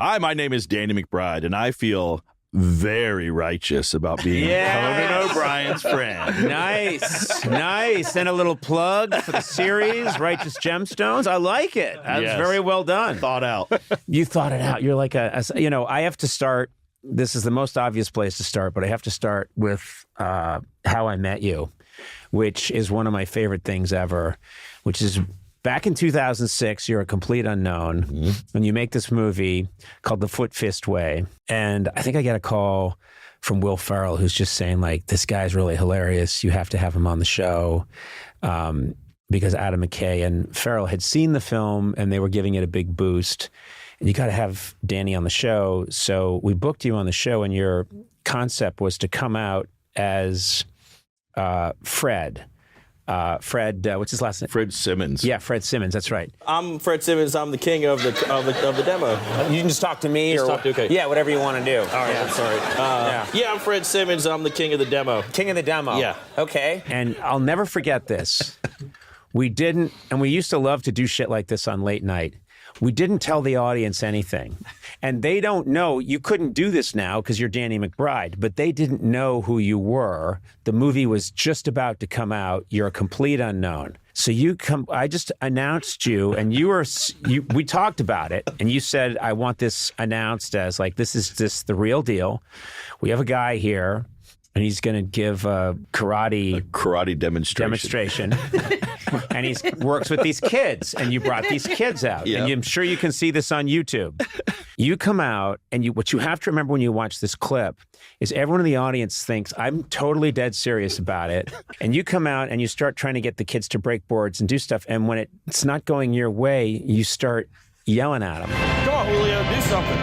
Hi, my name is Danny McBride, and I feel very righteous about being Conan O'Brien's friend. Nice. And a little plug for the series, Righteous Gemstones. I like it. That was very well done. Thought out. You thought it out. You're like I have to start. This is the most obvious place to start, but I have to start with How I Met You, which is one of my favorite things ever, which is back in 2006, you're a complete unknown, and you make this movie called The Foot Fist Way. And I think I get a call from Will Ferrell, who's just saying, like, this guy's really hilarious. You have to have him on the show. Because Adam McKay and Ferrell had seen the film, and they were giving it a big boost. And you got to have Danny on the show. So we booked you on the show, and your concept was to come out as Fred. What's his last name? Fred Simmons. Yeah, Fred Simmons. That's right. I'm Fred Simmons. I'm the king of the demo. You can just talk to me, okay. Yeah, whatever you want to do. All right, I'm sorry. I'm Fred Simmons. I'm the king of the demo. King of the demo. Yeah. Okay. And I'll never forget this. We used to love to do shit like this on late night. We didn't tell the audience anything. And they don't know. You couldn't do this now because you're Danny McBride, but they didn't know who you were. The movie was just about to come out. You're a complete unknown. So I just announced you, and we talked about it, and you said, I want this announced as like, this is just the real deal. We have a guy here, and he's going to give a karate demonstration. And he works with these kids, and you brought these kids out. Yep. And I'm sure you can see this on YouTube. You come out, and what you have to remember when you watch this clip is everyone in the audience thinks, I'm totally dead serious about it. And you come out, and you start trying to get the kids to break boards and do stuff. And when it's not going your way, you start yelling at them. Come on, Julio, do something.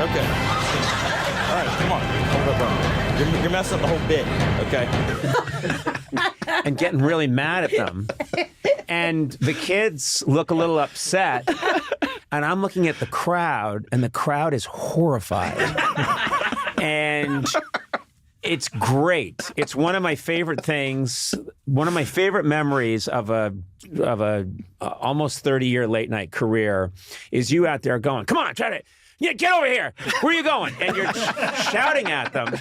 Okay. All right, come on. Hold up, bro. You're messing up the whole bit, okay? And getting really mad at them. And the kids look a little upset. And I'm looking at the crowd, and the crowd is horrified. And it's great. It's one of my favorite things, one of my favorite memories of a almost 30-year late night career is you out there going, come on, try to... Yeah, get over here. Where are you going? And you're shouting at them.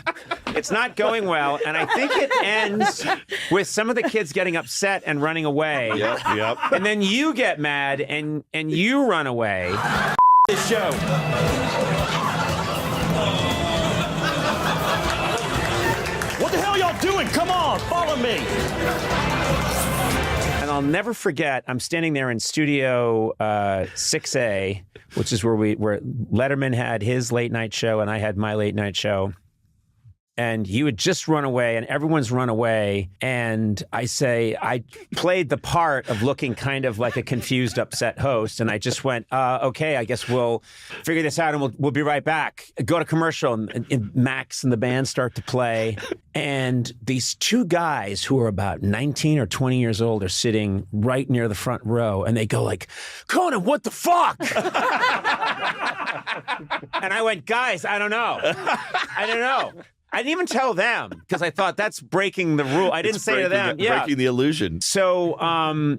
It's not going well. And I think it ends with some of the kids getting upset and running away. Yep. And then you get mad and you run away. This show. What the hell y'all doing? Come on, follow me. And I'll never forget, I'm standing there in Studio 6A, which is where Letterman had his late night show and I had my late night show. And you had just run away, and everyone's run away. And I played the part of looking kind of like a confused, upset host. And I just went, okay, I guess we'll figure this out, and we'll be right back. Go to commercial, and Max and the band start to play. And these two guys who are about 19 or 20 years old are sitting right near the front row, and they go like, Conan, what the fuck? And I went, guys, I don't know. I didn't even tell them because I thought that's breaking the rule. I didn't say to them. Breaking the illusion. So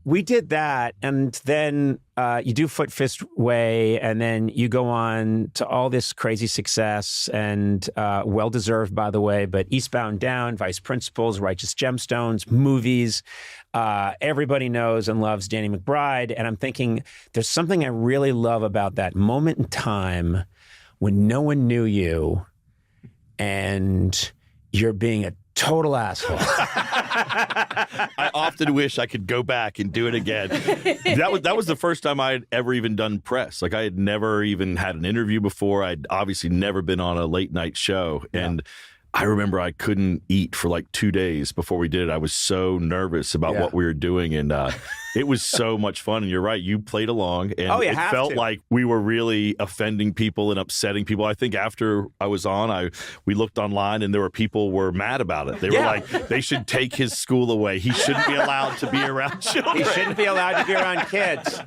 we did that, and then you do Foot Fist Way, and then you go on to all this crazy success, and well-deserved, by the way, but Eastbound Down, Vice Principals, Righteous Gemstones, movies. Everybody knows and loves Danny McBride, and I'm thinking there's something I really love about that moment in time when no one knew you, and you're being a total asshole. I often wish I could go back and do it again. That was the first time I had ever even done press. Like, I had never even had an interview before. I'd obviously never been on a late night show. Yeah. And I remember I couldn't eat for like 2 days before we did it. I was so nervous about what we were doing, and it was so much fun. And you're right, you played along, and it felt like we were really offending people and upsetting people. I think after I was on, we looked online, and there were people were mad about it. They were like, they should take his school away. He shouldn't be allowed to be around children. He shouldn't be allowed to be around kids.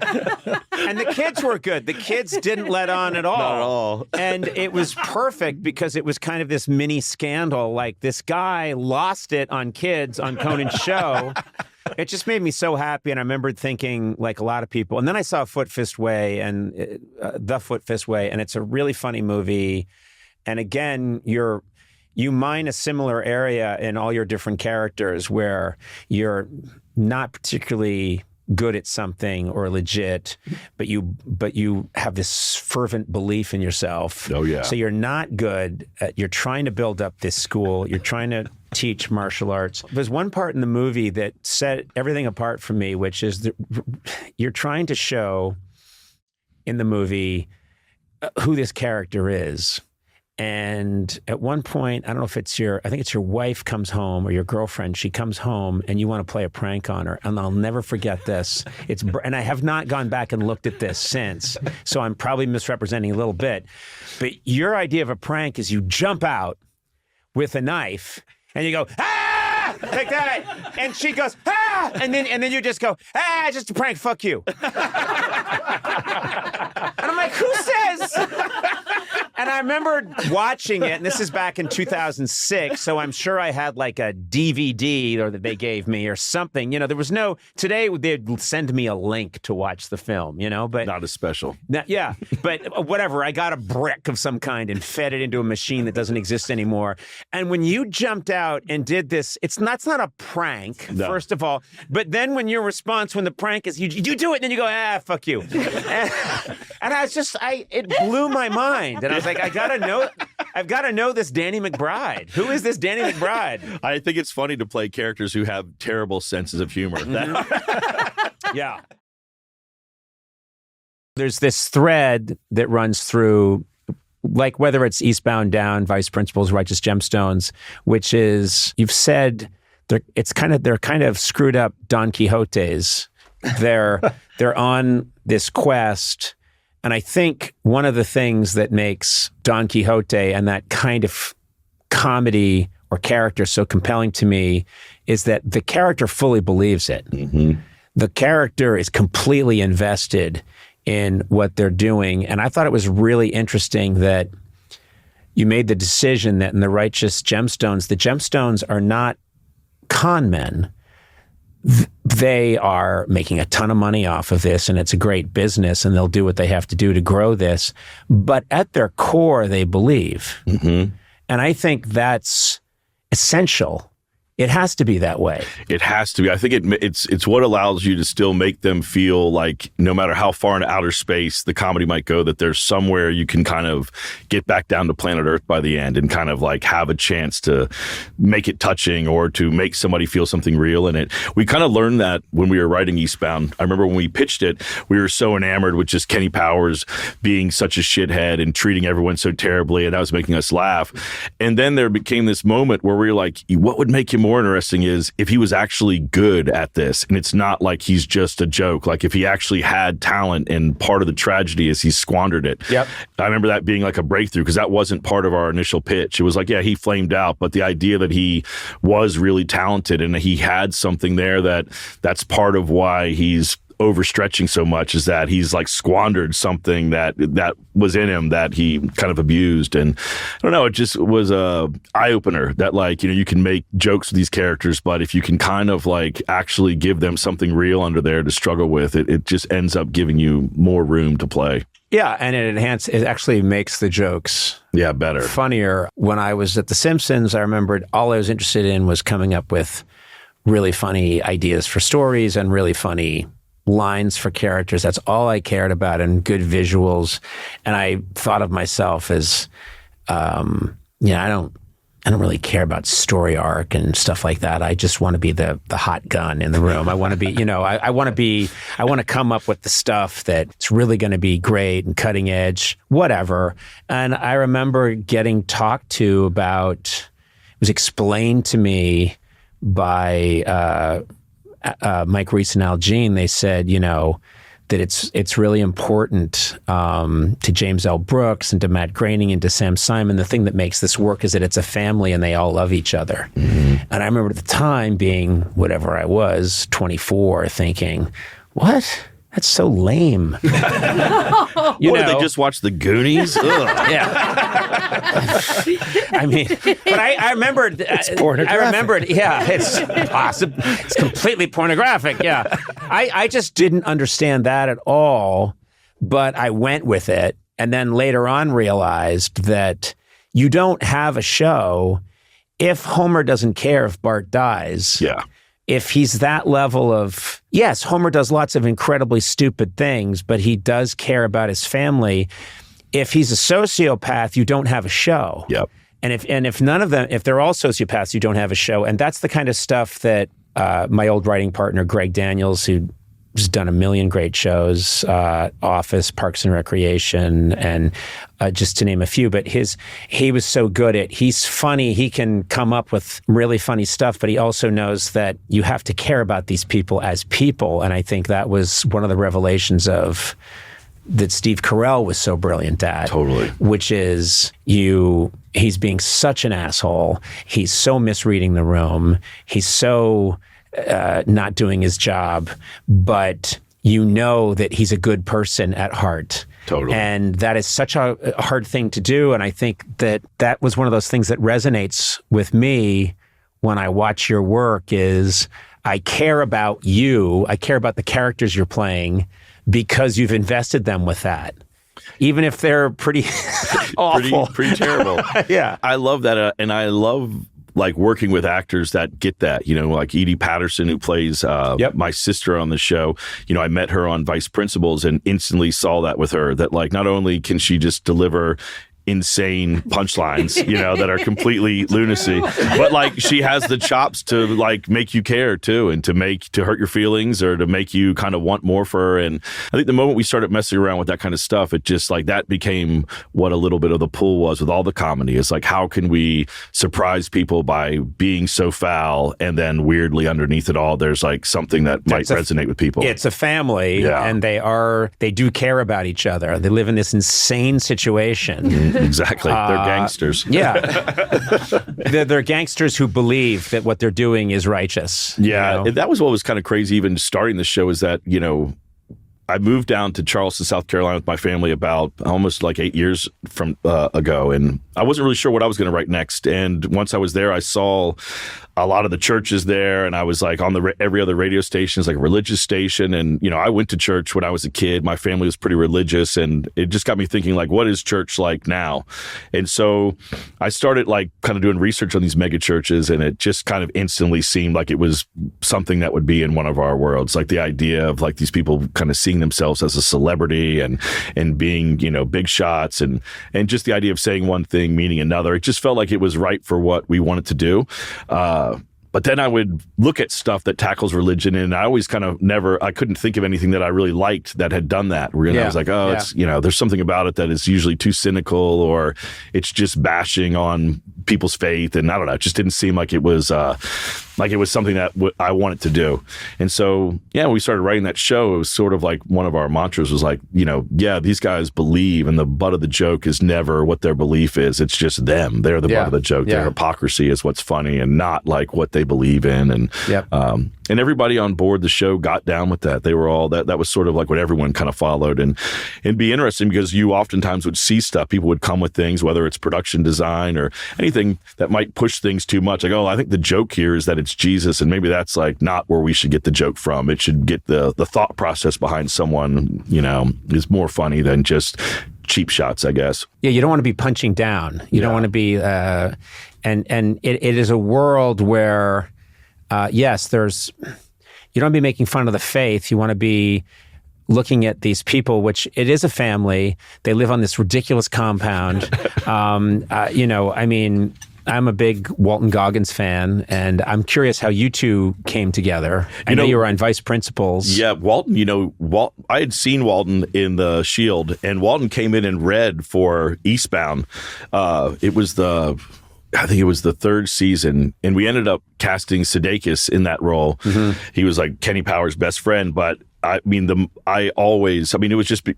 And the kids were good. The kids didn't let on at all. Not at all. And it was perfect because it was kind of this mini scandal. Like, this guy lost it on kids on Conan's show. It just made me so happy. And I remembered thinking, like a lot of people, and then I saw Foot Fist Way and The Foot Fist Way, and it's a really funny movie. And again, you mine a similar area in all your different characters where you're not particularly good at something or legit, but you have this fervent belief in yourself. Oh, yeah. So you're not good. You're trying to build up this school. You're trying to teach martial arts. There's one part in the movie that set everything apart for me, which is that you're trying to show in the movie who this character is. And at one point, I don't know if I think it's your wife comes home or your girlfriend. She comes home and you want to play a prank on her. And I'll never forget this. And I have not gone back and looked at this since. So I'm probably misrepresenting a little bit. But your idea of a prank is you jump out with a knife and you go, ah, like that. And she goes, ah, and then you just go, ah, just a prank, fuck you. And I'm like, who says? And I remember watching it, and this is back in 2006, so I'm sure I had like a DVD that they gave me or something. You know, there was no, today they'd send me a link to watch the film, you know, but. Not as special. Yeah, but whatever, I got a brick of some kind and fed it into a machine that doesn't exist anymore. And when you jumped out and did this, it's not a prank, first of all, but then when your response, when the prank is, you do it, and then you go, ah, fuck you. And I was just, it blew my mind. And I was like, I've got to know this Danny McBride. Who is this Danny McBride? I think it's funny to play characters who have terrible senses of humor. Yeah. There's this thread that runs through, like whether it's Eastbound Down, Vice Principals, Righteous Gemstones, which is, you've said, they're kind of screwed up Don Quixotes. They're on this quest. And I think one of the things that makes Don Quixote and that kind of comedy or character so compelling to me is that the character fully believes it. Mm-hmm. The character is completely invested in what they're doing. And I thought it was really interesting that you made the decision that in the Righteous Gemstones, the Gemstones are not con men. They are making a ton of money off of this, and it's a great business, and they'll do what they have to do to grow this. But at their core, they believe. Mm-hmm. And I think that's essential. It has to be that way. It has to be. I think it's what allows you to still make them feel like no matter how far into outer space the comedy might go, that there's somewhere you can kind of get back down to planet Earth by the end and kind of like have a chance to make it touching or to make somebody feel something real in it. We kind of learned that when we were writing Eastbound. I remember when we pitched it, we were so enamored with just Kenny Powers being such a shithead and treating everyone so terribly, and that was making us laugh. And then there became this moment where we were like, what would make him more interesting is if he was actually good at this, and it's not like he's just a joke. Like if he actually had talent, and part of the tragedy is he squandered it. Yep. I remember that being like a breakthrough because that wasn't part of our initial pitch. It was like, yeah, he flamed out, but the idea that he was really talented and he had something there that's part of why he's overstretching so much is that he's like squandered something that was in him that he kind of abused. And I don't know, it just was a eye-opener that like, you know, you can make jokes with these characters, but if you can kind of like actually give them something real under there to struggle with, it just ends up giving you more room to play. Yeah, and it actually makes the jokes better, funnier. When I was at The Simpsons, I remembered all I was interested in was coming up with really funny ideas for stories and really funny lines for characters. That's all I cared about, and good visuals. And I thought of myself as, I don't really care about story arc and stuff like that. I just want to be the hot gun in the room. I want to be, I want to come up with the stuff that's really going to be great and cutting edge, whatever. And I remember getting talked to about, it was explained to me by, Mike Reese and Al Jean. They said, that it's really important to James L. Brooks and to Matt Groening and to Sam Simon. The thing that makes this work is that it's a family and they all love each other. Mm-hmm. And I remember at the time being whatever I was, 24, thinking, what? That's so lame. Did they just watch The Goonies? Yeah. I mean, but I remembered. It's pornographic. I remembered. Yeah, it's possible. It's completely pornographic. Yeah, I just didn't understand that at all. But I went with it, and then later on realized that you don't have a show if Homer doesn't care if Bart dies. Yeah. If he's that level of, yes, Homer does lots of incredibly stupid things, but he does care about his family. If he's a sociopath, you don't have a show. Yep. And if none of them, if they're all sociopaths, you don't have a show. And that's the kind of stuff that my old writing partner, Greg Daniels, who's done a million great shows, Office, Parks and Recreation, and just to name a few. But he was so good at, he's funny. He can come up with really funny stuff, but he also knows that you have to care about these people as people. And I think that was one of the revelations that Steve Carell was so brilliant at. Totally. Which is he's being such an asshole. He's so misreading the room. He's so not doing his job, but you know that he's a good person at heart. Totally. And that is such a hard thing to do. And I think that was one of those things that resonates with me when I watch your work is I care about you. I care about the characters you're playing because you've invested them with that. Even if they're pretty awful. Pretty terrible. Yeah. I love that. And I love like working with actors that get that, like Edie Patterson, who plays my sister on the show. I met her on Vice Principals and instantly saw that with her, that like, not only can she just deliver insane punchlines, that are completely lunacy, but like she has the chops to like make you care too, and to hurt your feelings or to make you kind of want more for her. And I think the moment we started messing around with that kind of stuff, it just like that became what a little bit of the pull was with all the comedy. It's like, how can we surprise people by being so foul, and then weirdly underneath it all, there's like something that might resonate with people. It's a family, and they do care about each other. They live in this insane situation. Exactly. They're gangsters. Yeah. They're gangsters who believe that what they're doing is righteous. Yeah. That was what was kind of crazy even starting the show, is that, I moved down to Charleston, South Carolina with my family about almost like 8 years from ago. And I wasn't really sure what I was going to write next. And once I was there, I saw a lot of the churches there. And I was like on every other radio station is like a religious station. And, I went to church when I was a kid. My family was pretty religious. And it just got me thinking, like, what is church like now? And so I started like kind of doing research on these mega churches. And it just kind of instantly seemed like it was something that would be in one of our worlds. Like the idea of like these people kind of seeing themselves as a celebrity and being, big shots and just the idea of saying one thing, meaning another. It just felt like it was right for what we wanted to do. But then I would look at stuff that tackles religion, and I always kind of I couldn't think of anything that I really liked that had done that. Where I was like, it's, there's something about it that is usually too cynical, or it's just bashing on people's faith. And I don't know, it just didn't seem like it was something that I wanted to do. And so, when we started writing that show, it was sort of like one of our mantras was like, these guys believe, and the butt of the joke is never what their belief is. It's just them. They're the butt of the joke. Their hypocrisy is what's funny, and not like what they believe in. And everybody on board the show got down with that. They were all that was sort of like what everyone kind of followed. And it'd be interesting because you oftentimes would see stuff. People would come with things, whether it's production design or anything that might push things too much. Like, I think the joke here is that it's Jesus, and maybe that's like not where we should get the joke from. It should get the thought process behind someone, is more funny than just cheap shots, I guess. Yeah, you don't want to be punching down. You don't want to be, and it is a world where, yes, you don't want to be making fun of the faith. You want to be looking at these people, which it is a family. They live on this ridiculous compound. I'm a big Walton Goggins fan, and I'm curious how you two came together. I know you were on Vice Principals. Yeah, Walton, I had seen Walton in The Shield, and Walton came in and read for Eastbound. I think it was the third season, and we ended up casting Sudeikis in that role. Mm-hmm. He was like Kenny Powers' best friend, but I mean, it was just,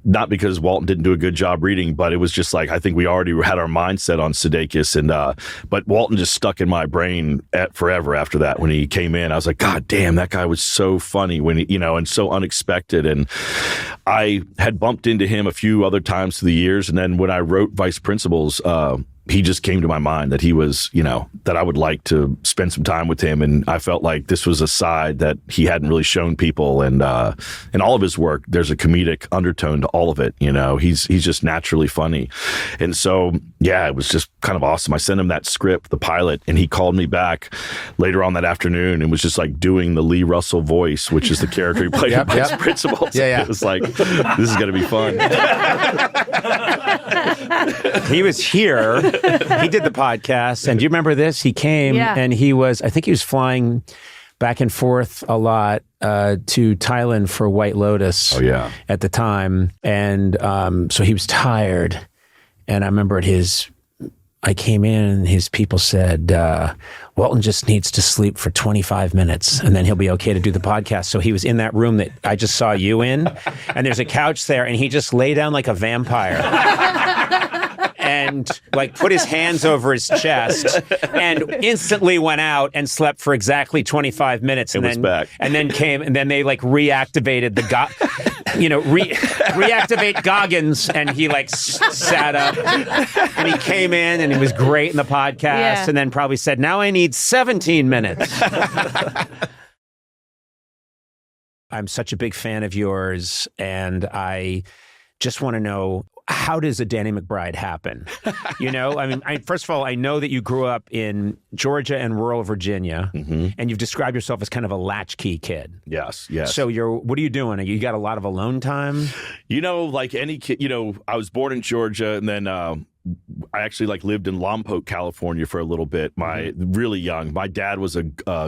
not because Walton didn't do a good job reading, but it was just like, I think we already had our mindset on Sudeikis, but Walton just stuck in my brain forever after that. When he came in, I was like, God damn, that guy was so funny and so unexpected. And I had bumped into him a few other times through the years. And then when I wrote Vice Principals, he just came to my mind that he was, that I would like to spend some time with him. And I felt like this was a side that he hadn't really shown people. And in all of his work, there's a comedic undertone to all of it. He's just naturally funny. And so, yeah, it was just kind of awesome. I sent him that script, the pilot, and he called me back later on that afternoon and was just like doing the Lee Russell voice, which is the character he played in Vice Principals. Yeah. It was like, this is going to be fun. He was here. He did the podcast. And do you remember this? He came and I think he was flying back and forth a lot to Thailand for White Lotus at the time. And so he was tired. And I remember I came in and his people said, Walton just needs to sleep for 25 minutes and then he'll be okay to do the podcast. So he was in that room that I just saw you in, and there's a couch there, and he just lay down like a vampire. And like put his hands over his chest and instantly went out and slept for exactly 25 minutes. And was back. And then came, and then they like reactivated reactivate Goggins, and he like sat up and he came in and he was great in the podcast and then probably said, now I need 17 minutes. I'm such a big fan of yours, and I just want to know, how does a Danny McBride happen? I mean, first of all, I know that you grew up in Georgia and rural Virginia, and you've described yourself as kind of a latchkey kid. Yes. So what are you doing? You got a lot of alone time? Like any kid, I was born in Georgia, and then I actually lived in Lompoc, California for a little bit. Really young. My dad was a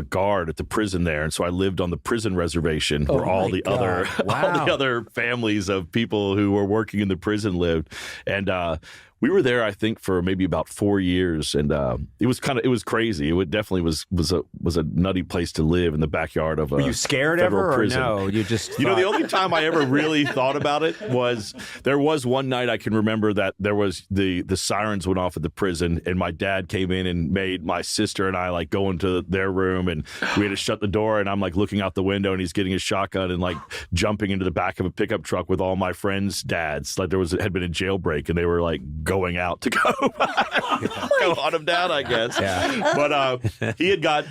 guard at the prison there, and so I lived on the prison reservation where all the other families of people who were working in the prison lived. And we were there, I think, for maybe about 4 years, and it was crazy. It definitely was a nutty place to live in the backyard of a. Were you scared federal ever, prison. or no? You just the only time I ever really thought about it was there was one night I can remember that there was the sirens went off at the prison, and my dad came in and made my sister and I go into their room, and we had to shut the door, and I'm looking out the window, and he's getting his shotgun and jumping into the back of a pickup truck with all my friends' dads. Had been a jailbreak, and they were going out to go hunt him down, I guess. Yeah. But he had got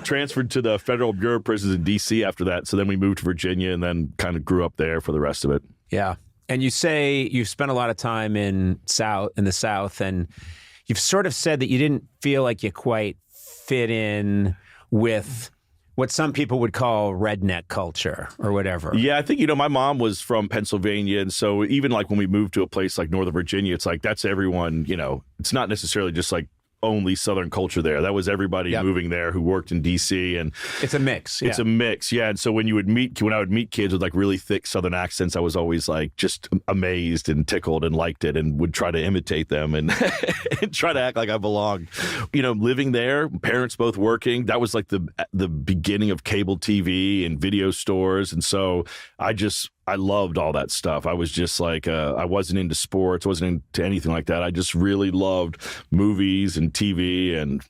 transferred to the Federal Bureau of Prisons in D.C. after that. So then we moved to Virginia and then kind of grew up there for the rest of it. Yeah. And you say you've spent a lot of time in the South, and you've sort of said that you didn't feel like you quite fit in with what some people would call redneck culture or whatever. Yeah, I think, my mom was from Pennsylvania. And so even when we moved to a place like Northern Virginia, it's that's everyone, it's not necessarily just only Southern culture there. That was everybody moving there who worked in D.C. and it's a mix. Yeah. It's a mix, yeah. And so when I would meet kids with really thick Southern accents, I was always just amazed and tickled and liked it and would try to imitate them and, and try to act like I belonged. Living there, parents both working, that was the beginning of cable TV and video stores, and so I loved all that stuff. I was just I wasn't into sports, wasn't into anything like that. I just really loved movies and TV and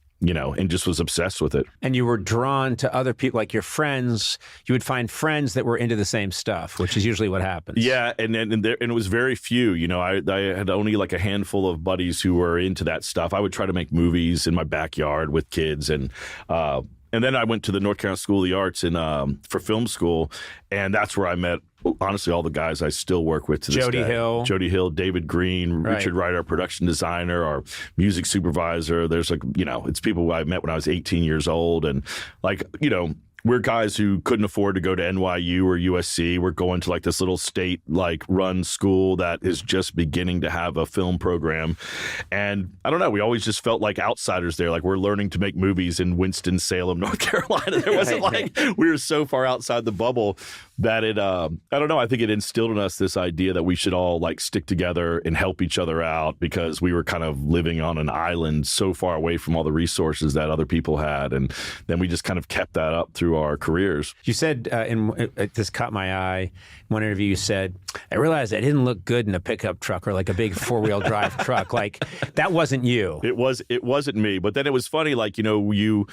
just was obsessed with it. And you were drawn to other people, like your friends. You would find friends that were into the same stuff, which is usually what happens. Yeah, and it was very few. I had only a handful of buddies who were into that stuff. I would try to make movies in my backyard with kids, and then I went to the North Carolina School of the Arts for film school, and that's where I met, honestly, all the guys I still work with to this day. Jody Hill, David Green, Richard Wright, our production designer, our music supervisor. There's it's people I met when I was 18 years old, and we're guys who couldn't afford to go to NYU or USC. We're going to this little state run school that is just beginning to have a film program. And I don't know, we always just felt like outsiders there. We're learning to make movies in Winston-Salem, North Carolina. There wasn't we were so far outside the bubble that it, I don't know, I think it instilled in us this idea that we should all stick together and help each other out, because we were kind of living on an island so far away from all the resources that other people had. And then we just kind of kept that up through through our careers. You said, this caught my eye, in one interview you said, I realized I didn't look good in a pickup truck or like a big 4-wheel drive truck. Like, that wasn't you. It wasn't me. But then it was funny, like, you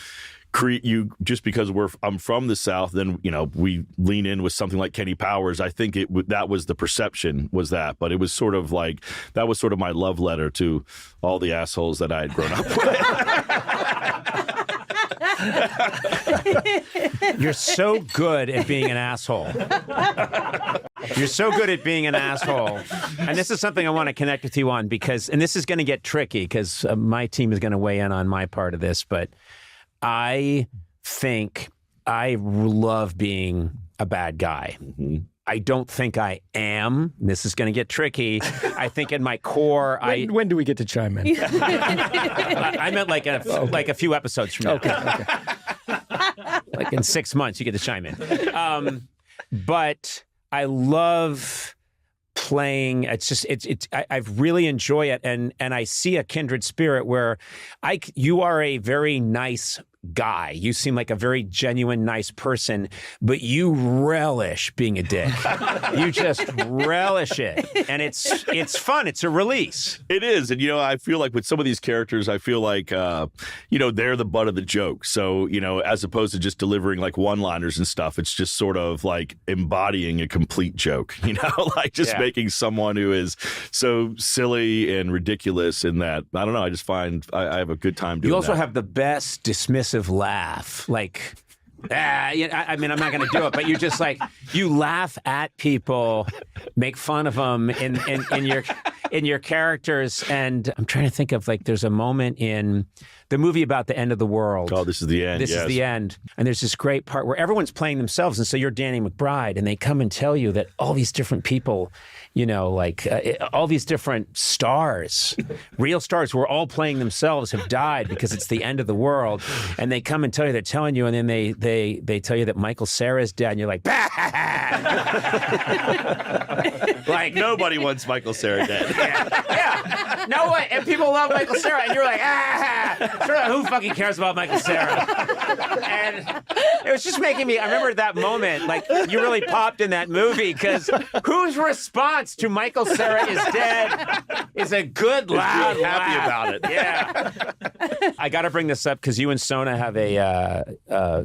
just because I'm from the South, then we lean in with something like Kenny Powers. I think that was the perception, was that, but it was sort of like that was sort of my love letter to all the assholes that I had grown up with. You're so good at being an asshole. You're so good at being an asshole. And this is something I want to connect with you on and this is going to get tricky because my team is going to weigh in on my part of this, but I think I love being a bad guy. Mm-hmm. I don't think I am. This is going to get tricky. I think in my core, when do we get to chime in? I meant like a few episodes from now. Okay. Like in 6 months, you get to chime in. But I love playing. I really enjoy it, and I see a kindred spirit where you are a very nice guy. You seem like a very genuine, nice person, but you relish being a dick. You just relish it, and it's fun. It's a release. It is, and I feel like with some of these characters, I feel like they're the butt of the joke. So as opposed to just delivering like one-liners and stuff, it's just sort of like embodying a complete joke. Like just making someone who is so silly and ridiculous in that. I don't know. I just find I have a good time doing that. You also have the best dismissive laugh, like, I mean, I'm not going to do it, but you just like, you laugh at people, make fun of them in your characters. And I'm trying to think of, like, there's a moment in the movie about the end of the world. Oh, this is the end. This is the end. And there's this great part where everyone's playing themselves. And so you're Danny McBride, and they come and tell you that all these different people, all these different stars, real stars who are all playing themselves have died because it's the end of the world. And they come and tell you, they're telling you, and then they tell you that Michael Cera is dead, and you're like, bah! Like, nobody wants Michael Cera dead. Yeah. No one. And people love Michael Cera, and you're like, who fucking cares about Michael Cera? And it was just making me, I remember that moment, like, you really popped in that movie, because whose response to Michael Cera is dead is a good loud laugh. Happy about it. Yeah. I got to bring this up because you and Sona have a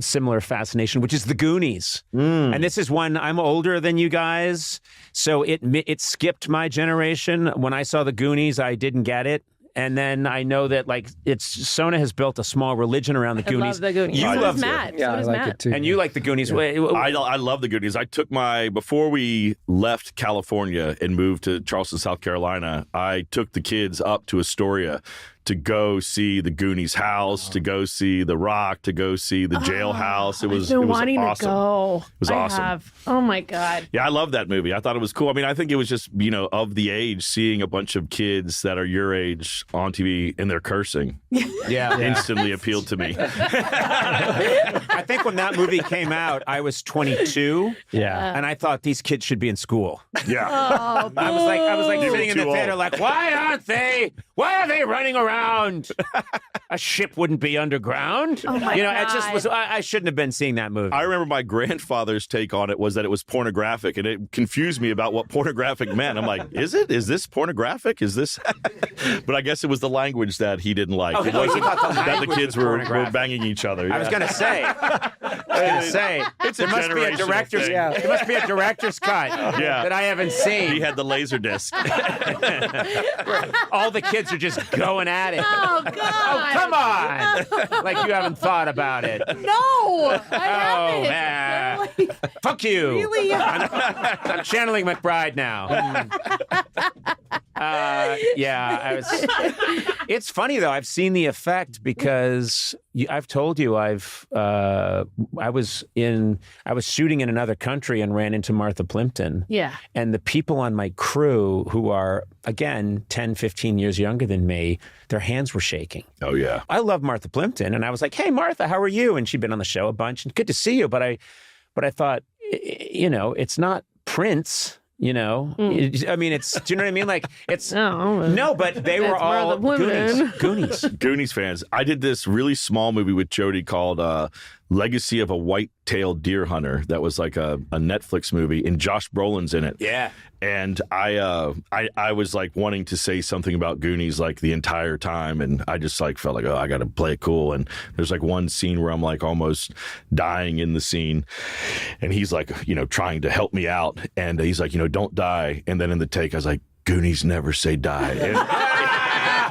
similar fascination, which is the Goonies. And this is one, I'm older than you guys, so it skipped my generation. When I saw the Goonies, I didn't get it. And then I know that, like, Sona has built a small religion around the Goonies. I love the Goonies. You love Matt. Yeah, I like it too. And you like the Goonies. Yeah. I love the Goonies. I took before we left California and moved to Charleston, South Carolina, I took the kids up to Astoria to go see the Goonies house, to go see the Rock, to go see the jailhouse. It was wanting awesome. To go. It was awesome. Oh my God. Yeah, I love that movie. I thought it was cool. I mean, I think it was just, of the age, seeing a bunch of kids that are your age on TV and they're cursing. Yeah. Instantly appealed to me. I think when that movie came out, I was 22. Yeah. And I thought these kids should be in school. Yeah. Oh, I was like They were sitting in the too theater old. like, why are they running around? A ship wouldn't be underground. Oh my It God. just was, I shouldn't have been seeing that movie. I remember my grandfather's take on it was that it was pornographic, and it confused me about what pornographic meant. I'm like, is it? Is this pornographic? Is this? But I guess it was the language that he didn't like. Oh, It he wasn't thought the that the language kids was were pornographic. banging each other. I was yeah. going to say, It's a there must be a generational director's, thing. Yeah. there must be a director's cut Yeah. that I haven't seen. He had the laser disc. All the kids are just going at it. Oh God. Oh, come on. Like you haven't thought about it. No, I haven't. man. Really? Fuck you. Really? I'm channeling McBride now. It's funny though. I've seen the effect because I've told you I was shooting in another country and ran into Martha Plimpton. Yeah. And the people on my crew who are, again, 10, 15 years younger than me, their hands were shaking. Oh, yeah. I love Martha Plimpton. And I was like, hey, Martha, how are you? And she'd been on the show a bunch. And good to see you. But I thought, it's not Prince. I mean, do you know what I mean? Like, it's no, but they were all Martha Plimpton. Goonies. Goonies fans. I did this really small movie with Jody called Legacy of a White-Tailed Deer Hunter that was like a Netflix movie, and Josh Brolin's in it. Yeah. And I was like wanting to say something about Goonies like the entire time, and I just like felt like, oh, I got to play it cool. And there's like one scene where I'm like almost dying in the scene, and he's like, trying to help me out, and he's like, don't die. And then in the take, I was like, Goonies never say die.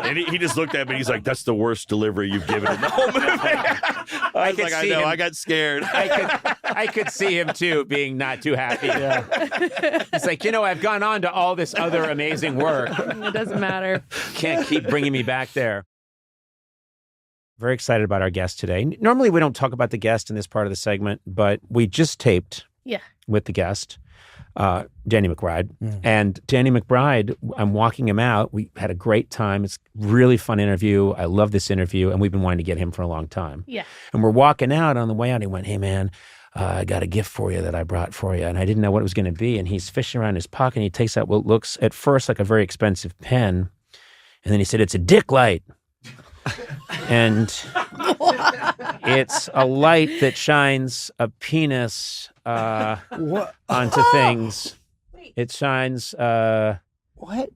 And he just looked at me and he's like, that's the worst delivery you've given in the whole movie. I was like, I know, I got scared. I could see him too being not too happy. Yeah. It's like, I've gone on to all this other amazing work. It doesn't matter. Can't keep bringing me back there. Very excited about our guest today. Normally we don't talk about the guest in this part of the segment, but we just taped with the guest. Danny McBride. And Danny McBride, I'm walking him out. We had a great time. It's a really fun interview. I love this interview, and we've been wanting to get him for a long time. Yeah. And we're walking out. On the way out, he went, hey, man, I got a gift for you that I brought for you. And I didn't know what it was going to be. And he's fishing around his pocket, and he takes out what looks at first like a very expensive pen. And then he said, it's a dick light. And it's a light that shines a penis onto things. It shines What?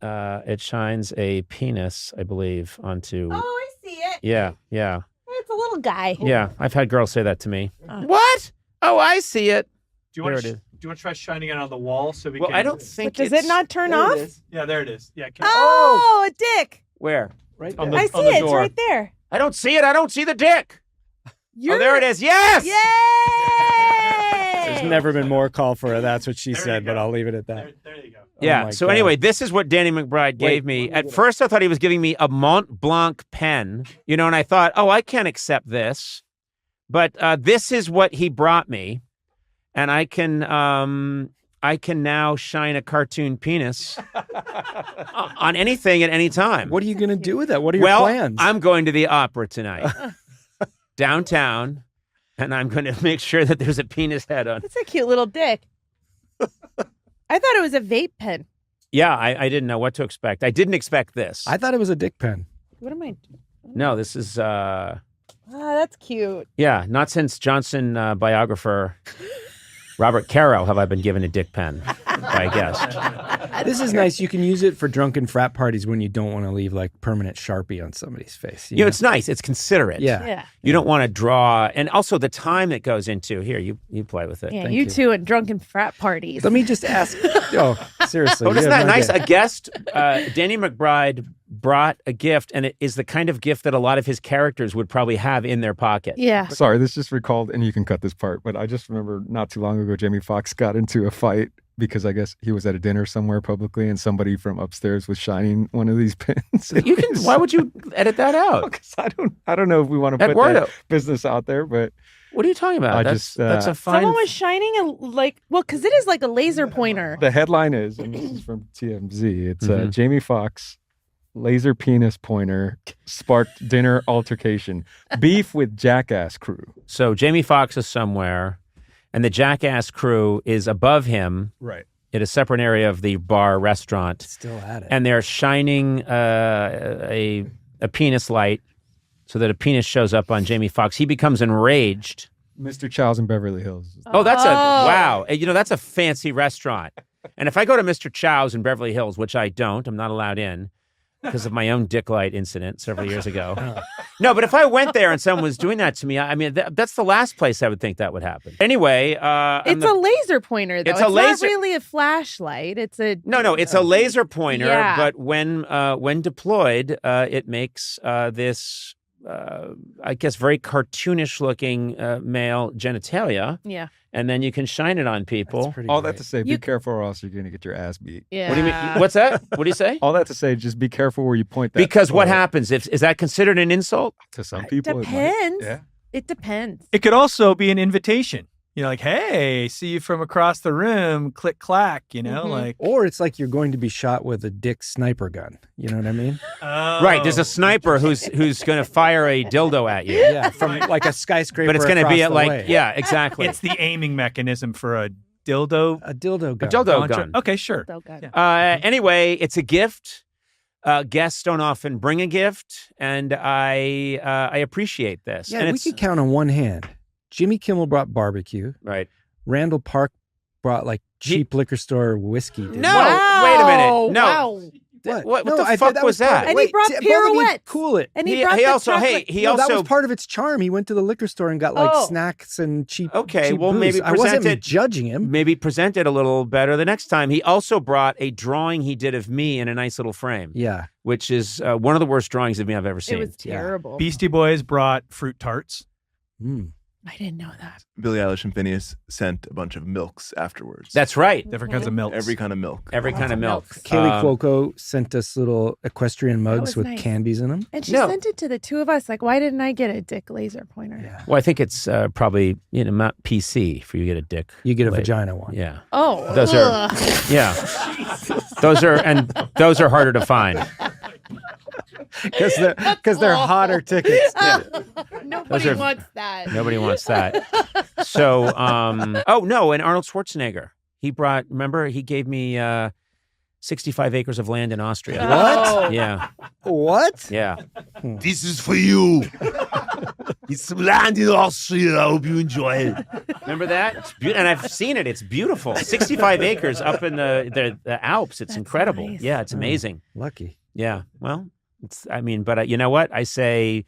It shines a penis, I believe, onto. Oh, I see it. Yeah. It's a little guy. Yeah, I've had girls say that to me. What? Oh, I see it. Do you want to try shining it on the wall so we Well, can? I don't think. Does it not turn off? Yeah, there it is. Yeah. Oh, a dick. Where? Right On there. the- I see on the it. It's door. right there. I don't see it. I don't see the dick. Oh, there it is. Yes. Yay! There's never been more call for it. That's what she There you said, but go. I'll leave it at that. There you go. Yeah. Oh my So God. anyway, this is what Danny McBride gave me. At first, I thought he was giving me a Mont Blanc pen, and I thought, oh, I can't accept this. But this is what he brought me, and I can now shine a cartoon penis on anything at any time. What are you going to do with that? What are your plans? I'm going to the opera tonight, downtown, and I'm going to make sure that there's a penis head on. That's a cute little dick. I thought it was a vape pen. Yeah, I didn't know what to expect. I didn't expect this. I thought it was a dick pen. What am I? No, this is, That's cute. yeah, not since Johnson biographer Robert Caro have I been given a dick pen by a guest. This is nice. You can use it for drunken frat parties when you don't want to leave like permanent Sharpie on somebody's face. You know, it's nice. It's considerate. Yeah. Yeah. You don't want to draw, and also the time that goes into, here, you play with it. Yeah, Thank you two at drunken frat parties. Let me just ask. Oh, seriously. But you isn't have that no nice? idea. A guest, Danny McBride brought a gift, and it is the kind of gift that a lot of his characters would probably have in their pocket. Yeah. Sorry, this just recalled, and you can cut this part, but I just remember not too long ago, Jamie Foxx got into a fight because I guess he was at a dinner somewhere publicly, and somebody from upstairs was shining one of these pins. You can. Why would you edit that out? Because I don't know if we want to That put word that out. business out there, but What are you talking about? I That's just, that's a fine. Someone was shining because it is like a laser pointer. the headline is, and this is from TMZ, it's Mhm. Jamie Foxx, laser penis pointer, sparked dinner altercation, beef with jackass crew. So Jamie Foxx is somewhere, and the Jackass crew is above him Right. in a separate area of the bar restaurant, Still at it. and they're shining a penis light so that a penis shows up on Jamie Foxx. He becomes enraged. Mr. Chow's in Beverly Hills. Oh, that's Oh. wow. That's a fancy restaurant. And if I go to Mr. Chow's in Beverly Hills, which I don't, I'm not allowed in because of my own dick light incident several years ago. No, but if I went there and someone was doing that to me, I mean, that's the last place I would think that would happen. Anyway, It's a laser pointer, though. It's a laser- not really a flashlight. It's a No, it's a laser pointer, Yeah. but when deployed, it makes this, I guess, very cartoonish-looking male genitalia, Yeah. and then you can shine it on people. That's pretty All great. that to say, You- be careful or else you're going to get your ass beat. Yeah. What do you mean? What's that? What do you say? All that to say, just be careful where you point that. Because what toy. happens? Is that considered an insult? To some people, it might. Depends. Yeah. It depends. It could also be an invitation. Like, hey, see you from across the room, click clack. Mhm. Like, Or it's like you're going to be shot with a dick sniper gun. You know what I mean? Right. There's a sniper who's going to fire a dildo at you, Yeah, from like a skyscraper. but it's going to across be at the like, way. yeah, exactly. It's the aiming mechanism for a dildo. a dildo gun. dildo launcher. gun. Okay, sure. So good. Yeah. Anyway, it's a gift. Guests don't often bring a gift, and I appreciate this. Yeah, and we it's could count on one hand Jimmy Kimmel brought barbecue. Right. Randall Park brought like cheap liquor store whiskey. didn't No, he? Wow. wait a minute. No. Wow. What No, the I fuck thought was that? And he brought both of you pirouettes. Cool it. And he brought the also, chocolate. he No, that also was part of its charm. He went to the liquor store and got like Oh. snacks and cheap. Okay, cheap well, booze. maybe I wasn't present it- judging him. maybe present it a little better the next time. He also brought a drawing he did of me in a nice little frame, Yeah. which is one of the worst drawings of me I've ever seen. It was terrible. Beastie Boys brought fruit tarts. Mm. I didn't know that. Billie Eilish and Phineas sent a bunch of milks afterwards. That's right. Different kinds of milks. Every kind of milk. Every kind of milk. Kaylee Cuoco sent us little equestrian mugs was with nice. candies in them. And she No. sent it to the two of us. Like, why didn't I get a dick laser pointer? Yeah. Well, I think it's probably not PC for you to get a dick. You get a later. vagina one. Yeah. Oh. Those are- ugh. Yeah. Those are harder to find. Because they're hotter tickets. Nobody are- wants that. Nobody wants that. So, oh no, and Arnold Schwarzenegger. Remember, he gave me 65 acres of land in Austria. What? Yeah. What? Yeah. This is for you. It's some land in Austria. I hope you enjoy it. Remember that? It's and I've seen it. It's beautiful. 65 acres up in the Alps. It's That's incredible. nice. Yeah, it's amazing. Lucky. Yeah. Well, but you know what? I say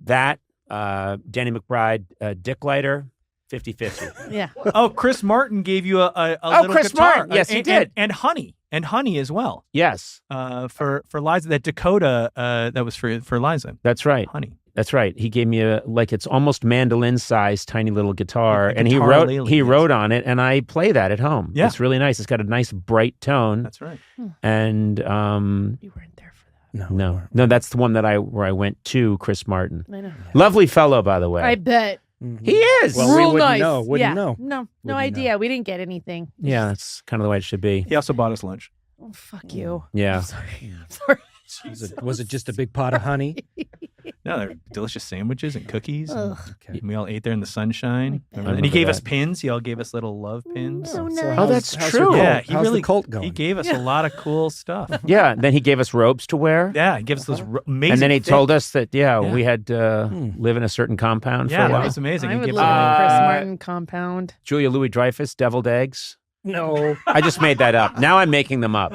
that Danny McBride, Dick Lighter, 50-50. Yeah. Oh, Chris Martin gave you a Oh, little Chris guitar. Martin. Yes, he and, did. And honey. And honey as well. Yes, For Liza, that Dakota that was for Liza. that's right. Honey. That's right. He gave me it's almost mandolin-sized tiny little guitar, A and he guitar wrote lily, he yes. wrote on it, and I play that at home. Yeah. It's really nice. It's got a nice bright tone, That's right. and You weren't there for that. no, that's the one where I went to Chris Martin. I know. Lovely fellow, by the way. I bet. He is. Well, we Real wouldn't nice. know. Wouldn't yeah. know. No Wouldn't idea. We didn't get anything. Yeah, that's kind of the way it should be. He also bought us lunch. Oh, fuck you. Yeah. I'm sorry. I'm sorry. Was it just a big pot of honey? No, they're delicious sandwiches and cookies. And Ugh. Okay. we all ate there in the sunshine. I And he gave us that. pins. He all gave us little love pins. Oh, So nice. Oh, that's how's true. your Yeah, cult? he How's really the cult going? He gave us a lot of cool stuff. Yeah. Then he gave us robes to wear. Yeah, he gives us those amazing. And then he fit- told us that, Yeah. we had to live in a certain compound for Yeah, a that while. was amazing. I He would gives live in us- a Chris Uh, Martin compound. Julia Louis-Dreyfus, deviled eggs. No. I just made that up. Now I'm making them up.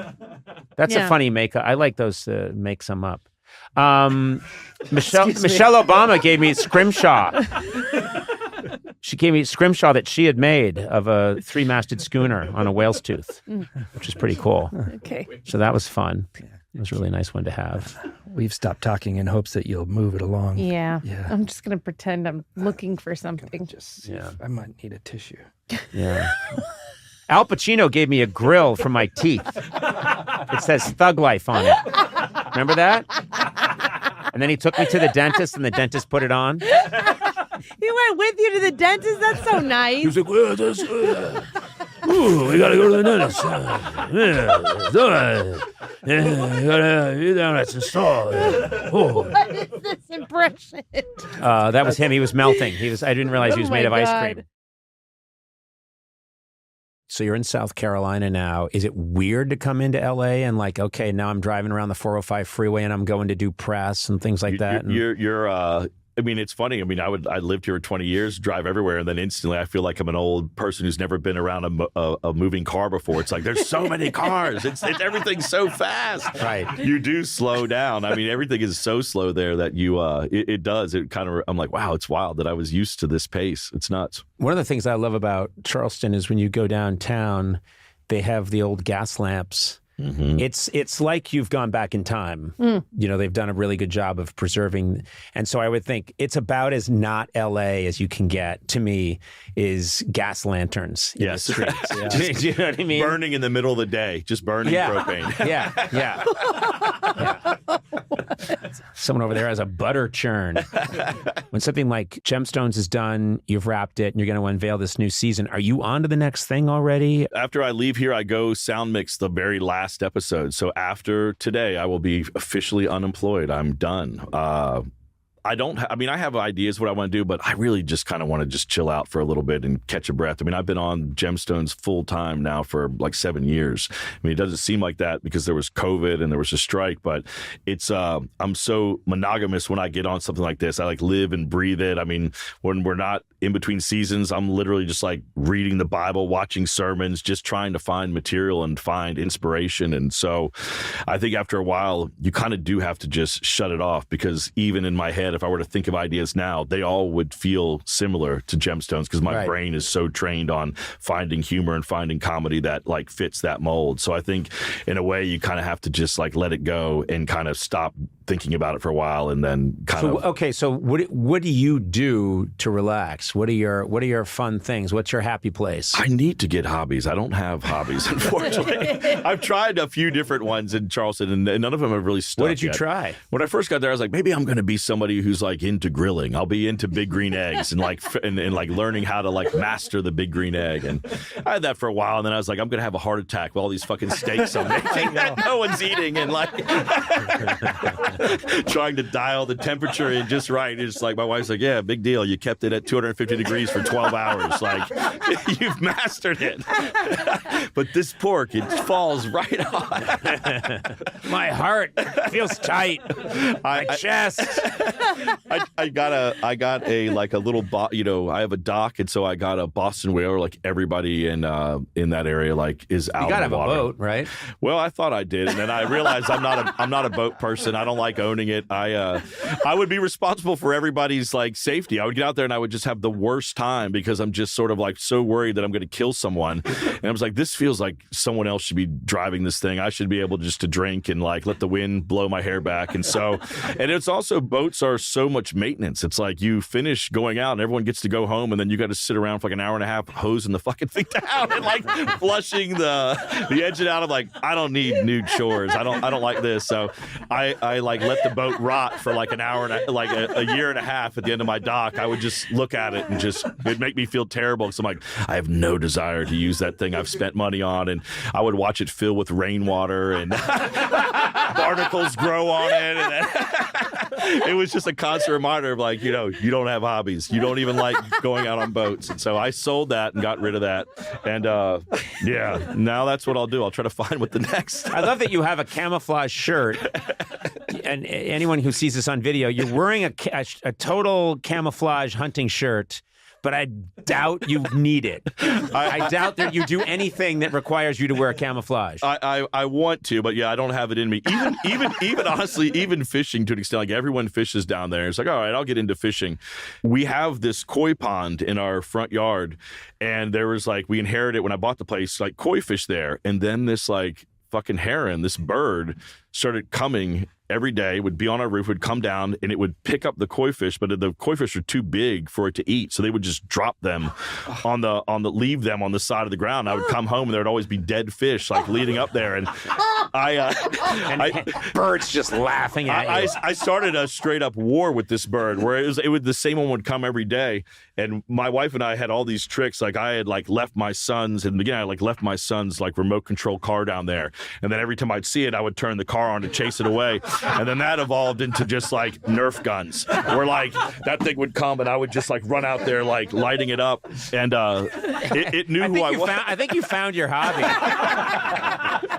That's a Yeah. funny make. I like those make some up. Michelle Obama gave me scrimshaw. She gave me scrimshaw that she had made of a 3-masted schooner on a whale's tooth, which is pretty cool. Okay. So that was fun. It was a really nice one to have. We've stopped talking in hopes that you'll move it along. Yeah. Yeah. I'm just going to pretend I'm looking for something. Just Yeah. I might need a tissue. Yeah. Al Pacino gave me a grill for my teeth. It says Thug Life on it. Remember that? And then he took me to the dentist, and the dentist put it on. He went with you to the dentist? That's so nice. He was like, well, ooh, we gotta go to the dentist. You gotta eat down at the stall. What is this impression? That was him. He was melting. I didn't realize he was Oh made my of ice God. cream. So you're in South Carolina now. Is it weird to come into LA and okay, now I'm driving around the 405 freeway and I'm going to do press and things like that? You're I mean, it's funny. I mean, I lived here 20 years, drive everywhere, and then instantly I feel like I'm an old person who's never been around a moving car before. It's like there's so many cars. It's everything's so fast. Right. You do slow down. I mean, everything is so slow there that you it does. It kind of. I'm like, wow, it's wild that I was used to this pace. It's nuts. One of the things I love about Charleston is when you go downtown, they have the old gas lamps. Mm-hmm. It's like you've gone back in time. They've done a really good job of preserving. And so I would think it's about as not LA as you can get, to me, is gas lanterns in Yes. the streets. Do you know what I mean? Burning in the middle of the day, just burning propane. Yeah. Someone over there has a butter churn. When something like Gemstones is done, you've wrapped it, and you're going to unveil this new season. Are you on to the next thing already? After I leave here, I go sound mix the very last episode. So after today, I will be officially unemployed. I'm done. I don't. I mean, I have ideas what I want to do, but I really just kind of want to just chill out for a little bit and catch a breath. I mean, I've been on Gemstones full time now for like 7 years. I mean, it doesn't seem like that because there was COVID and there was a strike, but it's. I'm so monogamous when I get on something like this. I like live and breathe it. I mean, when we're not in between seasons, I'm literally just like reading the Bible, watching sermons, just trying to find material and find inspiration. And so, I think after a while, you kind of do have to just shut it off, because even in my head, if I were to think of ideas now, they all would feel similar to Gemstones, because my brain is so trained on finding humor and finding comedy that like fits that mold. So I think in a way you kind of have to just like let it go and kind of stop thinking about it for a while, and then kind of. Okay, so what do you do to relax? What are your fun things? What's your happy place? I need to get hobbies. I don't have hobbies, unfortunately. I've tried a few different ones in Charleston, and none of them have really stuck. What did you try? When I first got there, I was like, maybe I'm going to be somebody who's like into grilling. I'll be into big green eggs and like and like learning how to like master the big green egg. And I had that for a while, and then I was like, I'm going to have a heart attack with all these fucking steaks I'm making that no one's eating, and like trying to dial the temperature in just right. It's like my wife's like, yeah, big deal. You kept it at 250 degrees for 12 hours. Like, you've mastered it. But this pork, it falls right on. My heart feels tight. My chest. I got a like a little I have a dock, and so I got a Boston whaler. Like everybody in that area like is out. You gotta in the have water. a boat, right? Well, I thought I did, and then I realized I'm not a boat person. I don't like owning it. I would be responsible for everybody's like safety. I would get out there and I would just have the worst time because I'm just sort of like so worried that I'm going to kill someone. And I was like, this feels like someone else should be driving this thing. I should be able just to drink and like let the wind blow my hair back. And so, and it's also, boats are so much maintenance. It's like you finish going out and everyone gets to go home, and then you got to sit around for like an hour and a half hosing the fucking thing down and like flushing the engine out. I'm like, I don't need new chores. I don't like this. So I like let the boat rot for like an hour and a year and a half at the end of my dock. I would just look at it and it'd make me feel terrible. So I'm like, I have no desire to use that thing I've spent money on. And I would watch it fill with rainwater and barnacles grow on it. And it was just a constant reminder of like, you don't have hobbies. You don't even like going out on boats. And so I sold that and got rid of that. And now that's what I'll do. I'll try to find what the next. I love that you have a camouflage shirt. And anyone who sees this on video, you're wearing a total camouflage hunting shirt, but I doubt you need it. I doubt that you do anything that requires you to wear camouflage. I want to, but yeah, I don't have it in me. Even honestly, even fishing to an extent, like everyone fishes down there. It's like, all right, I'll get into fishing. We have this koi pond in our front yard, and there was like, we inherited when I bought the place, like koi fish there. And then this like fucking heron, this bird started coming every day, would be on our roof, would come down, and it would pick up the koi fish, but the koi fish are too big for it to eat, so they would just drop them leave them on the side of the ground. I would come home, and there would always be dead fish like leading up there, and birds just laughing at you. I started a straight up war with this bird, where it would the same one would come every day, and my wife and I had all these tricks. Like I had like left my son's like remote control car down there, and then every time I'd see it, I would turn the car on to chase it away. And then that evolved into just like Nerf guns, where like that thing would come and I would just like run out there like lighting it up, and it knew who I was. I think you found your hobby.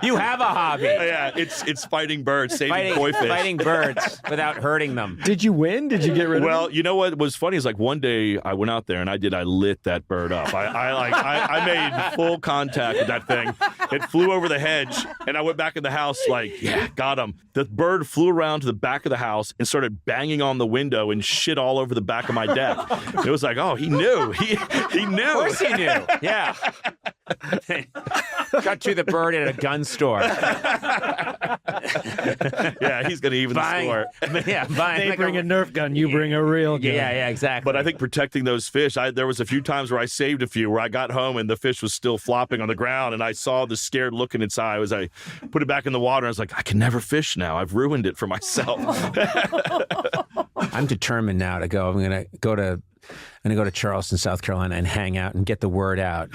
You have a hobby. Yeah, it's fighting birds, saving koi fish, fighting birds without hurting them. Did you win? Did you get rid of it? Well, you know what was funny is like one day I went out there and I lit that bird up. I made full contact with that thing. It flew over the hedge, and I went back in the house like, yeah, got him. The bird flew around to the back of the house and started banging on the window and shit all over the back of my deck. It was like, oh, he knew. He knew. Of course he knew. Yeah. Got to the bird at a gun store. Yeah, he's going to even the score. Yeah, they bring a Nerf gun, you bring a real gun. Yeah, exactly. But I think protecting those fish, there was a few times where I saved a few, where I got home and the fish was still flopping on the ground, and I saw the scared look in its eye as I put it back in the water. I was like, I can never fish now. I've ruined it for myself. I'm determined now to go. I'm going to go to going to go to Charleston, South Carolina and hang out and get the word out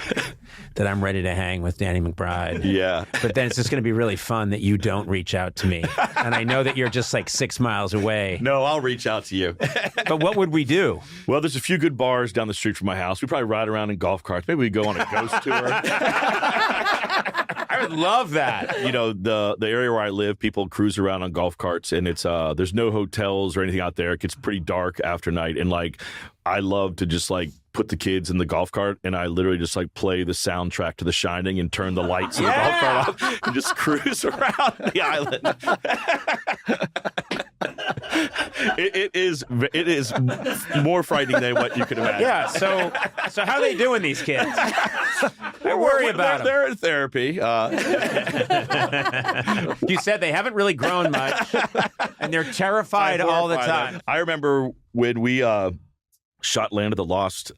that I'm ready to hang with Danny McBride. Yeah. But then it's just going to be really fun that you don't reach out to me. And I know that you're just like 6 miles away. No, I'll reach out to you. But what would we do? Well, there's a few good bars down the street from my house. We probably ride around in golf carts. Maybe we go on a ghost tour. I would love that. You know, the area where I live, people cruise around on golf carts, and it's there's no hotels or anything out there. It gets pretty dark after night, and like I love to just like put the kids in the golf cart, and I literally just like play the soundtrack to The Shining and turn the lights in the golf cart off and just cruise around the island. It is more frightening than what you could imagine. Yeah. So how are they doing, these kids? I worry about them. They're in therapy. You said they haven't really grown much, and they're terrified all the time. I remember when we shot Land of the Lost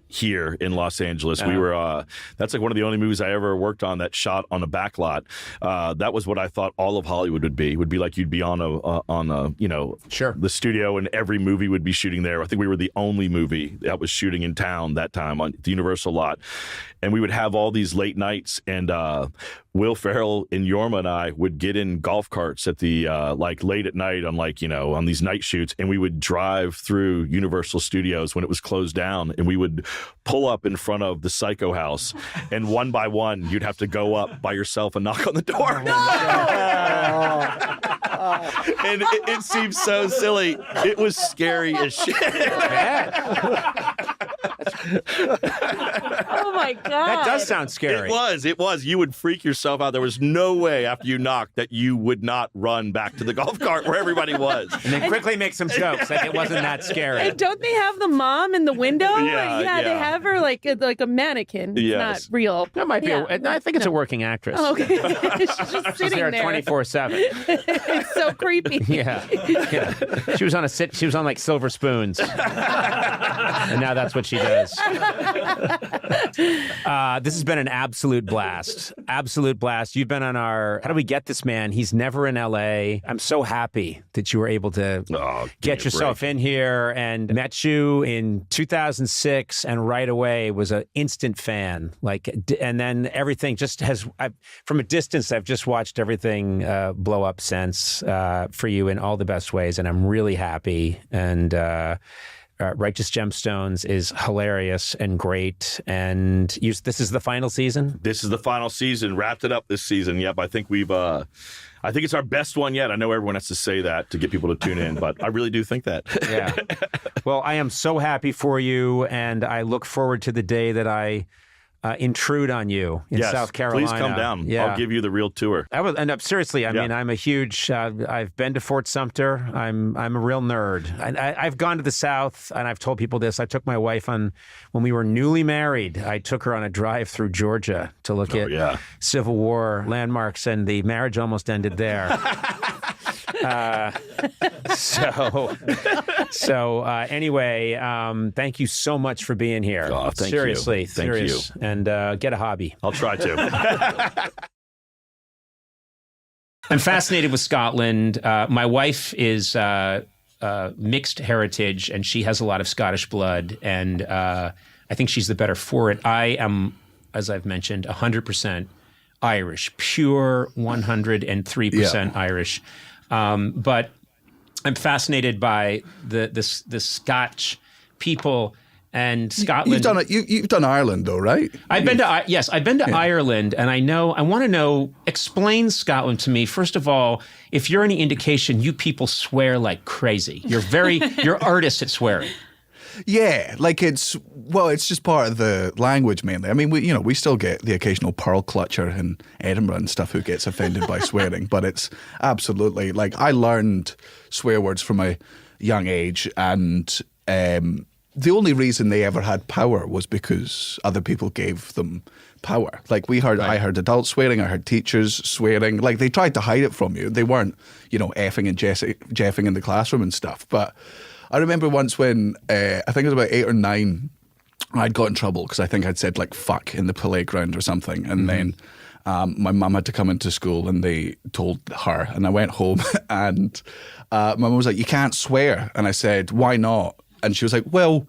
here in Los Angeles. We were that's like one of the only movies I ever worked on that shot on a back lot. That was what I thought all of Hollywood would be. It would be like you'd be on a you know, sure, the studio, and every movie would be shooting there. I think we were the only movie that was shooting in town that time on the Universal lot. And we would have all these late nights, and Will Ferrell and Yorma and I would get in golf carts at the like late at night on like, you know, on these night shoots, and we would drive through Universal Studios when it was closed down, and we would pull up in front of the Psycho House, and one by one you'd have to go up by yourself and knock on the door. And it seems so silly. It was scary as shit. Oh my God. That does sound scary. It was. You would freak yourself out. There was no way after you knocked that you would not run back to the golf cart where everybody was. And then quickly make some jokes like it wasn't that scary. And don't they have the mom in the window? Yeah. They have her like a mannequin. It's Yes. not real. That might be. I think it's a working actress. Oh, okay. She's just She's sitting there there. 24/7. It's so creepy. Yeah. She was on She was on like Silver Spoons, and now that's what she does. This has been an absolute blast. Absolute blast. You've been on our. How do we get this man? He's never in LA. I'm so happy that you were able to get yourself in here, and met you in 2006, and right away was an instant fan. Like, and then everything just has. From a distance, I've just watched everything blow up since for you in all the best ways, and I'm really happy. And Righteous Gemstones is hilarious and great. And this is the final season? This is the final season. Wrapped it up this season. Yep. I think we've. I think it's our best one yet. I know everyone has to say that to get people to tune in, but I really do think that. Yeah. Well, I am so happy for you, and I look forward to the day that I intrude on you in South Carolina. Please come down. Yeah. I'll give you the real tour. Seriously, I mean, I'm a huge. I've been to Fort Sumter. I'm a real nerd. I've gone to the South, and I've told people this. I took my wife when we were newly married. I took her on a drive through Georgia to look at Civil War landmarks, and the marriage almost ended there. Anyway, thank you so much for being here. Oh, thank Seriously, you. Thank you. And get a hobby. I'll try to. I'm fascinated with Scotland. My wife is mixed heritage, and she has a lot of Scottish blood, and I think she's the better for it. I am, as I've mentioned, 100% Irish, pure 103% Irish. But I'm fascinated by the Scotch people and Scotland. You've done Ireland, though, right? I've been to Ireland, and I want to know. Explain Scotland to me. First of all, if you're any indication, you people swear like crazy. You're artists at swearing. Yeah, like it's just part of the language mainly. I mean, we still get the occasional pearl clutcher in Edinburgh and stuff who gets offended by swearing, but it's absolutely like I learned swear words from a young age, and the only reason they ever had power was because other people gave them power. Like I heard adults swearing, I heard teachers swearing. Like they tried to hide it from you. They weren't, effing and jeffing in the classroom and stuff, but. I remember once when, I think it was about 8 or 9, I'd got in trouble because I think I'd said like fuck in the playground or something. And then my mum had to come into school and they told her. And I went home and my mum was like, you can't swear. And I said, why not? And she was like, well,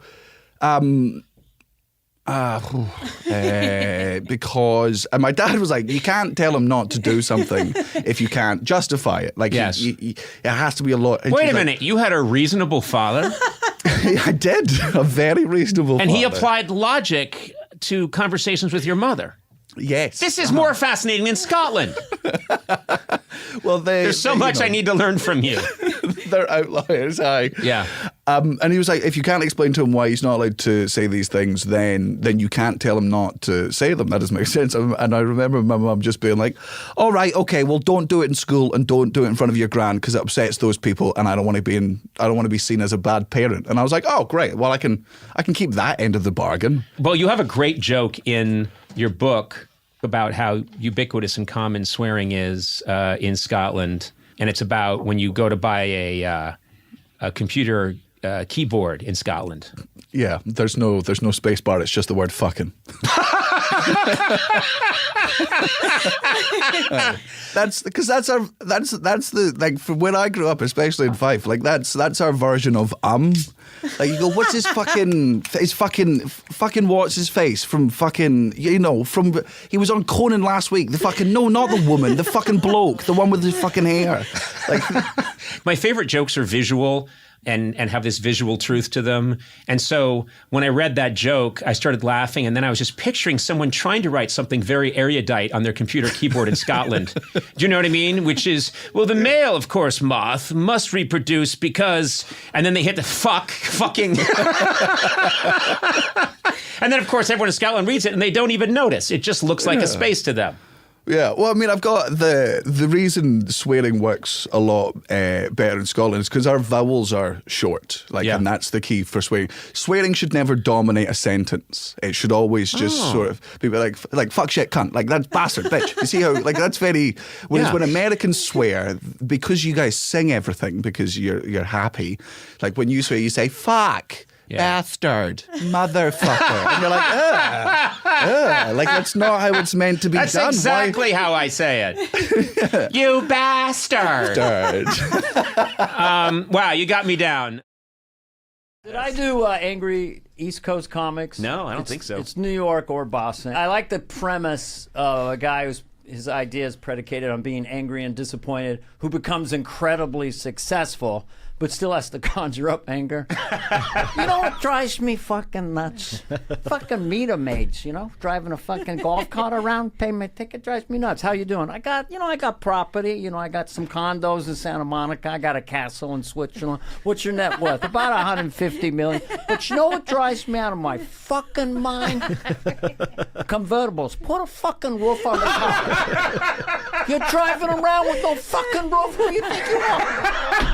Because my dad was like, you can't tell him not to do something if you can't justify it. Like, Yes. it has to be a lot. Wait a minute. You had a reasonable father, I did. A very reasonable and he father. applied logic to conversations with your mother. Yes. This is more fascinating than Scotland. Well, There's so much I need to learn from you. They're outliers, aye. Yeah. And he was like, if you can't explain to him why he's not allowed to say these things, then you can't tell him not to say them. That doesn't make sense. And I remember my mum just being like, all right, okay, well, don't do it in school and don't do it in front of your gran because it upsets those people, and I don't want to be seen as a bad parent. And I was like, oh, great. Well, I can keep that end of the bargain. Well, you have a great joke in your book about how ubiquitous and common swearing is in Scotland, and it's about when you go to buy a computer keyboard in Scotland. Yeah, there's no space bar. It's just the word fucking. That's the like from when I grew up, especially in Fife. Like that's our version of Like you go, what's his fucking what's his face from fucking from he was on Conan last week. The fucking no, not the woman, the fucking bloke, the one with his fucking hair. Like my favorite jokes are visual and have this visual truth to them. And so when I read that joke, I started laughing, and then I was just picturing someone trying to write something very erudite on their computer keyboard in Scotland. Do you know what I mean? Which is, well, the male, of course, moth must reproduce because, and then they hit the fucking. And then, of course, everyone in Scotland reads it, and they don't even notice. It just looks like a space to them. Yeah, well, I mean, I've got the reason swearing works a lot better in Scotland is because our vowels are short, and that's the key for swearing. Swearing should never dominate a sentence. It should always just sort of be like fuck, shit, cunt, like that's bastard, bitch. You see how that's very. Whereas when Americans swear, because you guys sing everything because you're happy, like when you swear, you say fuck. Yeah. Bastard, motherfucker. And you're like, like that's not how it's meant to be done. That's exactly how I say it. You bastard. Wow, you got me down. Did I do angry East Coast comics? No, I don't think so. It's New York or Boston. I like the premise of a guy his idea is predicated on being angry and disappointed, who becomes incredibly successful, but still has to conjure up anger. You know what drives me fucking nuts? Fucking meter maids, driving a fucking golf cart around, pay my ticket, drives me nuts. How you doing? I got property, I got some condos in Santa Monica, I got a castle in Switzerland. What's your net worth? About $150 million. But you know what drives me out of my fucking mind? Convertibles. Put a fucking roof on the car. You're driving around with no fucking roof. Who do you think you are?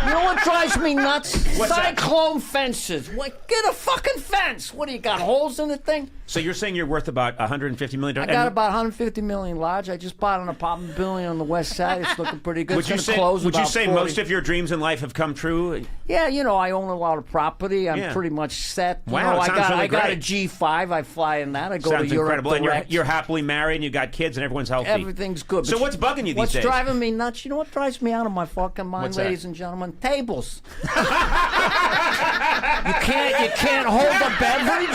You know what drives me nuts? Cyclone fences. Get a fucking fence. What do you got? Holes in the thing? So you're saying you're worth about $150 million? I got about $150 million large. I just bought an apartment building on the west side. It's looking pretty good. Would you say most of your dreams in life have come true? Yeah, I own a lot of property. I'm pretty much set. Wow, I got a G5. I fly in that. I go to Europe incredible. direct. And you're happily married and you got kids and everyone's healthy. Everything's good. So what's bugging you these days? What's driving me nuts? You know what drives me out of my fucking mind, ladies and gentlemen? Tables. You can't hold a beverage.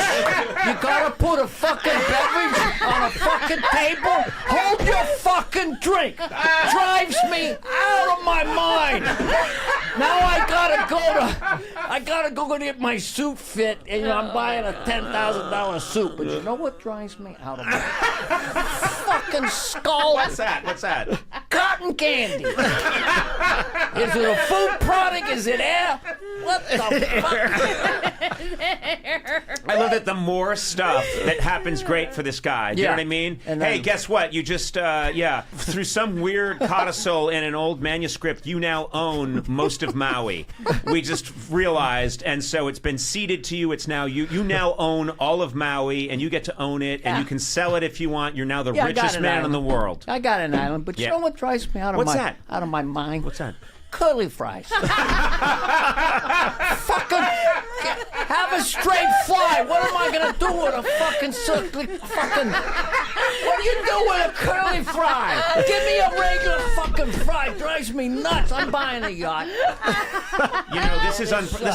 You gotta put a fucking beverage on a fucking table. Hold your fucking drink. Drives me out of my mind. Now I gotta go get my suit fit, and I'm buying a $10,000 suit. But you know what drives me out of my fucking skull? What's that? Cotton candy. Is it a food product? Is it air? What the fuck? I love that the more stuff that happens great for this guy. Do you know what I mean? And hey, guess what? You just, through some weird codicil in an old manuscript, you now own most of Maui. We just realized, and so it's been ceded to you. It's now you now own all of Maui, and you get to own it, and you can sell it if you want. You're now the richest man in the world. I got an island, but you know what drives me out of my mind? What's that? Curly fries. Fucking have a straight fly. What am I gonna do with a fucking silky fucking? What do you do with a curly fry? Give me a regular fucking fry. Drives me nuts. I'm buying a yacht. You know, this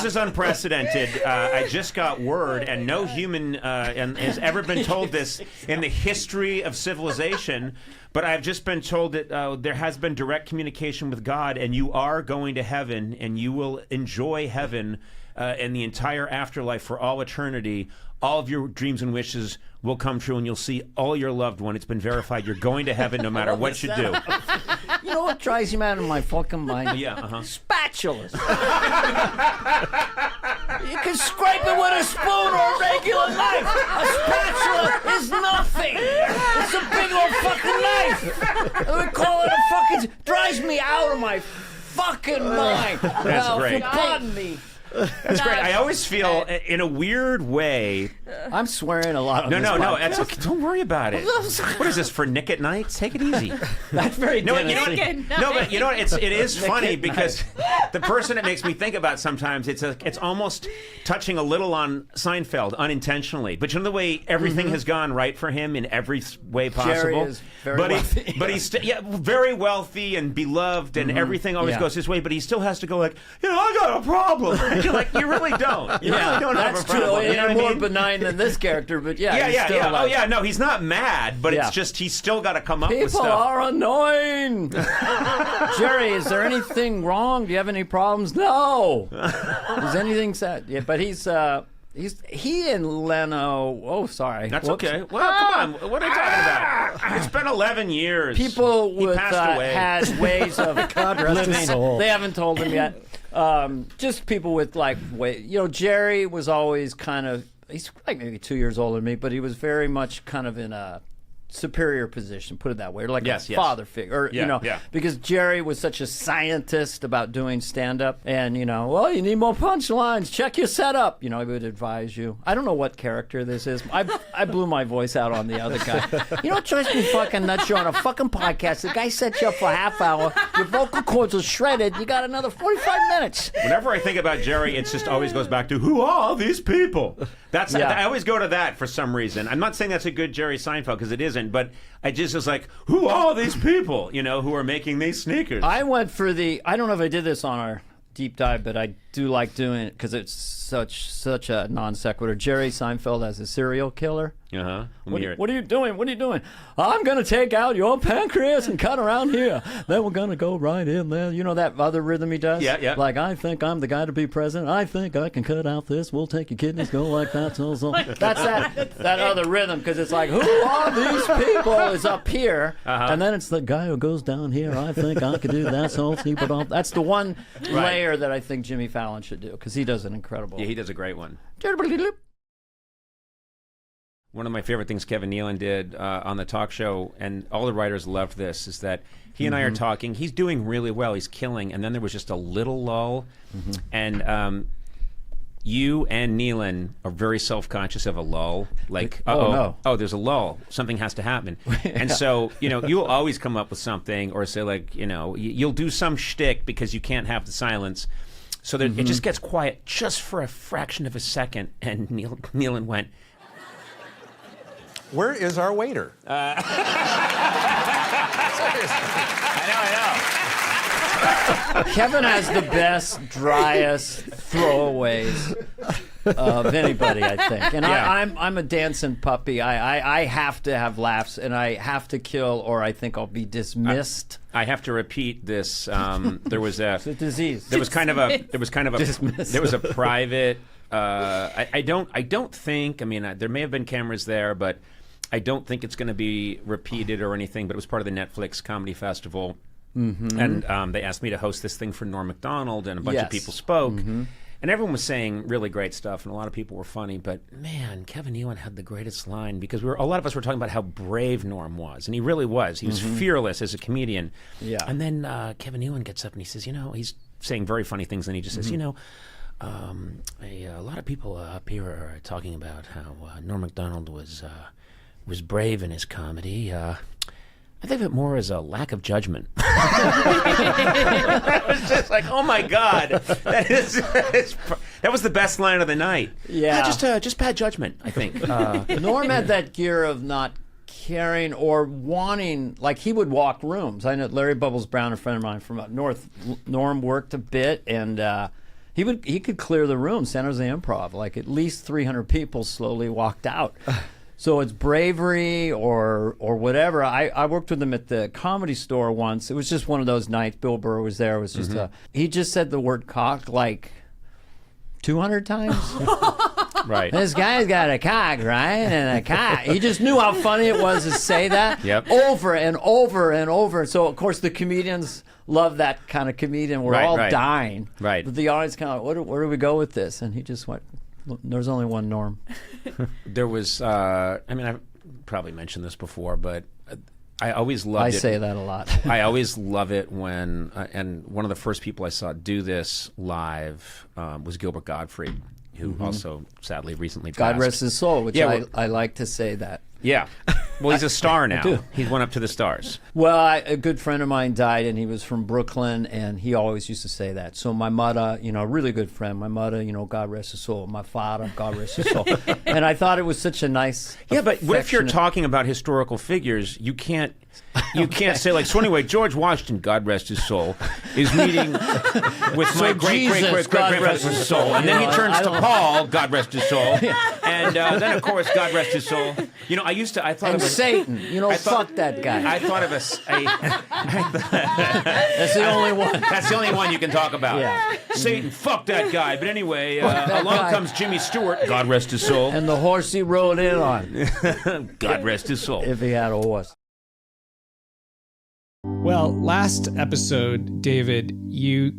is unprecedented. I just got word, and no human has ever been told this in the history of civilization. But I've just been told that there has been direct communication with God, and you are going to heaven, and you will enjoy heaven and the entire afterlife for all eternity. All of your dreams and wishes will come true, and you'll see all your loved one. It's been verified. You're going to heaven no matter what you do. You know what drives me out of my fucking mind? Yeah, Spatulas. You can scrape it with a spoon or a regular knife. A spatula is nothing. It's a big old fucking knife. We call it a fucking... Drives me out of my fucking mind. That's great. Pardon me. That's great. I always feel, in a weird way... I'm swearing a lot on this No. podcast. That's okay. Don't worry about it. What is this, for Nick at Night? Take it easy. That's very No, Dennis-y. but you know what? It is funny because the person it makes me think about sometimes, it's almost touching a little on Seinfeld unintentionally. But you know the way everything has gone right for him in every way possible? Jerry is very wealthy. But he's very wealthy and beloved, and everything always goes his way, but he still has to go like, I got a problem. You're like, you really don't. You really don't have a true. problem. You know what I more mean? benign than this character, but he's still yeah. like, No, he's not mad, but it's just he's still got to come up with people stuff. are annoying. Jerry, is there anything wrong? Do you have any problems? No. Is anything sad? Yeah, but he and Leno. Oh, sorry. That's Whoops. okay. Well, come on. What are you talking about? It's been 11 years. People he with passed away. had ways of God rest his soul. They haven't told him yet. Just people with Jerry was always kind of. He's like maybe 2 years older than me, but he was very much kind of in a superior position, put it that way, or like a father figure, because Jerry was such a scientist about doing stand-up, and you need more punchlines, check your setup, he would advise you. I don't know what character this is. I blew my voice out on the other guy. What drives me fucking nuts? You're on a fucking podcast, the guy sets you up for a half hour, your vocal cords are shredded, you got another 45 minutes. Whenever I think about Jerry, it just always goes back to, who are these people? I always go to that for some reason. I'm not saying that's a good Jerry Seinfeld, because it isn't, but I just was like, who are these people, who are making these sneakers? I went for I don't know if I did this on our deep dive, but I do like doing it because it's such a non sequitur. Jerry Seinfeld as a serial killer. Uh-huh. What are you doing? What are you doing? I'm going to take out your pancreas and cut around here. Then we're going to go right in there. You know that other rhythm he does? Yeah. Like, I think I'm the guy to be president. I think I can cut out this. We'll take your kidneys, go like that. So. That's that other rhythm, because it's like, who are these people is up here. And then it's the guy who goes down here. I think I can do that. So that's the one layer that I think Jimmy Fallon should do, because he does an incredible. Yeah, he does a great one. One of my favorite things Kevin Nealon did on the talk show, and all the writers loved this, is that he and I are talking. He's doing really well. He's killing. And then there was just a little lull. And you and Nealon are very self-conscious of a lull. Like, no. There's a lull. Something has to happen. And so, you'll always come up with something, or say, like, you'll do some shtick because you can't have the silence. So that it just gets quiet just for a fraction of a second. And Nealon went, where is our waiter? I know. Kevin has the best, driest throwaways of anybody, I think. And I'm a dancing puppy. I have to have laughs, and I have to kill, or I think I'll be dismissed. I have to repeat this. There was It's a disease. There was kind of a Dismissed. there was a private. I don't think. I mean, there may have been cameras there, but I don't think it's going to be repeated or anything. But it was part of the Netflix Comedy Festival, and they asked me to host this thing for Norm Macdonald, and a bunch of people spoke. And everyone was saying really great stuff, and a lot of people were funny. But man, Kevin Nealon had the greatest line, because a lot of us were talking about how brave Norm was, and he really was. He was fearless as a comedian. Yeah. And then Kevin Nealon gets up and he says, he's saying very funny things, and he just says, a lot of people up here are talking about how Norm Macdonald was brave in his comedy. I think of it more as a lack of judgment. I was just like, oh my God, that was the best line of the night. Yeah, just bad judgment, I think. Norm had that gear of not caring or wanting, like he would walk rooms. I know Larry Bubbles Brown, a friend of mine from up north, Norm worked a bit, and he could clear the room, San Jose Improv. Like at least 300 people slowly walked out. So it's bravery or whatever. I worked with him at the Comedy Store once. It was just one of those nights. Bill Burr was there. It was just he just said the word cock like 200 times. Right. This guy's got a cock, right? And a cock. He just knew how funny it was to say that over and over and over. So, of course, the comedians love that kind of comedian. We're all dying. Right. But the audience kind of, where do we go with this? And he just went, there's only one Norm. There was, I've probably mentioned this before, but I always loved it. I say that a lot. I always love it when, and one of the first people I saw do this live was Gilbert Gottfried, who also sadly recently passed. God rest his soul, which I like to say that. Yeah. Well, he's a star now. He's went up to the stars. Well, a good friend of mine died, and he was from Brooklyn, and he always used to say that. So my mother, a really good friend, my mother, God rest his soul. My father, God rest his soul. And I thought it was such a nice, but what if you're talking about historical figures? You can't say like, so anyway, George Washington, God rest his soul, is meeting with my great-great-great-great-grandfather's soul. And then he turns to Paul, God rest his soul. And then, of course, God rest his soul. I thought of Satan. Fuck that guy. I thought of That's the only one. That's the only one you can talk about. Yeah. Satan, fuck that guy. But anyway, along comes Jimmy Stewart, God rest his soul. And the horse he rode in on. God rest his soul. If he had a horse. Well, last episode, David, you're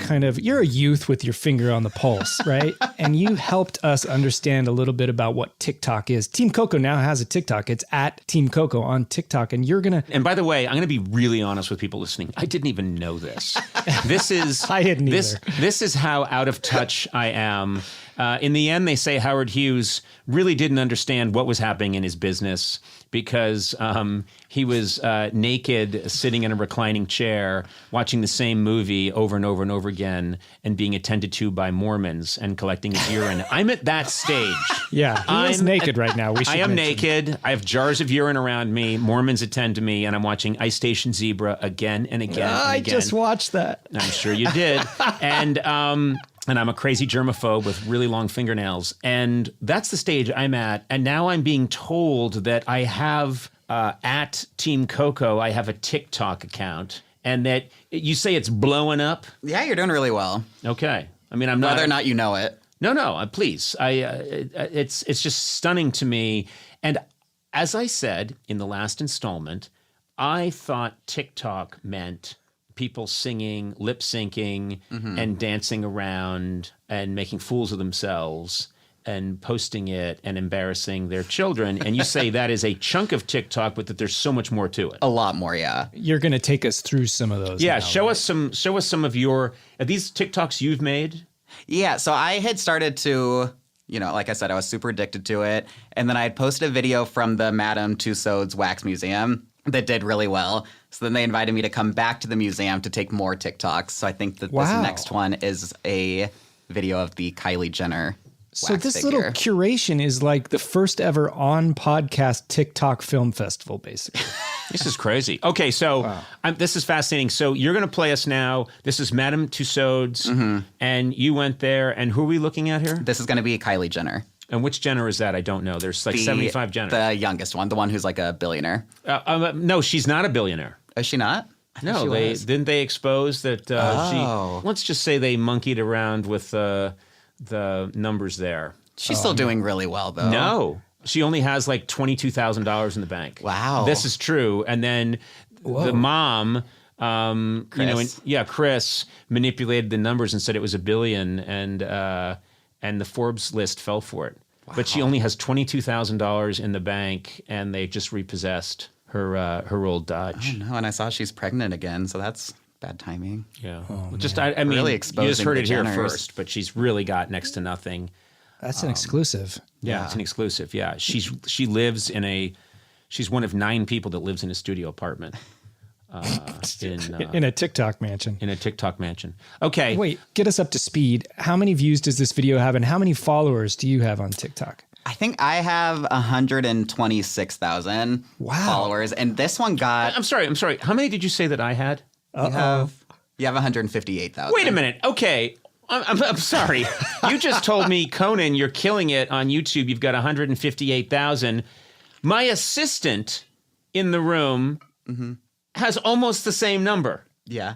a youth with your finger on the pulse, right? And you helped us understand a little bit about what TikTok is. Team Coco now has a TikTok. It's at Team Coco on TikTok. And And by the way, I'm going to be really honest with people listening. I didn't even know this. I didn't either. This is how out of touch I am. In the end, they say Howard Hughes really didn't understand what was happening in his business because he was naked, sitting in a reclining chair, watching the same movie over and over and over again, and being attended to by Mormons and collecting his urine. I'm at that stage. Yeah, he is naked right now. I am naked. I have jars of urine around me. Mormons attend to me, and I'm watching Ice Station Zebra again and again. I just watched that. I'm sure you did. And I'm a crazy germaphobe with really long fingernails. And that's the stage I'm at. And now I'm being told that I have, at Team Coco, I have a TikTok account. And that you say it's blowing up? Yeah, you're doing really well. Okay. I mean, I'm not... Whether or not you know it. No, please. It's just stunning to me. And as I said in the last installment, I thought TikTok meant people singing, lip syncing, and dancing around and making fools of themselves and posting it and embarrassing their children. And you say that is a chunk of TikTok, but that there's so much more to it. A lot more, yeah. You're going to take us through some of those. Yeah, now, show us some of your... Are these TikToks you've made? Yeah, so I had started to... like I said, I was super addicted to it. And then I had posted a video from the Madame Tussauds Wax Museum that did really well. So then they invited me to come back to the museum to take more TikToks. So I think that this next one is a video of the Kylie Jenner So wax this figure. little curation is like the first ever on podcast TikTok film festival, basically. This is crazy. Okay, so this is fascinating. So you're going to play us now. This is Madame Tussauds, and you went there. And who are we looking at here? This is going to be Kylie Jenner. And which Jenner is that? I don't know. There's like 75 Jenners. The youngest one, the one who's like a billionaire. No, she's not a billionaire. Is she not? No, didn't they expose that she... Let's just say they monkeyed around with the numbers there. She's still doing really well, though. No. She only has like $22,000 in the bank. Wow. This is true. And then the mom... Chris. Chris manipulated the numbers and said it was $1 billion, and the Forbes list fell for it. Wow. But she only has $22,000 in the bank, and they just repossessed her old Dodge. Oh no! And I saw she's pregnant again, so that's bad timing. Yeah, I mean, really you just heard it here Jenners. first, but she's really got next to nothing. That's an exclusive. Yeah, it's an exclusive. Yeah, she lives she's one of 9 people that lives in a studio apartment. In a TikTok mansion. In a TikTok mansion. Okay. Wait, get us up to speed. How many views does this video have, and how many followers do you have on TikTok? I think I have 126,000 followers, and this one got. I'm sorry. How many did you say that I had? You have 158,000. Wait a minute. Okay. I'm sorry. You just told me, Conan, you're killing it on YouTube. You've got 158,000. My assistant in the room has almost the same number. Yeah.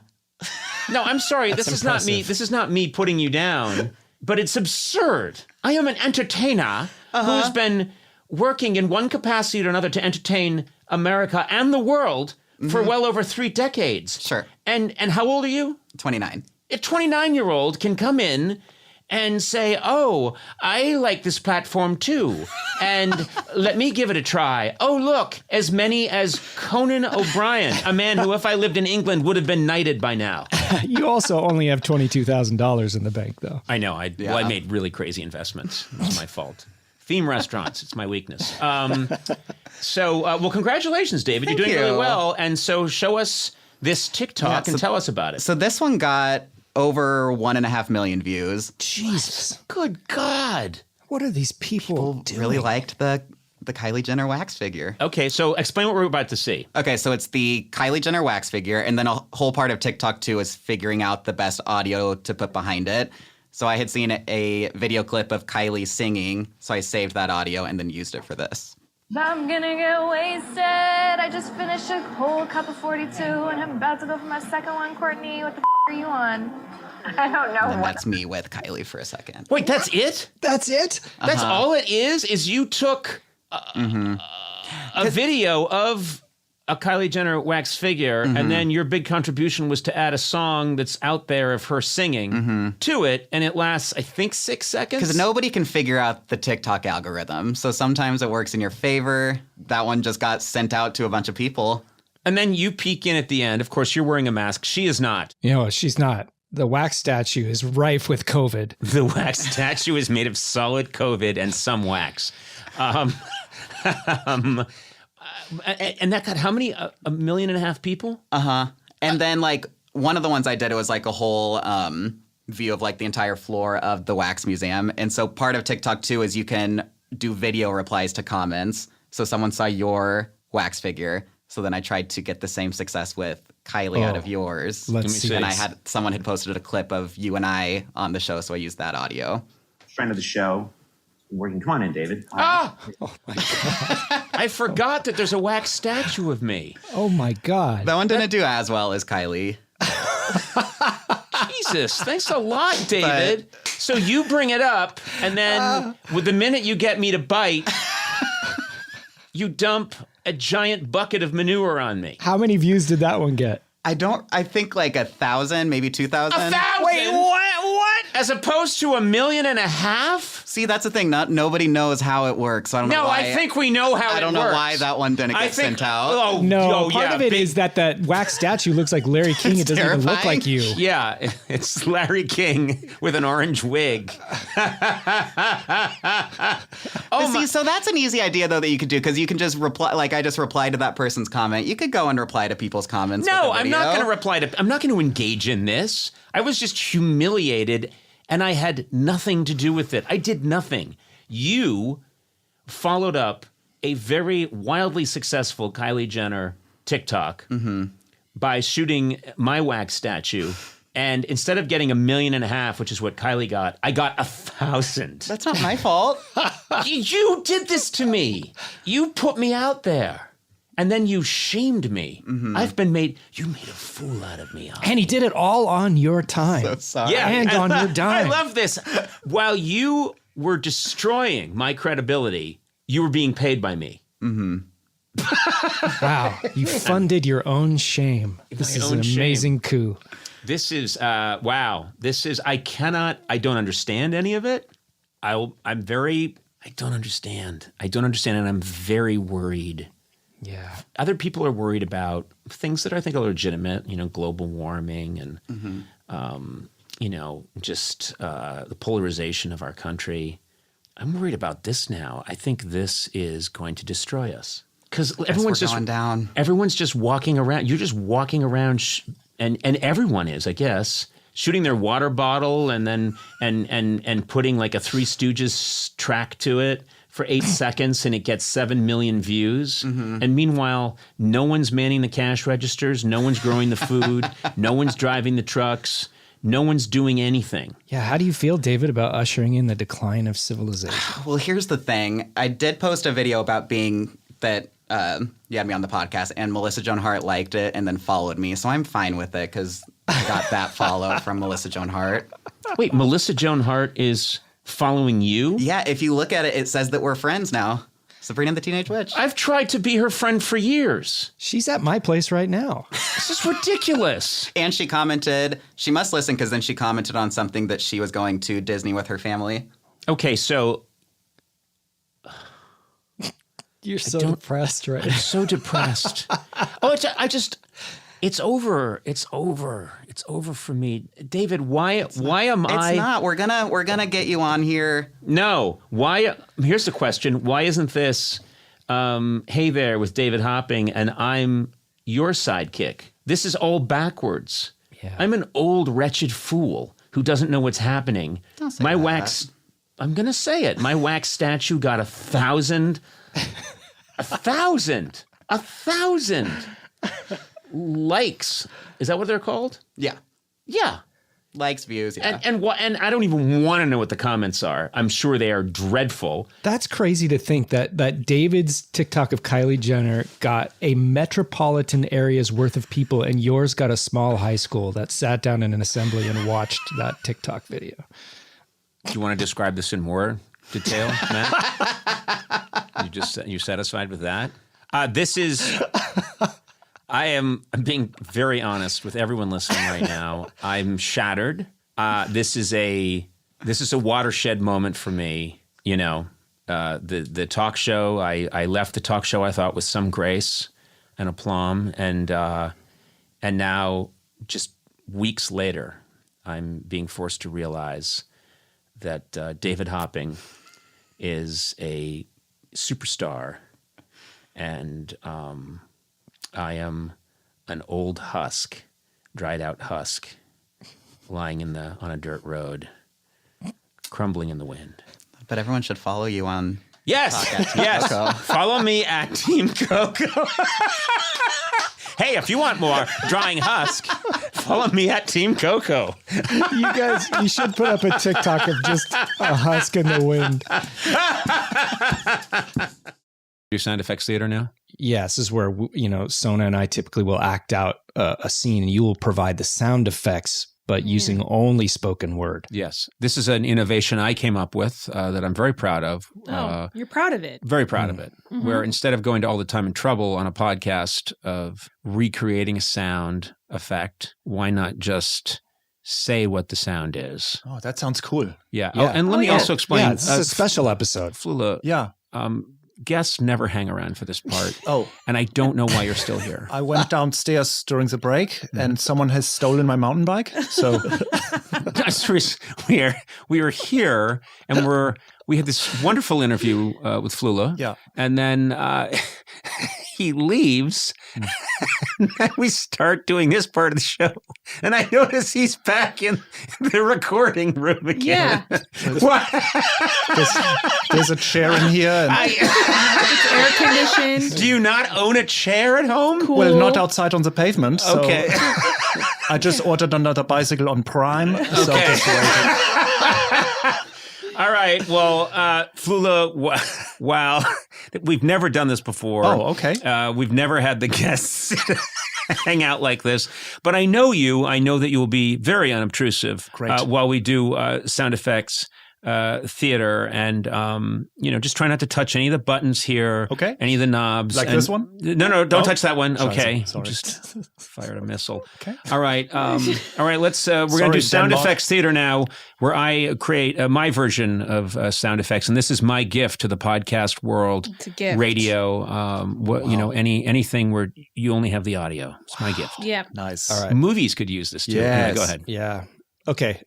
No, I'm sorry. That's This is impressive. not me. This is not me putting you down, but it's absurd. I am an entertainer who's been working in one capacity or another to entertain America and the world for well over 3 decades. Sure. And how old are you? 29. A 29-year-old can come in and say, oh, I like this platform too, and let me give it a try. Oh, look, as many as Conan O'Brien, a man who, if I lived in England, would have been knighted by now. You also only have $22,000 in the bank, though. I know. I made really crazy investments. It's my fault. Theme restaurants, it's my weakness. Well, congratulations, David. You're doing really well. And so show us this TikTok and tell us about it. So this one got over 1.5 million views. Jesus. Good God. What are these people doing? Really liked the Kylie Jenner wax figure. Okay, so explain what we're about to see. Okay, so it's the Kylie Jenner wax figure, and then a whole part of TikTok, too, is figuring out the best audio to put behind it. So I had seen a video clip of Kylie singing, so I saved that audio and then used it for this. I'm gonna get wasted. I just finished a whole cup of 42 and I'm about to go for my second one. Courtney, what the are you on? I don't know. And that's me with Kylie for a second. Wait, that's it? That's it? That's all it is you took a video of a Kylie Jenner wax figure, and then your big contribution was to add a song that's out there of her singing to it, and it lasts, I think, 6 seconds? Because nobody can figure out the TikTok algorithm, so sometimes it works in your favor. That one just got sent out to a bunch of people. And then you peek in at the end. Of course, you're wearing a mask. She is not. You know, she's not. The wax statue is rife with COVID. The wax statue is made of solid COVID and some wax. And that got how many? 1.5 million people? And then, like, one of the ones I did, it was like a whole view of like the entire floor of the wax museum. And so part of TikTok too is you can do video replies to comments. So someone saw your wax figure. So then I tried to get the same success with Kylie out of yours. Let's see. And someone had posted a clip of you and I on the show, so I used that audio. Friend of the show. Working. Come on in, David. Oh my God. I forgot that there's a wax statue of me. Oh my God. That one didn't do as well as Kylie. Jesus, thanks a lot, David. So you bring it up, and then with the minute you get me to bite, you dump a giant bucket of manure on me. How many views did that one get? I think like 1,000, maybe 2,000. 1,000? Wait, what? As opposed to 1.5 million? See, that's the thing. Nobody knows how it works. So I don't know why. I think we know how it works. I don't know why that one didn't get sent out. Part of it is that wax statue looks like Larry King. It doesn't even look like you. Yeah, it's Larry King with an orange wig. So that's an easy idea, though, that you could do, because you can just reply. Like, I just replied to that person's comment. You could go and reply to people's comments. No, I'm not going to reply to. I'm not going to engage in this. I was just humiliated, and I had nothing to do with it. I did nothing. You followed up a very wildly successful Kylie Jenner TikTok by shooting my wax statue. And instead of getting 1.5 million, which is what Kylie got, I got 1,000. That's not my fault. You did this to me. You put me out there. And then you shamed me. You made a fool out of me. And he did it all on your time. So sorry. Yeah, and on your dime. I love this. While you were destroying my credibility, you were being paid by me. Wow. You funded your own shame. This is an amazing coup. This is, wow. I don't understand any of it. I don't understand. And I'm very worried. Yeah. Other people are worried about things that I think are legitimate, global warming and, just the polarization of our country. I'm worried about this now. I think this is going to destroy us. Because everyone's just walking around. You're just walking around, and everyone is, I guess, shooting their water bottle and then and putting like a Three Stooges track to it for 8 seconds and it gets 7 million views. And meanwhile, no one's manning the cash registers. No one's growing the food. No one's driving the trucks. No one's doing anything. Yeah. How do you feel, David, about ushering in the decline of civilization? Well, here's the thing. I did post a video about being that you had me on the podcast, and Melissa Joan Hart liked it and then followed me. So I'm fine with it because I got that follow from Melissa Joan Hart. Wait, Melissa Joan Hart is following you? Yeah, if you look at it, it says that we're friends now. Sabrina the Teenage Witch. I've tried to be her friend for years. She's at my place right now. This is ridiculous. And she commented, she must listen because then she commented on something that she was going to Disney with her family. Okay, so... You're so depressed, right? I'm so depressed. It's over. It's over. It's over for me. David, why am I? It's not. We're gonna get you on here. No. Why? Here's the question. Why isn't this Hey There with David Hopping and I'm your sidekick? This is all backwards. Yeah. I'm an old wretched fool who doesn't know what's happening. Don't say My that. wax I'm going to say it. My wax statue got 1,000 likes. Is that what they're called? Yeah. Yeah. Likes, views, yeah. And I don't even want to know what the comments are. I'm sure they are dreadful. That's crazy to think that David's TikTok of Kylie Jenner got a metropolitan area's worth of people and yours got a small high school that sat down in an assembly and watched that TikTok video. Do you want to describe this in more detail, Matt? You satisfied with that? I'm being very honest with everyone listening right now. I'm shattered. This is a watershed moment for me. You know, the talk show. I left the talk show I thought with some grace and aplomb, and now just weeks later, I'm being forced to realize that David Hopping is a superstar, and I am an old husk, dried out husk, lying on a dirt road, crumbling in the wind. But everyone should follow you on Yes, follow me at Team Coco. Hey, if you want more drying husk, follow me at Team Coco. You guys, you should put up a TikTok of just a husk in the wind. Do sound effects theater now? Yeah, this is where, Sona and I typically will act out a scene and you will provide the sound effects, but using only spoken word. Yes. This is an innovation I came up with that I'm very proud of. You're proud of it. Very proud of it. Mm-hmm. Where instead of going to all the time and trouble on a podcast of recreating a sound effect, why not just say what the sound is? Oh, that sounds cool. Yeah. Oh, and let me also explain. Yeah, this is a special episode. Flula. Yeah. Guests never hang around for this part. Oh. And I don't know why you're still here. I went downstairs during the break and someone has stolen my mountain bike. So we are here and we had this wonderful interview with Flula. Yeah. And then he leaves and then we start doing this part of the show. And I notice he's back in the recording room again. Yeah. There's a chair in here. And It's air conditioned. Do you not own a chair at home? Cool. well, not outside on the pavement. So Okay. I just ordered another bicycle on Prime. So Okay. just waiting. All right. Well, Flula, wow. We've never done this before. Oh, okay. We've never had the guests hang out like this. But I know you. I know that you will be very unobtrusive while we do sound effects theater and, just try not to touch any of the buttons here. Okay. Any of the knobs. Like this one? No, don't touch that one. Sorry, Okay. sorry. Just fired a missile. Okay. All right. Let's, we're going to do sound Denmark. effects theater now where I create my version of sound effects. And this is my gift to the podcast world. It's a gift. Radio, anything where you only have the audio. It's my gift. Yeah. Nice. All right. Movies could use this too. Yes. Yeah, go ahead. Yeah. Okay.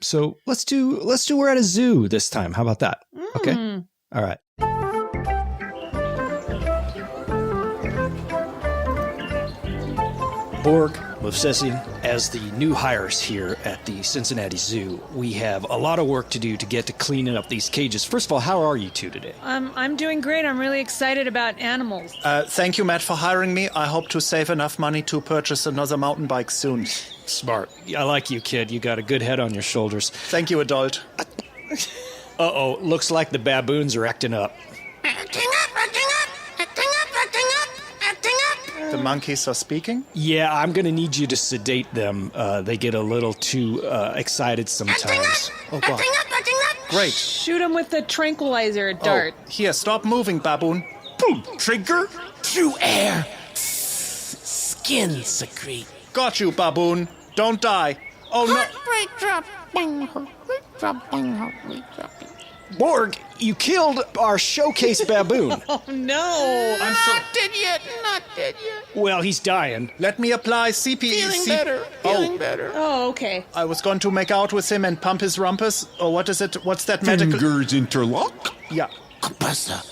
So let's do we're at a zoo this time. How about that? Okay. All right. Borg, Movsesian, as the new hires here at the Cincinnati Zoo, we have a lot of work to do to get to cleaning up these cages. First of all, how are you two today? I'm doing great. I'm really excited about animals. Thank you, Matt, for hiring me. I hope to save enough money to purchase another mountain bike soon. Smart. I like you, kid. You got a good head on your shoulders. Thank you, adult. Uh-oh, looks like the baboons are acting up. The monkeys are speaking? Yeah, I'm going to need you to sedate them. They get a little too excited sometimes. Oh, God. Great. Shoot him with the tranquilizer dart. Oh, here, stop moving, baboon. Boom, trigger. Through air, skin secrete. Got you, baboon. Don't die. Oh, no. Heartbreak drop. Heartbreak drop. Borg, you killed our showcase baboon. Oh, no. I'm so... Not dead yet. Well, he's dying. Let me apply CPE. Feeling better. Oh, okay. I was going to make out with him and pump his rumpus. Or what is it? What's that medical... Fingers interlock. Yeah. Compressor.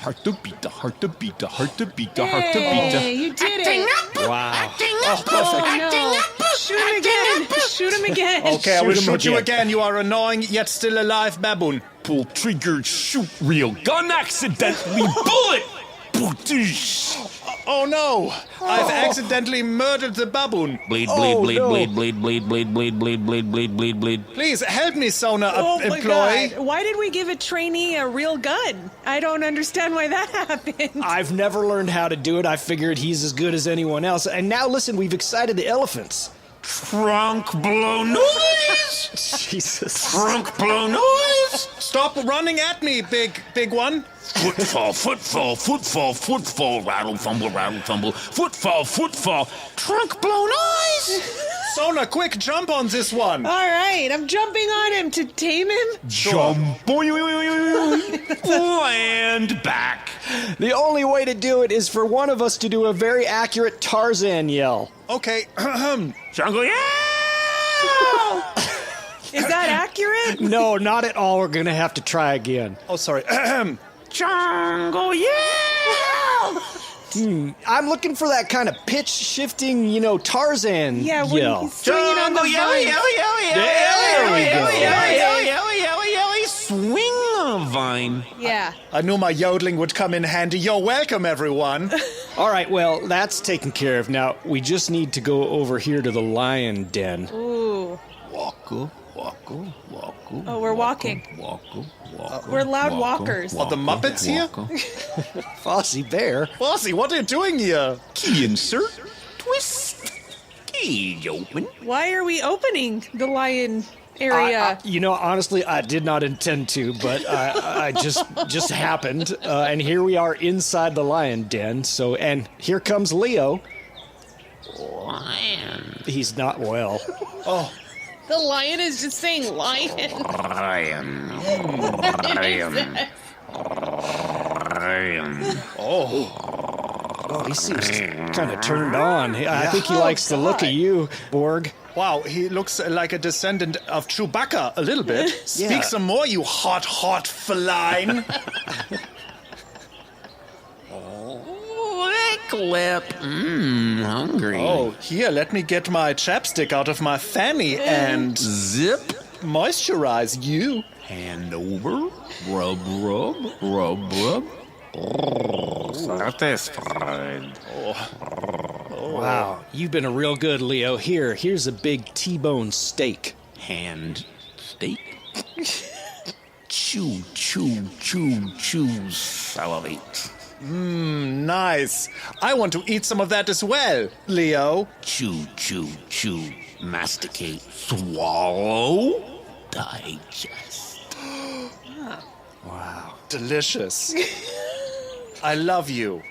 Heart to beat, heart to beat, heart to beat, heart to beat. Hey, you did it. Wow. Oh, perfect. Oh, no. Shoot him again. Shoot him again. Okay, I will Shoot him shoot you again. again. You are annoying yet still alive, baboon. Pull trigger, shoot real gun, accidentally bullet. Oh no! I've accidentally murdered the baboon. Bleed. Please help me, Sona Oh my employee. God. Why did we give a trainee a real gun? I don't understand why that happened. I've never learned how to do it. I figured he's as good as anyone else. And now, listen, we've excited the elephants. Trunk blow noise. Jesus. Trunk blow noise. Stop running at me, big one. Footfall, rattle, fumble, footfall, trunk blow noise. Sona, quick jump on this one. All right, I'm jumping on him to tame him. Jump, land back. The only way to do it is for one of us to do a very accurate Tarzan yell. Okay. Jungle, yeah. Is that accurate? No, not at all. We're going to have to try again. Oh, sorry. Jungle, yeah. I'm looking for that kind of pitch-shifting, Tarzan Yeah, when yell. he's swinging on the vine. Yelly, swing on a vine. Yeah. I knew my yodeling would come in handy. You're welcome, everyone. All right, well, that's taken care of. Now, we just need to go over here to the lion den. Ooh. Walker. Oh, we're walking. We're loud walkers. Are the Muppets here? Fozzie Bear. Fozzie, what are you doing here? Key insert. Twist. Cage open. Why are we opening the lion area? Honestly, I did not intend to, but I just happened. And here we are inside the lion den. And here comes Leo. Lion. He's not well. Oh. The lion is just saying lion. Lion. Oh, he seems kind of turned on. I think he likes the look of you, Borg. Wow, he looks like a descendant of Chewbacca a little bit. Yeah. Speak some more, you hot feline. Lip. Hungry. Oh, here, let me get my chapstick out of my fanny and zip. Moisturize you. Hand over. Rub. Satisfied. Wow, you've been a real good, Leo. Here's a big T-bone steak. Hand steak. Chew. Salivate. Nice. I want to eat some of that as well, Leo. Chew. Masticate. Swallow. Digest. Wow. Delicious. I love you.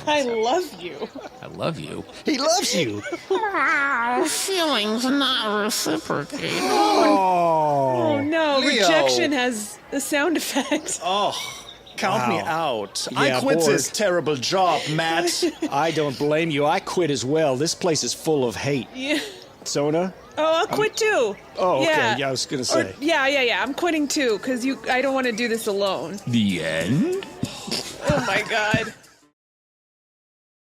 I love you. I love you. He loves you. Feelings not reciprocated. Oh no, Leo. rejection has a sound effect. Oh, count me out. I quit Borg. this terrible job, Matt. I don't blame you. I quit as well. This place is full of hate. Yeah. Sona? Oh, I'll quit too. Oh, okay. Yeah, I was going to say. Yeah. I'm quitting too because I don't want to do this alone. The end? Oh my God.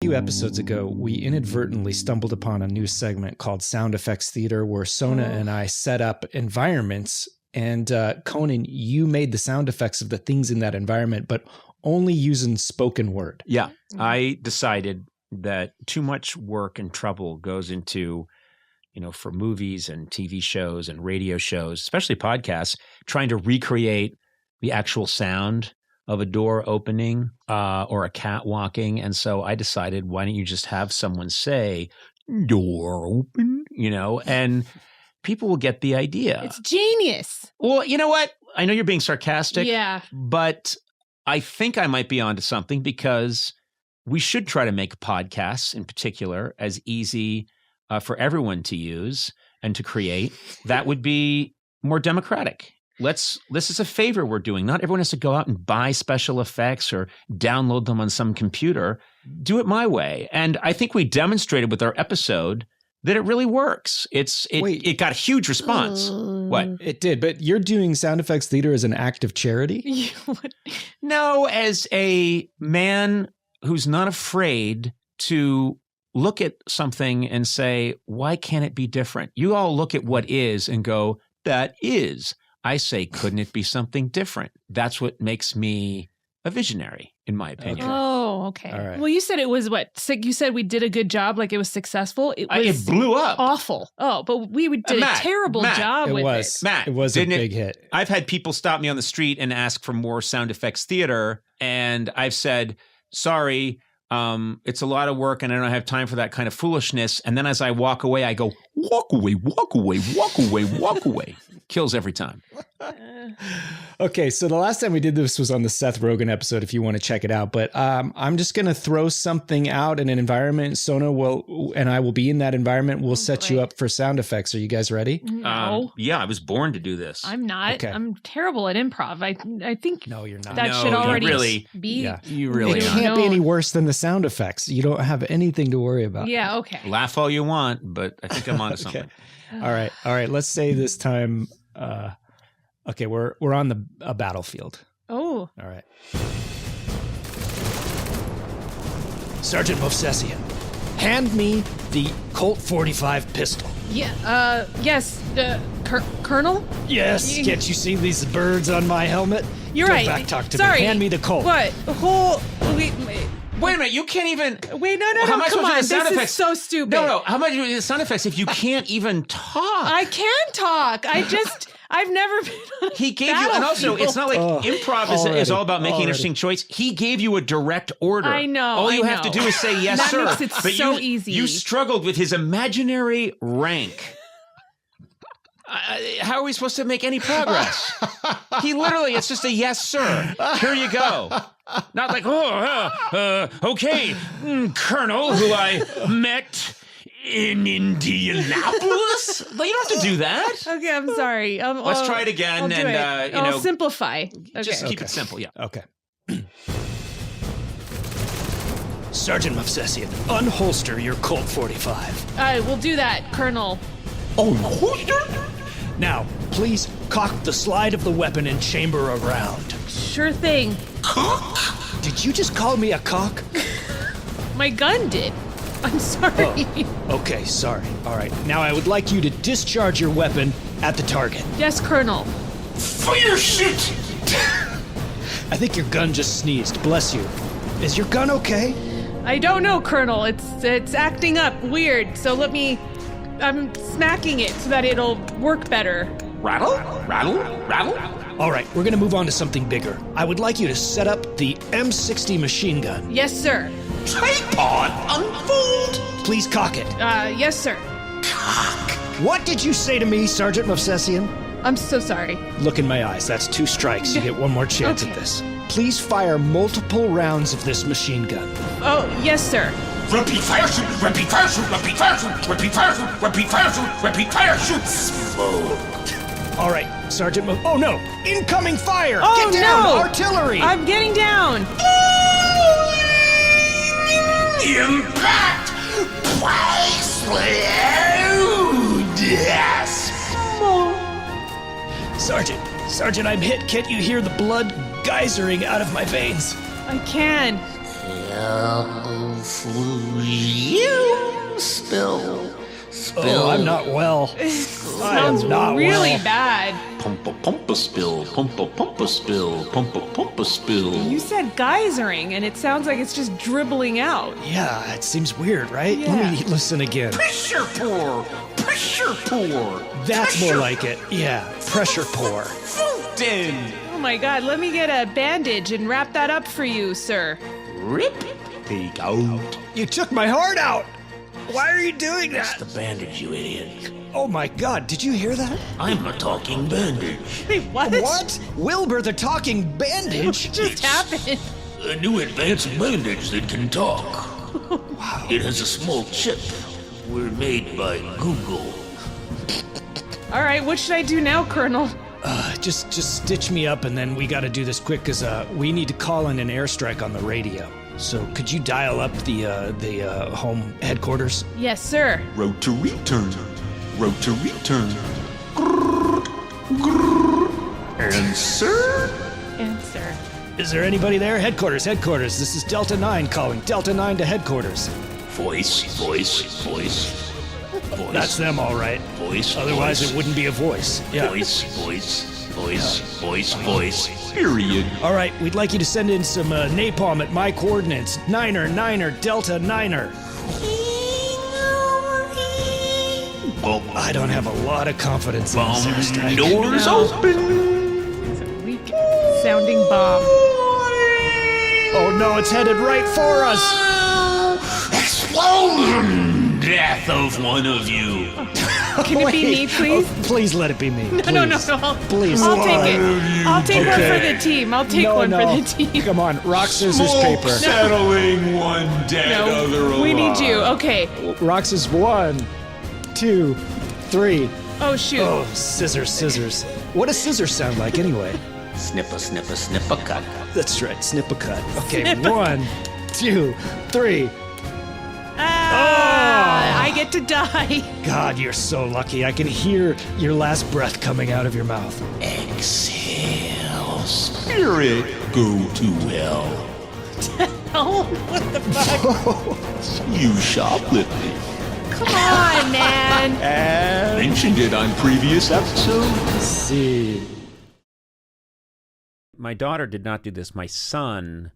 A few episodes ago, we inadvertently stumbled upon a new segment called Sound Effects Theater, where Sona and I set up environments. And Conan, you made the sound effects of the things in that environment, but only using spoken word. Yeah. I decided that too much work and trouble goes into, for movies and TV shows and radio shows, especially podcasts, trying to recreate the actual sound of a door opening or a cat walking. And so I decided, why don't you just have someone say, door open, and people will get the idea. It's genius. Well, you know what? I know you're being sarcastic. Yeah. But I think I might be onto something, because we should try to make podcasts in particular as easy for everyone to use and to create. That would be more democratic. This is a favor we're doing. Not everyone has to go out and buy special effects or download them on some computer. Do it my way. And I think we demonstrated with our episode that it really works. It got a huge response. What? It did, but you're doing Sound Effects Theater as an act of charity? No, as a man who's not afraid to look at something and say, why can't it be different? You all look at what is and go, that is. I say, couldn't it be something different? That's what makes me a visionary, in my opinion. Oh, okay. All right. Well, you said it was what? You said we did a good job, like it was successful. It blew up. Awful. Oh, but we did Matt, a terrible job with it. Matt, it was a didn't big hit. I've had people stop me on the street and ask for more sound effects theater, and I've said, sorry, it's a lot of work and I don't have time for that kind of foolishness. And then as I walk away, I go, walk away, walk away, walk away, walk away. Kills every time. Okay, so the last time we did this was on the Seth Rogen episode, if you want to check it out. But I'm just going to throw something out in an environment. Sona and I will be in that environment. We'll set you up for sound effects. Are you guys ready? No. Yeah, I was born to do this. I'm not. Okay. I'm terrible at improv. I think no, you're not. That should already be. Yeah. You really It are. can't be any worse than the sound effects. You don't have anything to worry about. Yeah, okay. Laugh all you want, but I think I'm onto something. All right. Let's say this time. Okay, we're on a battlefield. Oh. All right. Sergeant Movsesian, hand me the Colt 45 pistol. Yeah. Yes. Colonel. Yes. Can't you see these birds on my helmet? You're Go right. back, talk to Sorry. me. Hand me the Colt. What? Wait. Wait a minute, you can't even. Wait, no, How am I come supposed to on. do the sound This effects? is so stupid. No. How am I doing the sound effects if you can't even talk? I can talk. I've never been on a He gave you, and also it's not like improv is all about making an interesting choice. He gave you a direct order. I know. All you I have to know. do is say yes, That sir. makes it But so easy. You struggled with his imaginary rank. How are we supposed to make any progress? He literally, it's just a yes, sir. Here you go. Not like, okay, Colonel, who I met in Indianapolis. You don't have to do that. Okay, I'm sorry. Let's try it again, I'll do and it. I'll simplify. just Okay. keep it simple. Yeah. Okay. Sergeant Movsesian, unholster your Colt 45. I will do that, Colonel. Unholster? Now, please cock the slide of the weapon and chamber a round. Sure thing. Did you just call me a cock? My gun did. I'm sorry. Okay, sorry. All right. Now I would like you to discharge your weapon at the target. Yes, Colonel. Fire shit! I think your gun just sneezed. Bless you. Is your gun okay? I don't know, Colonel. It's acting up weird. So I'm smacking it so that it'll work better. Rattle? All right, we're going to move on to something bigger. I would like you to set up the M60 machine gun. Yes, sir. Tripod unfold! Please cock it. Yes, sir. What did you say to me, Sergeant Movsesian? I'm so sorry. Look in my eyes. That's 2 strikes. You get one more chance at this. Please fire multiple rounds of this machine gun. Oh, yes, sir. Repeat fire shoot, repeat fire shoot, repeat fire shoot, repeat fire shoot, repeat fire shoot, repeat fire shoot. Smoked. All right, Sergeant Oh no! Incoming fire! Oh, Get down! no! Artillery! I'm getting down. Impact! Sergeant, I'm hit. Can't you hear the blood geysering out of my veins? I can. You spill. Oh, I'm not well. Sounds not really well. bad. Pumpa spill. Pumpa spill. Pumpa spill. You said geysering, and it sounds like it's just dribbling out. Yeah, it seems weird, right? Yeah. Let me listen again. Pressure pour. Pressure pour. That's more like it. Yeah, pressure pour. Fountain. Oh my God, let me get a bandage and wrap that up for you, sir. Rip. Take out. You took my heart out. Why are you doing that? The bandage, you idiot. Oh my God, did you hear that? I'm a talking bandage. Wait, what? What? Wilbur, the talking bandage? What just happened? A new advanced bandage that can talk. Wow. It has a small chip. We're made by Google. All right, what should I do now, Colonel? Just stitch me up, and then we got to do this quick because we need to call in an airstrike on the radio. So could you dial up the home headquarters? Yes, sir. Road to return. Road to return. Answer. Answer. Is there anybody there? Headquarters. This is Delta 9 calling. Delta 9 to headquarters. Voice. That's them, all right. Voice. Otherwise, it wouldn't be a voice. Yeah. Voice. Period. All right, we'd like you to send in some napalm at my coordinates. Niner, Delta Niner. I don't have a lot of confidence in this airstrike. Doors open. It's a weak sounding bomb. Oh no, it's headed right for us. Explosion! Death of one of you. Can it be me, please? Oh, please let it be me. No. Please. I'll take it. I'll take one for the team. I'll take one for the team. Come on, rock, scissors, paper. Settling one dead, other alive. We need you. Okay. Rock, scissors, 1, 2, 3. Oh, shoot. Oh, scissors. What does scissors sound like anyway? Snipper, cut. That's right, snip a cut. Okay, 1, 2, 3. I get to die. God, you're so lucky. I can hear your last breath coming out of your mouth. Exhale, spirit, go to hell. Oh, what the fuck? You shoplifted. Come on, man. Mentioned it on previous episodes. Let's see. My daughter did not do this. My son,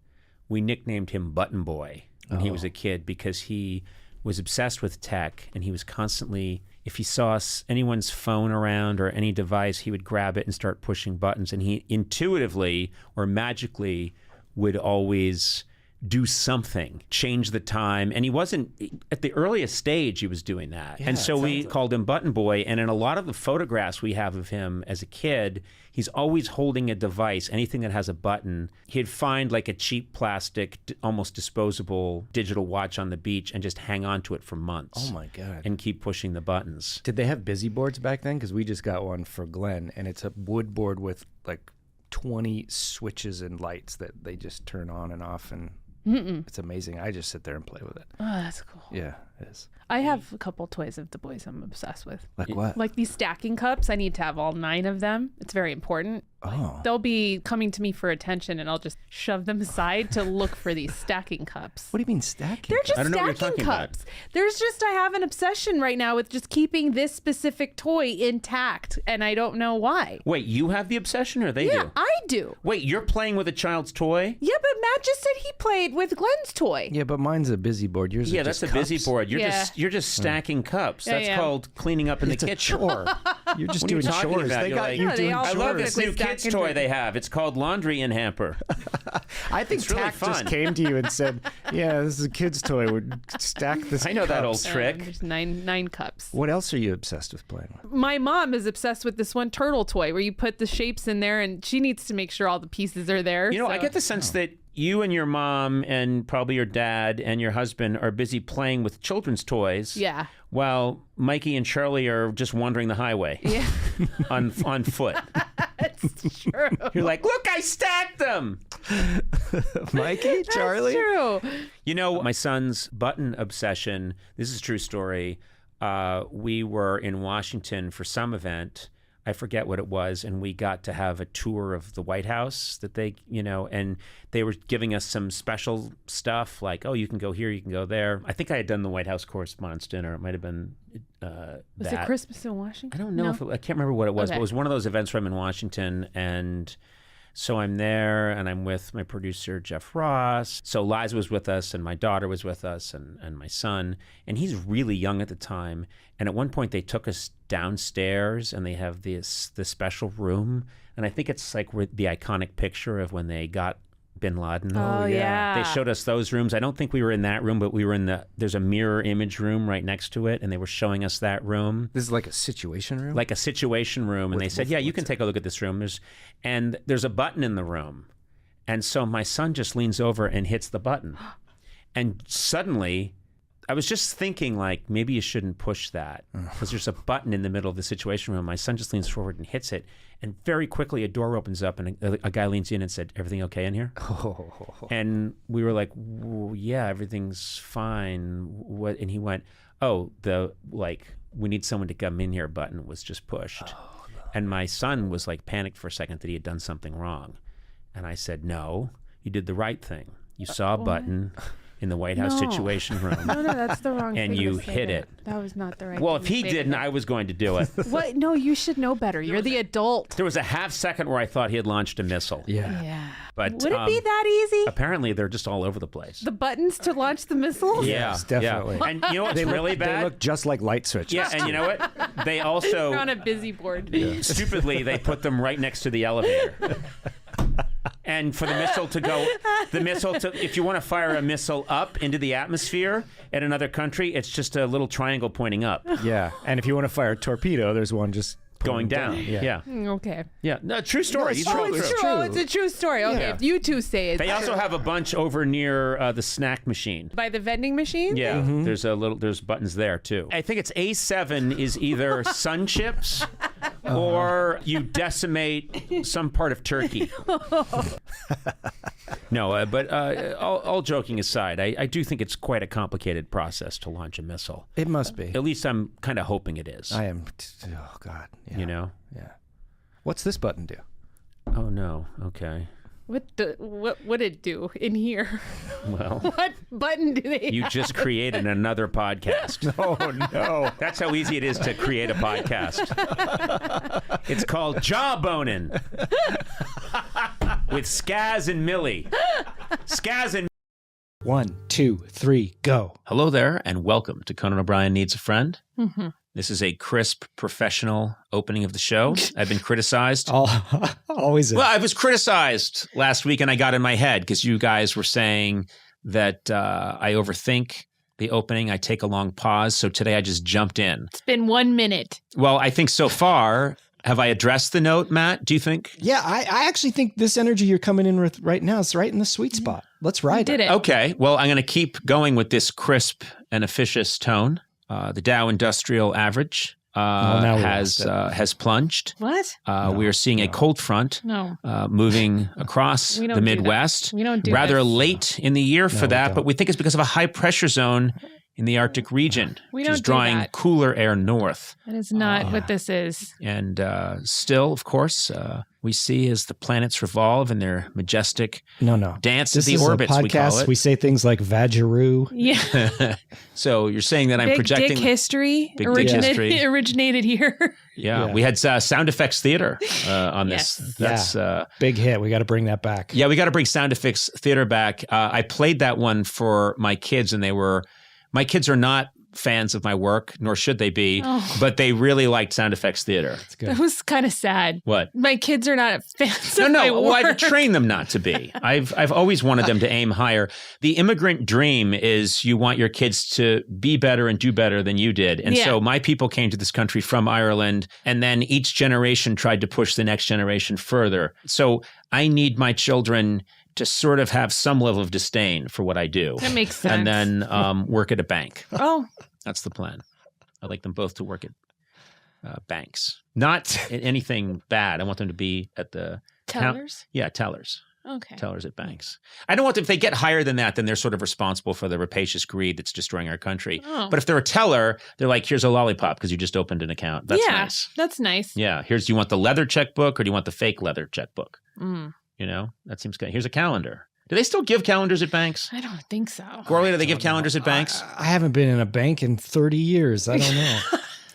we nicknamed him Button Boy when he was a kid because he was obsessed with tech, and he was constantly, if he saw anyone's phone around or any device, he would grab it and start pushing buttons, and he intuitively or magically would always do something, change the time. And he wasn't, at the earliest stage, he was doing that. Yeah, and so we called him Button Boy. And in a lot of the photographs we have of him as a kid, he's always holding a device, anything that has a button. He'd find like a cheap plastic, almost disposable digital watch on the beach and just hang on to it for months. Oh my God. And keep pushing the buttons. Did they have busy boards back then? Because we just got one for Glenn, and it's a wood board with like 20 switches and lights that they just turn on and off, and it's amazing. I just sit there and play with it. Oh, that's cool. Yeah, it is. I have a couple toys of the boys I'm obsessed with. Like what? Like these stacking cups. I need to have all 9 of them. It's very important. Oh. They'll be coming to me for attention, and I'll just shove them aside to look for these stacking cups. What do you mean stacking? They're just I don't know what you're stacking talking about. cups. I have an obsession right now with just keeping this specific toy intact, and I don't know why. Wait, you have the obsession or they Yeah, do? I do. Wait, you're playing with a child's toy? Yeah, but Matt just said he played with Glenn's toy. Yeah, but mine's a busy board. Yours Yeah, are that's just a busy cups. board. Yeah. You're just stacking cups. Yeah, That's yeah. called cleaning up in It's the a kitchen. chore. You're just What are you doing talking chores. about? They You're got like, you they doing all I chores. love this Basically new kids stacking toy the- they have. It's called Laundry and Hamper. I think It's really Tack just fun. came to you and said, "Yeah, this is a kid's toy. We'd stack this." I know that old cups." trick. There's nine cups. What else are you obsessed with playing with? My mom is obsessed with this one turtle toy where you put the shapes in there, and she needs to make sure all the pieces are there. You know, I so- get the sense that you and your mom and probably your dad and your husband are busy playing with children's toys. Yeah. While Mikey and Charlie are just wandering the highway. Yeah. on foot. That's true. You're like, look, I stacked them. Mikey, Charlie. That's true. You know, my son's button obsession, this is a true story. We were in Washington for some event. I forget what it was, and we got to have a tour of the White House that they, and they were giving us some special stuff like, oh, you can go here, you can go there. I think I had done the White House Correspondents' Dinner. It might have been Was it Christmas in Washington? I don't know if I can't remember what it was, Okay. but it was one of those events where I'm in Washington, and so I'm there, and I'm with my producer, Jeff Ross. So Liza was with us, and my daughter was with us, and my son. And he's really young at the time. And at one point, they took us downstairs, and they have this special room. And I think it's like the iconic picture of when they got Bin Laden. Oh, yeah. They showed us those rooms. I don't think we were in that room, but we were there's a mirror image room right next to it, and they were showing us that room. This is like a situation room? Like a situation room. And they said, yeah, you can take a look at this room. There's a button in the room. And so my son just leans over and hits the button. And suddenly, I was just thinking, like, maybe you shouldn't push that because there's a button in the middle of the situation room. My son just leans forward and hits it. And very quickly, a door opens up and a guy leans in and said, everything okay in here? And we were like, yeah, everything's fine. What? And he went, we need someone to come in here button was just pushed. And my son was like panicked for a second that he had done something wrong. And I said, no, you did the right thing. You saw a button in the White House Situation Room. No, that's the wrong thing and you to say hit there. it. That was not the right Well, thing if he to say didn't, there. I was going to do it. What? No, you should know better. You're the adult. There was a half second where I thought he had launched a missile. Yeah. But Would it be that easy? Apparently, they're just all over the place. The buttons to launch the missiles? Yeah, Yes, definitely. Yeah. And you know what's really bad? They look just like light switches. Yeah, and you know what? They also They're on a busy board. stupidly they put them right next to the elevator. And for the missile to if you want to fire a missile up into the atmosphere at another country, it's just a little triangle pointing up. Yeah, and if you want to fire a torpedo, there's one just going down. Yeah. Okay. Yeah. No, true story. It's true. It's a true story. Okay, Yeah. if you two say it. They also have a bunch over near the snack machine. By the vending machine? Yeah, there's buttons there too. I think it's A7 is either sun chips or you decimate some part of Turkey. No, but all joking aside, I do think it's quite a complicated process to launch a missile. It must be. At least I'm kind of hoping it is. I am. Oh, God. Yeah. You know? Yeah. What's this button do? Oh, no. Okay. What would it do in here? Well, What button do they you have? just created another podcast. Oh, no. That's how easy it is to create a podcast. It's called Jawboning with Skaz and Millie. Skaz and 1, 2, 3, go. Hello there, and welcome to Conan O'Brien Needs a Friend. Mm-hmm. This is a crisp, professional opening of the show. I've been criticized. Always. Well, I was criticized last week, and I got in my head because you guys were saying that I overthink the opening. I take a long pause. So today I just jumped in. It's been 1 minute. Well, I think so far, have I addressed the note, Matt? Do you think? Yeah, I actually think this energy you're coming in with right now is right in the sweet spot. Let's ride it. Okay. Well, I'm going to keep going with this crisp and officious tone. The Dow Industrial Average now we has plunged. What? We are seeing a cold front No. moving across We don't the do that. Midwest. We don't do rather this. late in the year for that, but we think it's because of a high pressure zone in the Arctic region, We which don't is do drawing that. cooler air north. That is not what this is. And still, of course, we see as the planets revolve in their majestic dance This of the is orbits, a we call podcast. it. We say things like Vajaroo. Yeah. So you're saying that I'm Big projecting dick history. Big dick history. Originated here. Yeah, we had sound effects theater on this. That's big hit. We got to bring that back. Yeah, we got to bring sound effects theater back. I played that one for my kids, and my kids are not fans of my work, nor should they be, but they really liked sound effects theater. That was kind of sad. What? My kids are not fans of my No, work. well, I've trained them not to be. I've always wanted them to aim higher. The immigrant dream is you want your kids to be better and do better than you did. And so my people came to this country from Ireland, and then each generation tried to push the next generation further. So I need my children to sort of have some level of disdain for what I do. That makes sense. And then work at a bank. Oh. That's the plan. I'd like them both to work at banks. Not anything bad. I want them to be at the Tellers? Yeah, tellers. Okay. Tellers at banks. I don't want them, if they get higher than that, then they're sort of responsible for the rapacious greed that's destroying our country. Oh. But if they're a teller, they're like, here's a lollipop because you just opened an account. That's nice. That's nice. Yeah. Do you want the leather checkbook or do you want the fake leather checkbook? Mm. You know, that seems good. Here's a calendar. Do they still give calendars at banks? I don't think so. Gourley, do they give calendars at banks? I haven't been in a bank in 30 years. I don't know.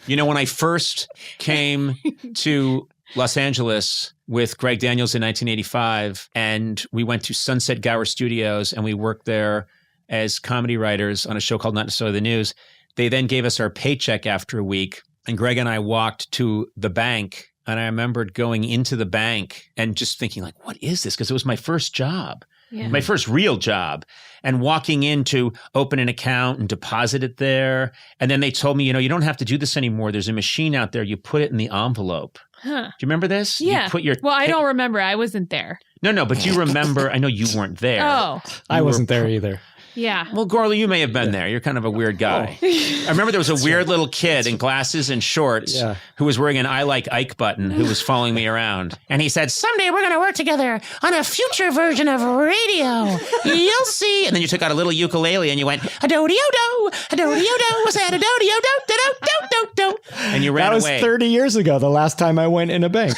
You know, when I first came to Los Angeles with Greg Daniels in 1985, and we went to Sunset Gower Studios and we worked there as comedy writers on a show called Not Necessarily the News. They then gave us our paycheck after a week, and Greg and I walked to the bank, and I remembered going into the bank and just thinking like, what is this? Because it was my first job. Yeah. My first real job, and walking in to open an account and deposit it there. And then they told me, you don't have to do this anymore. There's a machine out there. You put it in the envelope. Huh. Do you remember this? Yeah. You put your I don't remember. I wasn't there. No, but you remember. I know you weren't there. Oh. I wasn't there either. Yeah. Well, Gourley, you may have been there. You're kind of a weird guy. I remember there was a weird little kid in glasses and shorts who was wearing an I Like Ike button who was following me around. And he said, someday we're going to work together on a future version of radio. You'll see. And then you took out a little ukulele and you went, a-do-de-o-do, a-do-de-o-do, what's that, a-do-de-o-do, do-do-do-do. And you ran away. That was 30 years ago, the last time I went in a bank.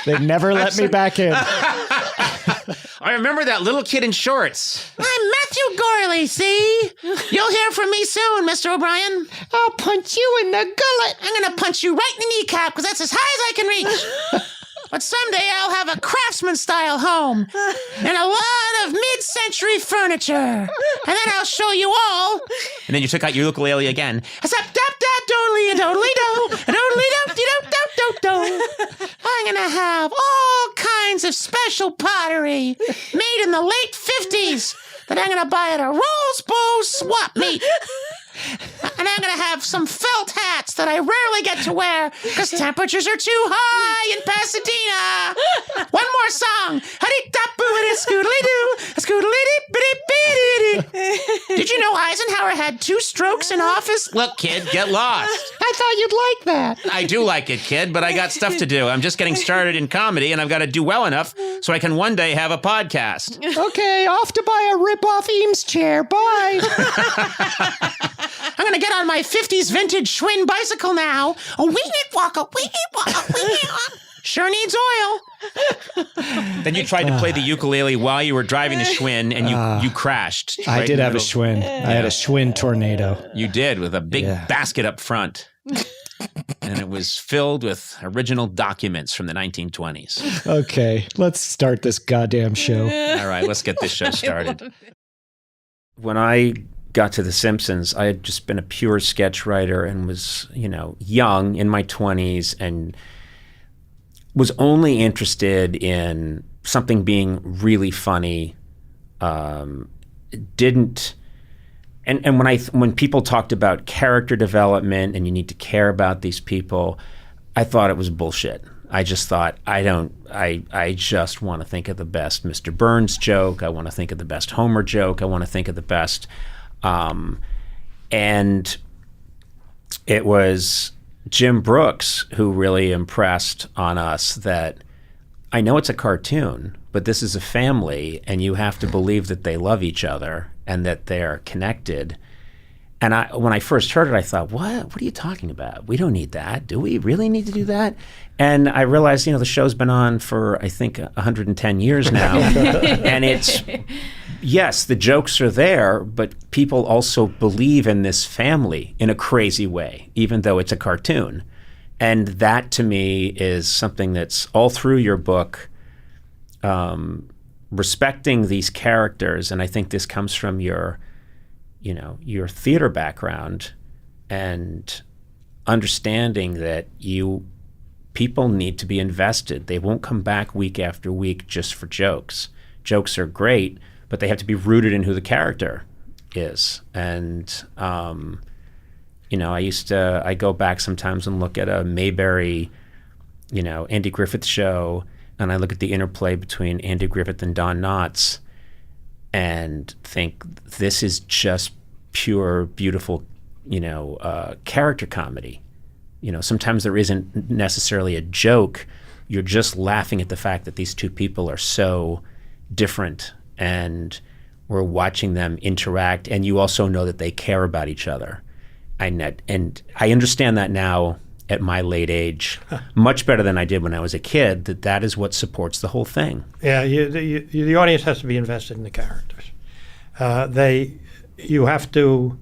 They never let me back in. I remember that little kid in shorts. I'm Matthew Gourley, see? You'll hear from me soon, Mr. O'Brien. I'll punch you in the gullet. I'm going to punch you right in the kneecap because that's as high as I can reach. But someday I'll have a craftsman-style home and a lot of mid-century furniture. And then I'll show you all. And then you took out your ukulele again. I'm going to have all kinds of special pottery made in the late 50s that I'm going to buy at a Rolls Bowl swap meet. And I'm going to have some felt hats that I rarely get to wear because temperatures are too high in Pasadena. One more song. Did you know Eisenhower had 2 strokes in office? Look, kid, get lost. I thought you'd like that. I do like it, kid, but I got stuff to do. I'm just getting started in comedy, and I've got to do well enough so I can one day have a podcast. Okay, off to buy a rip-off Eames chair. Bye. I'm going to get on my 50s vintage Schwinn bicycle now. A wee-it walk, a wee-it walk, a wee-it walk. Sure needs oil. Then you tried to play the ukulele while you were driving the Schwinn, and you crashed. I right did have a middle. Schwinn. I had a Schwinn tornado. You did, with a big basket up front. And it was filled with original documents from the 1920s. Okay, let's start this goddamn show. All right, let's get this show started. When I got to The Simpsons, I had just been a pure sketch writer and was, young in my 20s and was only interested in something being really funny. When people talked about character development and you need to care about these people, I thought it was bullshit. I just thought, I just want to think of the best Mr. Burns joke. I want to think of the best Homer joke. I want to think of the best. And it was Jim Brooks who really impressed on us that I know it's a cartoon, but this is a family and you have to believe that they love each other and that they're connected. And when I first heard it, I thought, what are you talking about? We don't need that. Do we really need to do that? And I realized, the show's been on for, I think, 110 years now. And it's, yes, the jokes are there, but people also believe in this family in a crazy way, even though it's a cartoon. And that, to me, is something that's all through your book, respecting these characters. And I think this comes from your theater background and understanding that people need to be invested. They won't come back week after week just for jokes. Jokes are great, but they have to be rooted in who the character is. And, I go back sometimes and look at a Mayberry, Andy Griffith show, and I look at the interplay between Andy Griffith and Don Knotts and think this is just pure, beautiful, character comedy. sometimes there isn't necessarily a joke. You're just laughing at the fact that these two people are so different, and we're watching them interact, and you also know that they care about each other. And I understand that now at my late age much better than I did when I was a kid, that is what supports the whole thing. Yeah, the audience has to be invested in the characters. You have to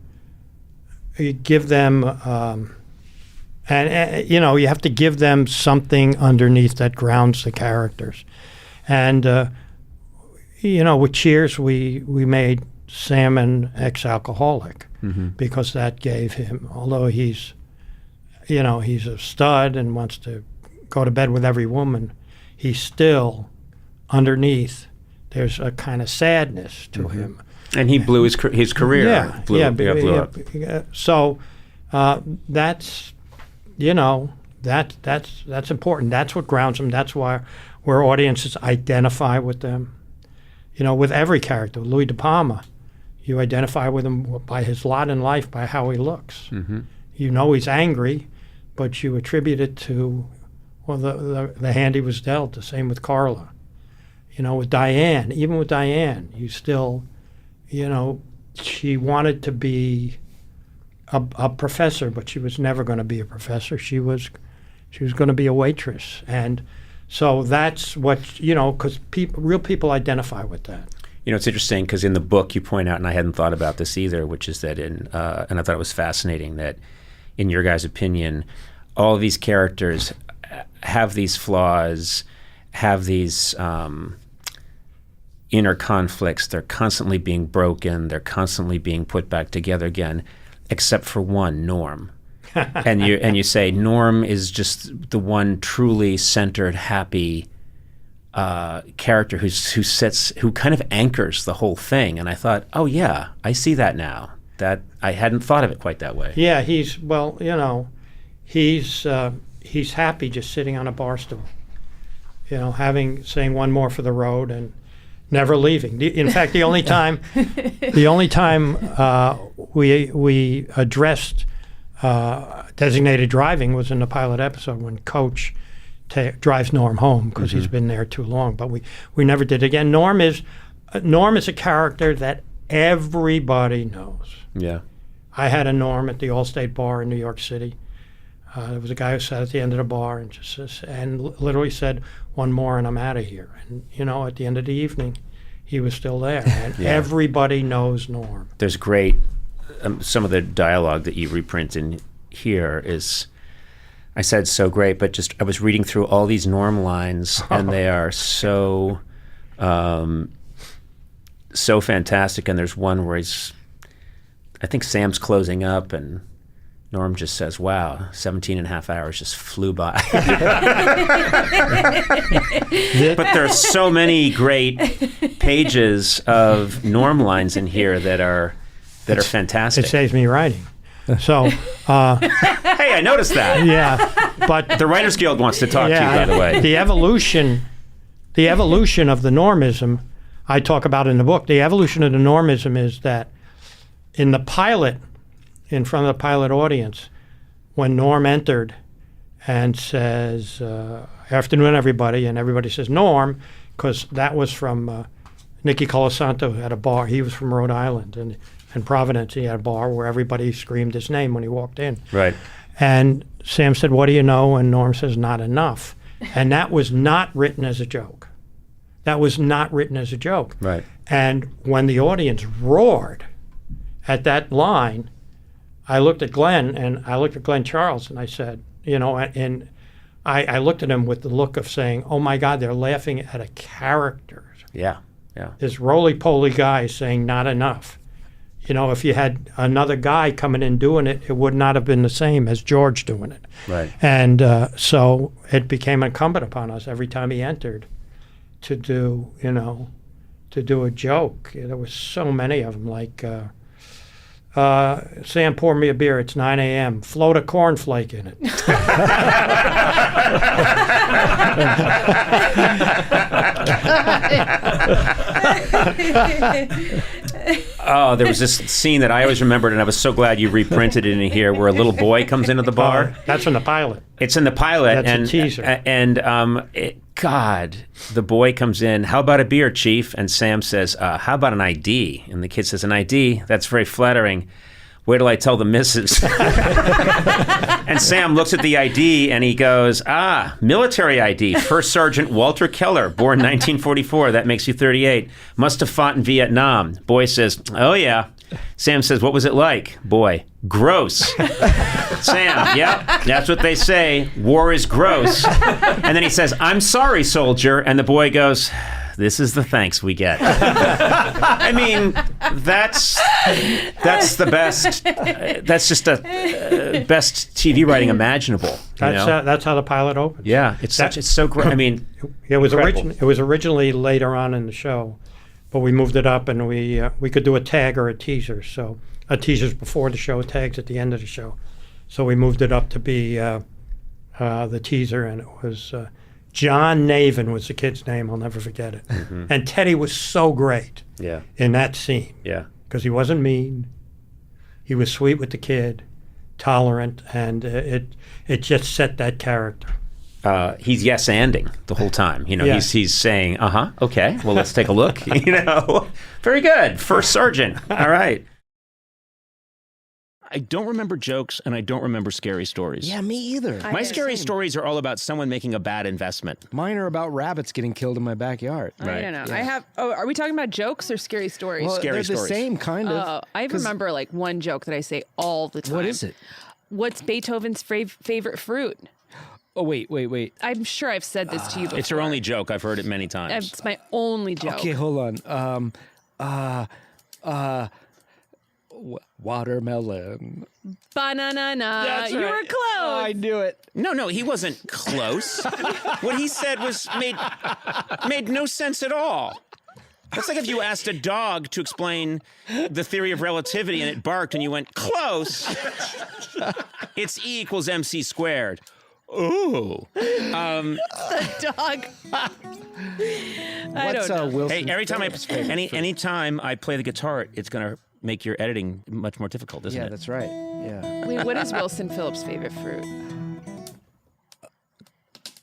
give them, you have to give them something underneath that grounds the characters. And, with Cheers, we made Sam an ex-alcoholic because that gave him, although he's a stud and wants to go to bed with every woman, he's still underneath. There's a kind of sadness to him. And he blew his career. Blew up. So that's that's important. That's what grounds them. That's why where audiences identify with them. With every character, Louis De Palma, you identify with him by his lot in life, by how he looks. He's angry, but you attribute it to the hand he was dealt. The same with Carla. With Diane, even with Diane, you still, she wanted to be a professor, but she was never going to be a professor. She was going to be a waitress. And so that's what, because real people identify with that. It's interesting because in the book you point out, and I hadn't thought about this either, which is that and I thought it was fascinating that in your guys' opinion, all of these characters have these flaws, have these inner conflicts. They're constantly being broken. They're constantly being put back together again, except for one, Norm. and you say Norm is just the one truly centered, happy character who kind of anchors the whole thing. And I thought, oh yeah, I see that now. That I hadn't thought of it quite that way. Yeah, he's happy just sitting on a bar stool, saying one more for the road and never leaving. In fact, the only time we addressed designated driving was in the pilot episode when Coach drives Norm home because he's been there too long. But we never did it again. Norm is a character that everybody knows. Yeah. I had a Norm at the Allstate Bar in New York City. There was a guy who sat at the end of the bar and literally said, "One more and I'm out of here." And at the end of the evening, he was still there, and everybody knows Norm. There's great some of the dialogue that you reprint in here is, I said so great, but just I was reading through all these Norm lines, and they are so so fantastic. And there's one where I think Sam's closing up, and Norm just says, wow, 17 and a half hours just flew by. But there's so many great pages of Norm lines in here that are fantastic. It saves me writing. So, hey, I noticed that. Yeah, but the Writers Guild wants to talk to you, by the way. The evolution of the Normism, I talk about in the book. The evolution of the Normism is that in the pilot, in front of the pilot audience, when Norm entered and says, "Afternoon, everybody," and everybody says Norm, because that was from Nicky Colasanto, who had a bar. He was from Rhode Island, and in Providence, he had a bar where everybody screamed his name when he walked in. Right. And Sam said, "What do you know?" And Norm says, "Not enough." And that was not written as a joke. That was not written as a joke. Right. And when the audience roared at that line, I looked at Glenn, and I looked at Glenn Charles, and I said, and I looked at him with the look of saying, oh my God, they're laughing at a character. Yeah, yeah. This roly-poly guy saying not enough. If you had another guy coming in doing it, it would not have been the same as George doing it. Right. And so it became incumbent upon us every time he entered to do a joke. There was so many of them, like, Sam, pour me a beer. It's 9 a.m. Float a cornflake in it. Oh, there was this scene that I always remembered, and I was so glad you reprinted it in here, where a little boy comes into the bar. That's in the pilot. It's in the pilot. That's and, a teaser. God, the boy comes in, how about a beer, Chief? And Sam says, how about an ID? And the kid says, an ID? That's very flattering. Wait till I tell the missus. And Sam looks at the ID and he goes, military ID, First Sergeant Walter Keller, born 1944. That makes you 38. Must have fought in Vietnam. Boy says, oh yeah. Sam says, what was it like? Boy, gross. Sam, yep, that's what they say. War is gross. And then he says, I'm sorry, soldier. And the boy goes, this is the thanks we get. I mean, that's the best. That's just a best TV writing imaginable. That's how the pilot opened. Yeah, it's so great. I mean, it was originally later on in the show, but we moved it up, and we could do a tag or a teaser. So a teaser's before the show, tags at the end of the show. So we moved it up to be the teaser, and it was. John Navin was the kid's name. I'll never forget it. Mm-hmm. And Teddy was so great in that scene. Yeah. Because he wasn't mean. He was sweet with the kid, tolerant, and it just set that character. He's yes-anding the whole time. You know, he's saying, okay, well, let's take a look. You know, very good. First Sergeant. All right. I don't remember jokes, and I don't remember scary stories. Yeah, me either. My scary stories are all about someone making a bad investment. Mine are about rabbits getting killed in my backyard. I don't know. Yeah. Are we talking about jokes or scary stories? Well, scary they're stories. The same, kind of. I remember like one joke that I say all the time. What is it? What's Beethoven's favorite fruit? Oh, wait. I'm sure I've said this to you before. It's her only joke. I've heard it many times. It's my only joke. Okay, hold on. Watermelon. Banana. That's you right. were close. Oh, I knew it. No, he wasn't close. What he said made no sense at all. That's like if you asked a dog to explain the theory of relativity and it barked and you went, close. It's E equals MC squared. Ooh. The dog. I don't know. Wilson? Hey, anytime I play the guitar, it's going to make your editing much more difficult, isn't it? Yeah, that's right. Yeah. Wait, what is Wilson Phillips' favorite fruit?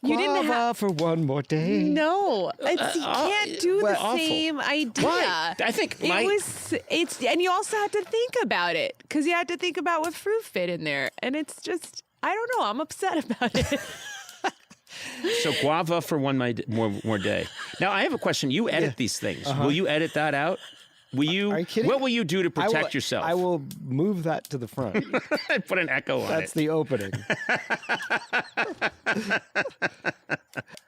You didn't have for one more day. No, you can't do the awful. same idea. Why? I think and you also had to think about it because you had to think about what fruit fit in there, and it's just I don't know. I'm upset about it. So guava for one more day. Now I have a question. You edit these things. Will you edit that out? Will you? Are you kidding? What will you do to protect yourself? I will move that to the front. Put an echo on it. That's the opening.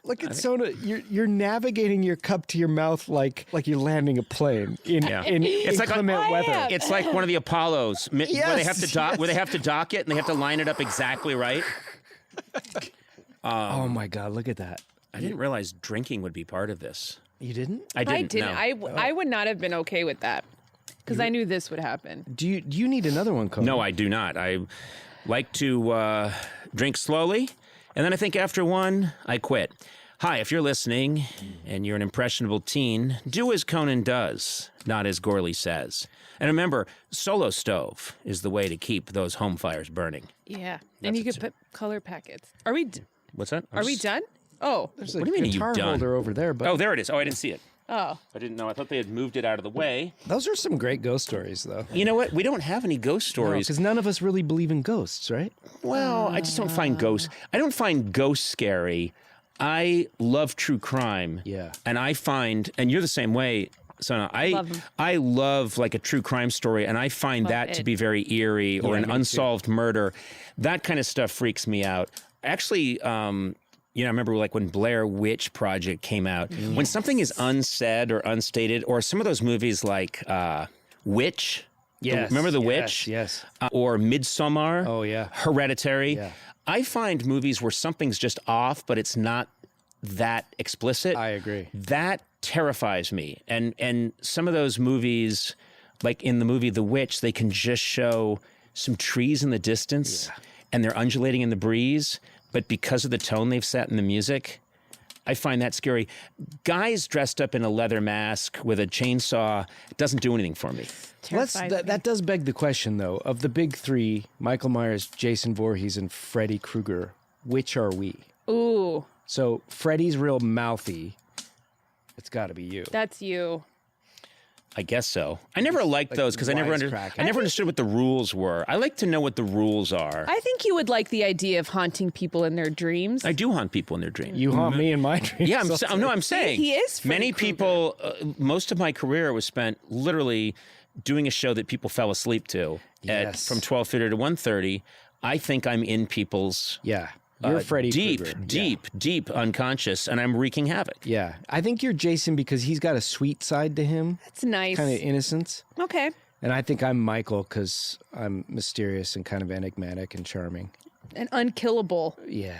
Look at Sona. You're navigating your cup to your mouth like you're landing a plane in inclement weather. It's like one of the Apollos where they have to dock it and they have to line it up exactly right. Oh my God! Look at that. I didn't realize drinking would be part of this. You didn't? I didn't. No. I would not have been okay with that because I knew this would happen. Do you need another one, Conan? No, I do not. I like to drink slowly, and then I think after one, I quit. Hi, if you're listening and you're an impressionable teen, do as Conan does, not as Gourley says. And remember, solo stove is the way to keep those home fires burning. Yeah, and you could put color packets. Are we? What's that? Are we done? Oh, there's a what do you mean guitar holder over there. But there it is. Oh, I didn't see it. Oh, I didn't know. I thought they had moved it out of the way. Those are some great ghost stories, though. You know what? We don't have any ghost stories because none of us really believe in ghosts, right? Well, I just don't find ghosts. I don't find ghosts scary. I love true crime. Yeah, and I find, and you're the same way, Sona. I love like a true crime story, and I find that to be very eerie or an unsolved murder. That kind of stuff freaks me out. Actually, I remember like when Blair Witch Project came out, when something is unsaid or unstated, or some of those movies like Witch. Yes. Remember The Witch? Yes. Or Midsommar. Oh, yeah. Hereditary. Yeah. I find movies where something's just off, but it's not that explicit. I agree. That terrifies me. And some of those movies, like in the movie The Witch, they can just show some trees in the distance and they're undulating in the breeze. But because of the tone they've set in the music, I find that scary. Guys dressed up in a leather mask with a chainsaw doesn't do anything for me. That does beg the question, though. Of the big three, Michael Myers, Jason Voorhees, and Freddy Krueger, which are we? Ooh. So Freddy's real mouthy. It's got to be you. That's you. I guess so. I never liked those because I never understood what the rules were. I like to know what the rules are. I think you would like the idea of haunting people in their dreams. I do haunt people in their dreams. You haunt me in my dreams. Yeah, I'm saying. He is Freddy many Krueger. people, most of my career was spent literally doing a show that people fell asleep to from 12:30 to 1:30. I think I'm in people's You're Freddy Krueger. deep unconscious, and I'm wreaking havoc. Yeah. I think you're Jason because he's got a sweet side to him. That's nice. Kind of innocence. Okay. And I think I'm Michael because I'm mysterious and kind of enigmatic and charming. And unkillable. Yeah.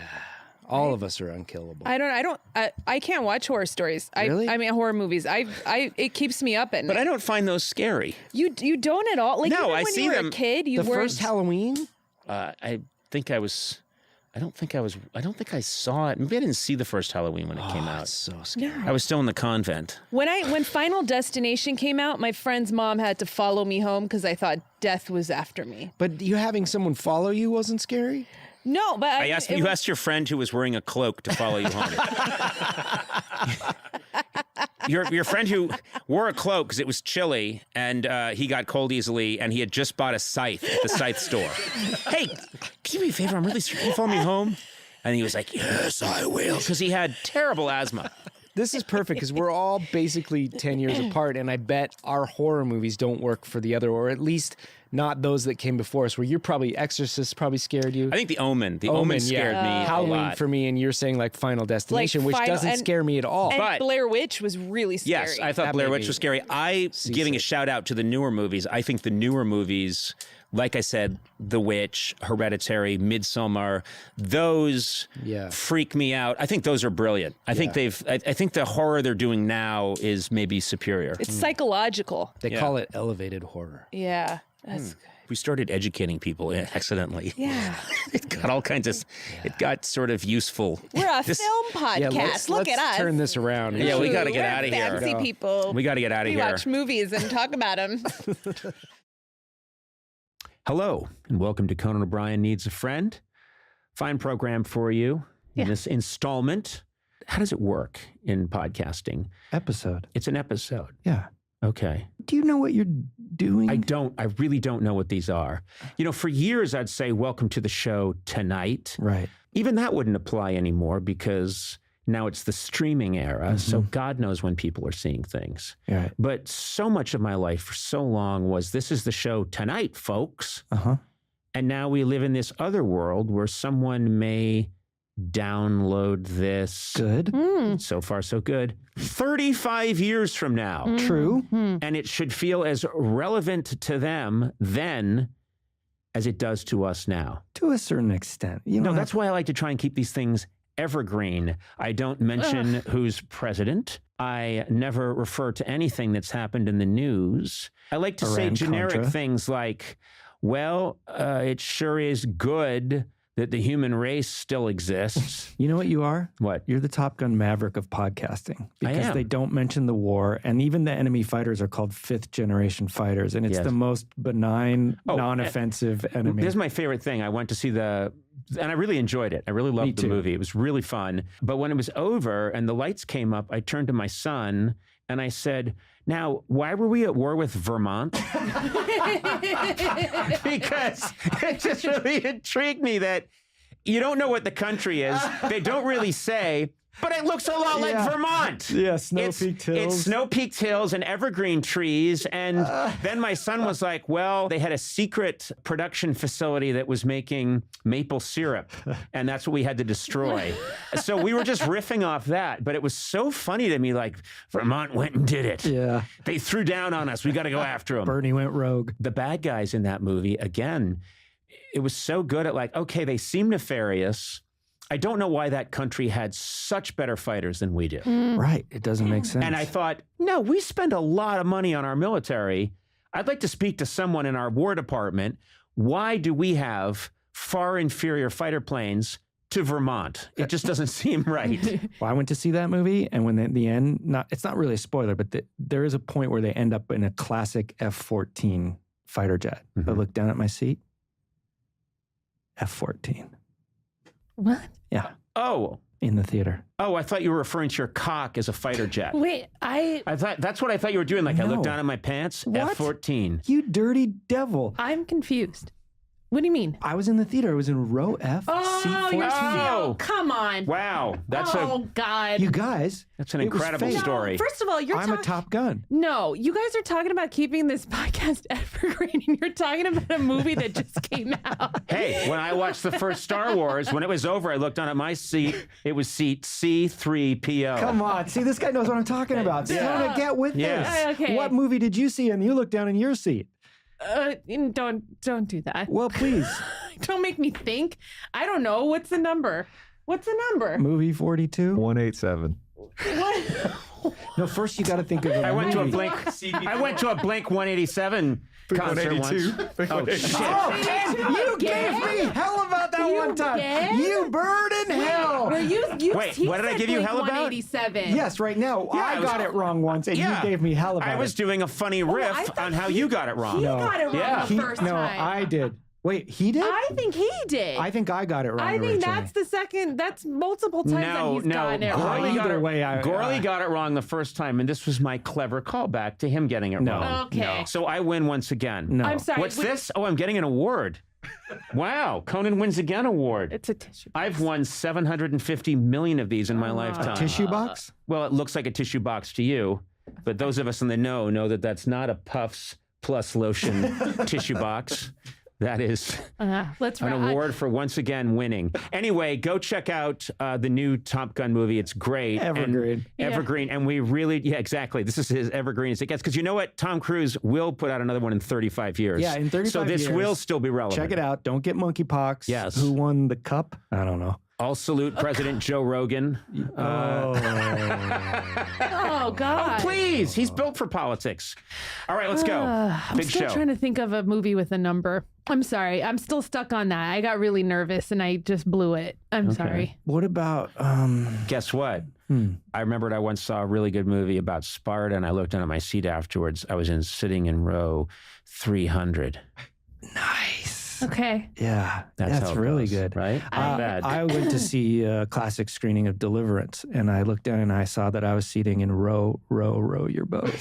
All of us are unkillable. I can't watch horror stories. Really? I mean, horror movies. It keeps me up at night. But I don't find those scary. You don't at all? Like, no, even I when see you were them. a kid, you the weren't... first Halloween? I think I don't think I saw it. Maybe I didn't see the first Halloween when it came out. So scary. I was still in the convent. When Final Destination came out, my friend's mom had to follow me home because I thought death was after me. But you having someone follow you wasn't scary? No, but you asked your friend who was wearing a cloak to follow you home. Your friend who wore a cloak because it was chilly and he got cold easily, and he had just bought a scythe at the scythe store. Hey, can you do me a favor? I'm really sorry. Can you follow me home? And he was like, yes, I will, because he had terrible asthma. This is perfect because we're all basically 10 years apart, and I bet our horror movies don't work for the other, or at least not those that came before us, where you're probably Exorcist probably scared you. I think The Omen. The Omen scared me Halloween a lot. for me, and you're saying like Final Destination, which doesn't scare me at all. And Blair Witch was really scary. Yes, I thought Blair Witch was scary. Giving a shout out to the newer movies. I think the newer movies, like I said, The Witch, Hereditary, Midsommar, those freak me out. I think those are brilliant. I think I think the horror they're doing now is maybe superior. It's psychological. They call it elevated horror. Yeah. That's We started educating people accidentally. Yeah. It got all kinds of, it got sort of useful. We're a film podcast. Look at us. Turn this around. Yeah, we got to get out of here. Fancy people. We got to get out of we here. watch movies and talk about them. Hello, and welcome to Conan O'Brien Needs a Friend. Fine program for you in this installment. How does it work in podcasting? Episode. It's an episode. Yeah. Okay. Do you know what you're doing? I don't. I really don't know what these are. You know, for years I'd say, welcome to the show tonight. Right. Even that wouldn't apply anymore because now it's the streaming era. So God knows when people are seeing things. Right. But so much of my life for so long was, this is the show tonight, folks. And now we live in this other world where someone may download this. Good. So far, so good. 35 years from now. True. And it should feel as relevant to them then as it does to us now. To a certain extent. That's why I like to try and keep these things evergreen. I don't mention who's president. I never refer to anything that's happened in the news. I like to say generic things like, well, it sure is good that the human race still exists. You know what you are? What? You're the Top Gun Maverick of podcasting. Because am. they don't mention the war, and even the enemy fighters are called fifth-generation fighters, and it's the most benign, non-offensive enemy. This is my favorite thing. I went to see and I really enjoyed it. I really loved the movie. It was really fun. But when it was over and the lights came up, I turned to my son and I said, now, why were we at war with Vermont? Because it just really intrigued me that you don't know what the country is. They don't really say, but it looks a lot like Vermont. Yeah, snow-peaked hills. It's snow-peaked hills and evergreen trees. And then my son was like, well, they had a secret production facility that was making maple syrup, and that's what we had to destroy. So we were just riffing off that. But it was so funny to me, like, Vermont went and did it. Yeah. They threw down on us. We got to go after them. Bernie went rogue. The bad guys in that movie, again, it was so good at like, okay, they seem nefarious. I don't know why that country had such better fighters than we do. Right. It doesn't make sense. And I thought, no, we spend a lot of money on our military. I'd like to speak to someone in our War Department. Why do we have far inferior fighter planes to Vermont. It just doesn't seem right. Well, I went to see that movie, and when the end, it's not really a spoiler, but there is a point where they end up in a classic F-14 fighter jet. I looked down at my seat. F-14. What? Yeah. Oh. In the theater. Oh, I thought you were referring to your cock as a fighter jet. Wait, I thought that's what I thought you were doing. Like I looked down at my pants. What? F-14. You dirty devil. I'm confused. What do you mean? I was in the theater. I was in row F, Oh, seat 14. you're so, come on. Wow. God. You guys. That's an it was incredible fake. story. No, first of all, I'm a Top Gun. No, you guys are talking about keeping this podcast evergreen, and you're talking about a movie that just came out. Hey, when I watched the first Star Wars, when it was over, I looked down at my seat. It was seat C3PO. Come on. See, this guy knows what I'm talking about. Sona, get with this. Okay. What movie did you see and you looked down in your seat? Don't do that. Well, please. Don't make me think. I don't know. What's the number? Movie 42? 187. What? No, first you got to think of a I went to a movie. Blink 187 concert once. Oh shit! You gave me hell about that one time. did? You bird in hell. Wait, Wait, what did I give you hell about? 187. Yes, right now. Yeah, I got it wrong once, and you gave me hell about it. I was doing a funny riff on how you got it wrong. He got it wrong the first time. No, I did. Wait, he did? I think he did. I think I got it wrong. I think that's the second. That's multiple times that he's gotten it wrong. Gourley got it wrong the first time, and this was my clever callback to him getting it wrong. Okay. No. So I win once again. No. I'm sorry. What's this? Oh, I'm getting an award. Wow, Conan wins again award. It's a tissue box. I've won 750 million of these in my lifetime. A tissue box? Well, it looks like a tissue box to you, but those of us in the know that that's not a Puffs Plus Lotion tissue box. That is let's an award for once again winning. Anyway, go check out the new Top Gun movie. It's great. Evergreen. Evergreen. And we really, exactly. This is as evergreen as it gets. Because you know what? Tom Cruise will put out another one in 35 years. Yeah, in 35 years. So this will still be relevant. Check it out. Don't get monkeypox. Yes. Who won the cup? I don't know. I'll salute President Joe Rogan. Oh, God. Oh, please. He's built for politics. All right, let's go. I'm Big still show. trying to think of a movie with a number. I'm sorry. I'm still stuck on that. I got really nervous and I just blew it. I'm sorry. What about... Guess what? I remembered I once saw a really good movie about Sparta, and I looked down at my seat afterwards. I was sitting in row 300. Nice. Okay. Yeah, That's that's how it really goes, good. right? Not bad. I went to see a classic screening of Deliverance, and I looked down and I saw that I was seating in row your boat.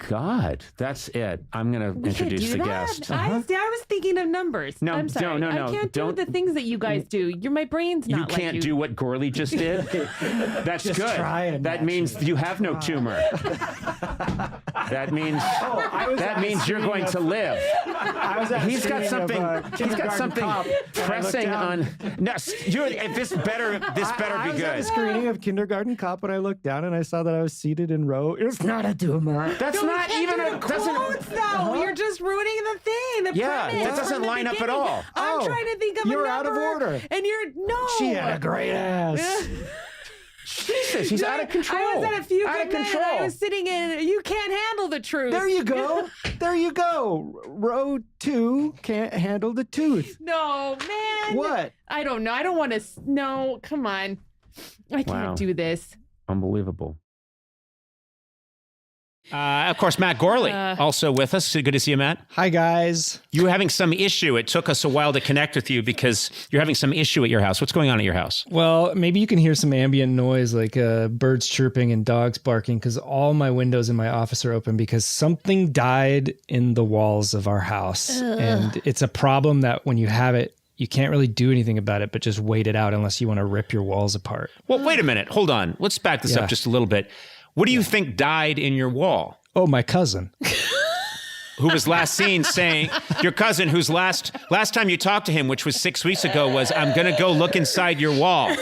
God, that's it. I'm going to introduce the guest. I was thinking of numbers. No, I'm sorry. no. I can't do the things that you guys do. My brain's not You like can't do what Gourley just did? That's Just good. trying, That means you have no tumor. That means you're going to live. He's got something pressing on. No, this better be I was at a good. screening of Kindergarten Cop, and I looked down and I saw that I was seated in row. It's not a tumor. That's not even a quotes, though. You're just ruining the thing. The Yeah, premise that doesn't from the line up at beginning. all. I'm trying to think of a you're number. out of order. And you're no. She had a great ass. Jesus, he's out of control. I was at a few Out of good men. control. I was sitting in. You can't handle the truth. There you go. There you go. Row 2 can't handle the tooth. No, man. What? I don't know. I don't want to. No, come on. I can't Wow. do this. Unbelievable. Of course, Matt Gourley also with us. Good to see you, Matt. Hi, guys. You were having some issue. It took us a while to connect with you because you're having some issue at your house. What's going on at your house? Well, maybe you can hear some ambient noise like birds chirping and dogs barking because all my windows in my office are open because something died in the walls of our house. Ugh. And it's a problem that when you have it, you can't really do anything about it, but just wait it out unless you want to rip your walls apart. Well, wait a minute. Hold on. Let's back this up just a little bit. What do you think died in your wall? Oh, my cousin. Who was last seen saying, your cousin whose last time you talked to him, which was 6 weeks ago, was, I'm going to go look inside your wall.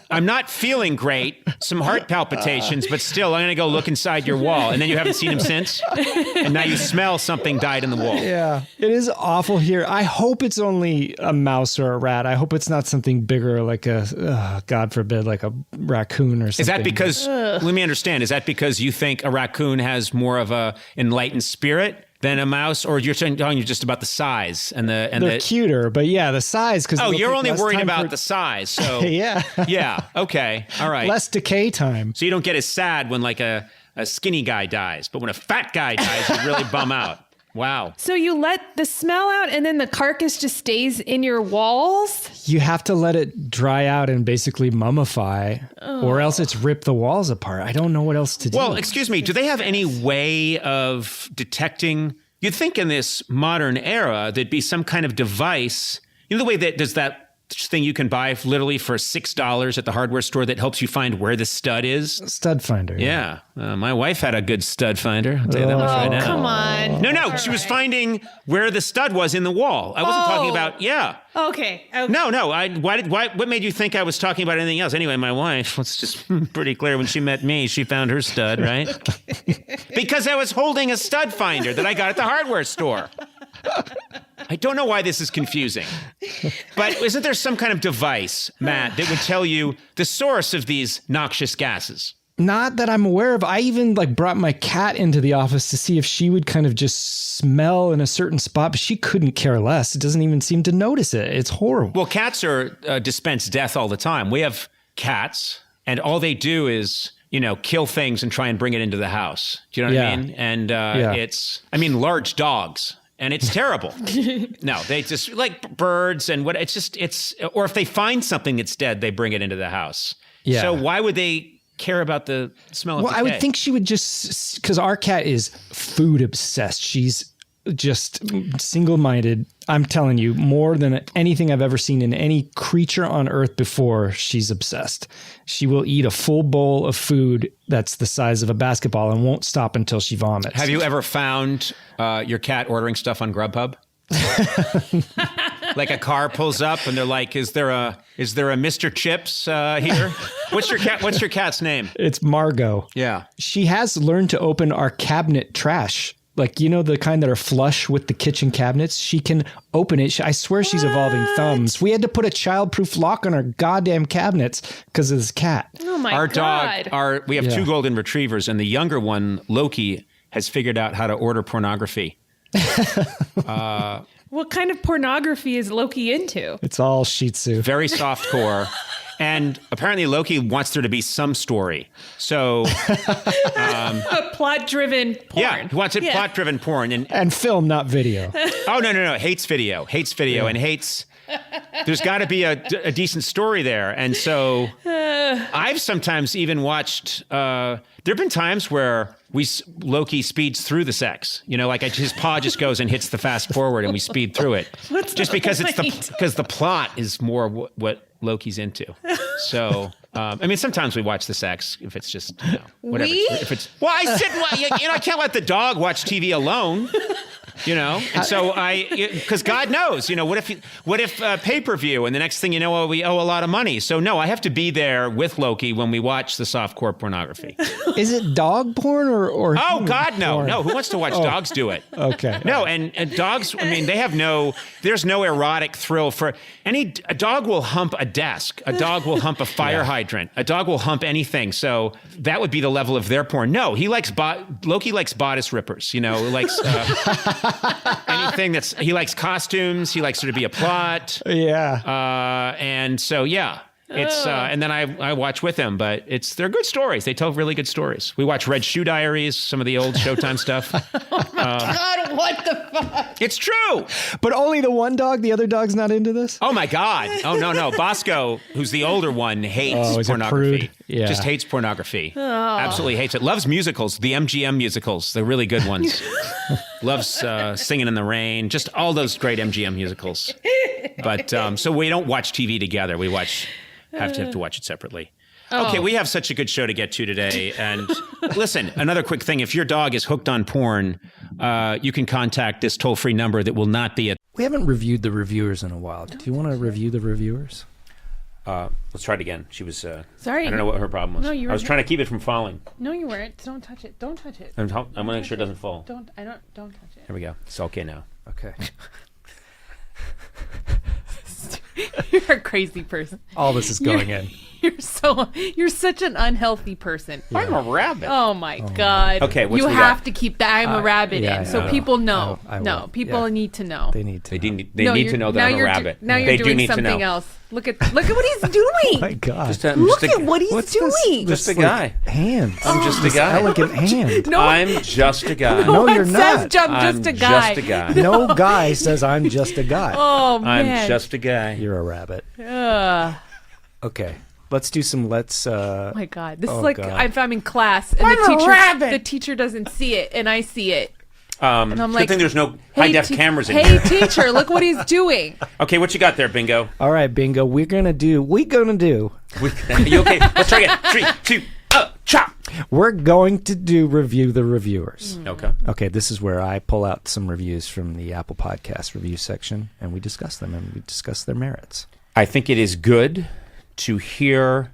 I'm not feeling great, some heart palpitations, but still, I'm going to go look inside your wall. And then you haven't seen him since? And now you smell something died in the wall. Yeah, it is awful here. I hope it's only a mouse or a rat. I hope it's not something bigger like God forbid, like a raccoon or something. Is that because, let me understand, is that because you think a raccoon has more of a enlightened spirit than a mouse, or you're telling you just about the size and they're cuter, but yeah, the size. Because you're only worried about the size. So yeah, okay, all right. Less decay time. So you don't get as sad when like a skinny guy dies, but when a fat guy dies, you really bum out. Wow. So you let the smell out and then the carcass just stays in your walls? You have to let it dry out and basically mummify, or else it's rip the walls apart. I don't know what else to do. Well, excuse me, do they have any way of detecting? You'd think in this modern era, there'd be some kind of device. You know the way that there's that thing you can buy literally for $6 at the hardware store that helps you find where the stud is? Stud finder. Yeah. My wife had a good stud finder. I'll tell you that much right now. Come on. No, she was finding where the stud was in the wall. I wasn't talking about, Okay. No. What made you think I was talking about anything else? Anyway, my wife, it's just pretty clear when she met me, she found her stud, right? Because I was holding a stud finder that I got at the hardware store. I don't know why this is confusing, but isn't there some kind of device, Matt, that would tell you the source of these noxious gases? Not that I'm aware of. I even brought my cat into the office to see if she would kind of just smell in a certain spot, but she couldn't care less. It doesn't even seem to notice it. It's horrible. Well, cats are dispense death all the time. We have cats, and all they do is, kill things and try and bring it into the house. Do you know what I mean? And large dogs. And it's terrible. No, they just like birds and or if they find something that's dead, they bring it into the house. Yeah. So why would they care about the smell of decay? I would think she would just, because our cat is food obsessed. She's just single-minded. I'm telling you, more than anything I've ever seen in any creature on earth before, she's obsessed. She will eat a full bowl of food that's the size of a basketball and won't stop until she vomits. Have you ever found your cat ordering stuff on Grubhub? Like a car pulls up and they're like, "Is there a Mr. Chips here?" What's your cat's name? It's Margot. Yeah. She has learned to open our cabinet trash. The kind that are flush with the kitchen cabinets. She can open it. I swear she's evolving thumbs. We had to put a childproof lock on our goddamn cabinets because of this cat. Oh my our God. Dog, we have 2 golden retrievers, and the younger one, Loki, has figured out how to order pornography. What kind of pornography is Loki into? It's all Shih Tzu. Very soft core. And apparently Loki wants there to be some story. So a plot-driven porn. Yeah, he wants it plot-driven porn. And film, not video. Oh, no. Hates video. And hates... There's got to be a decent story there. And so I've sometimes even watched... there have been times where Loki speeds through the sex. His paw just goes and hits the fast forward and we speed through it. What's because the plot is more what Loki's into. So, sometimes we watch the sex if it's just, whatever. I can't let the dog watch TV alone. And so because God knows, what if pay-per-view and the next thing you know, we owe a lot of money. So no, I have to be there with Loki when we watch the softcore pornography. Is it dog porn or oh God, no, porn? No. Who wants to watch dogs do it? Okay. No. And dogs, there's no erotic thrill for a dog will hump a desk. A dog will hump a fire hydrant. A dog will hump anything. So that would be the level of their porn. No, Loki likes bodice rippers, likes, anything he likes costumes. He likes there to be a plot. Yeah. And so, it's, and then I watch with him, but they're good stories. They tell really good stories. We watch Red Shoe Diaries, some of the old Showtime stuff. God, what the fuck? It's true. But only the one dog, the other dog's not into this? Oh my God. Oh no. Bosco, who's the older one, hates pornography. Yeah. Just hates pornography. Oh. Absolutely hates it. Loves musicals, the MGM musicals, the really good ones. Loves Singing in the Rain, just all those great MGM musicals. But so we don't watch TV together. We have to watch it separately. Okay, we have such a good show to get to today. And listen, another quick thing. If your dog is hooked on porn, you can contact this toll-free number that will not be We haven't reviewed the reviewers in a while. Do you want to review the reviewers? Let's try it again. She was... Sorry. I don't know what her problem was. No, you were. I was trying to keep it from falling. No, you weren't. Don't touch it. Don't touch it. I'm going to make sure it doesn't fall. Don't touch it. Here we go. It's okay now. Okay. You're a crazy person. All this is going in. You're such an unhealthy person. I'm a rabbit. Oh my God. Okay, what you we have got? to keep that I'm a rabbit in, so people know. I No, will. people need to know. They need to. They need No, to know that now I'm a you're rabbit. Now you're They do doing need to something know. else. Look at what he's doing. My God. Look at what he's doing. Just a guy. Hands. I'm just a This guy. elegant hand. No, I'm just a guy. No, you're it not. says I'm just a guy. Just a guy. No guy says I'm just a guy. Oh man. I'm just a guy. You're a rabbit. Ugh. Okay. Let's do some Oh my God. This oh is like God. if I'm in class and the teacher doesn't see it and I see it. And I'm good like, thing there's no high-def cameras in hey here. teacher, look what he's doing. Okay, what you got there, Bingo? All right, Bingo. We're gonna do. You okay? Let's try again. 3, 2, chop. We're going to do review the reviewers. Okay. Okay, this is where I pull out some reviews from the Apple Podcast review section, and we discuss them, and we discuss their merits. I think it is good to hear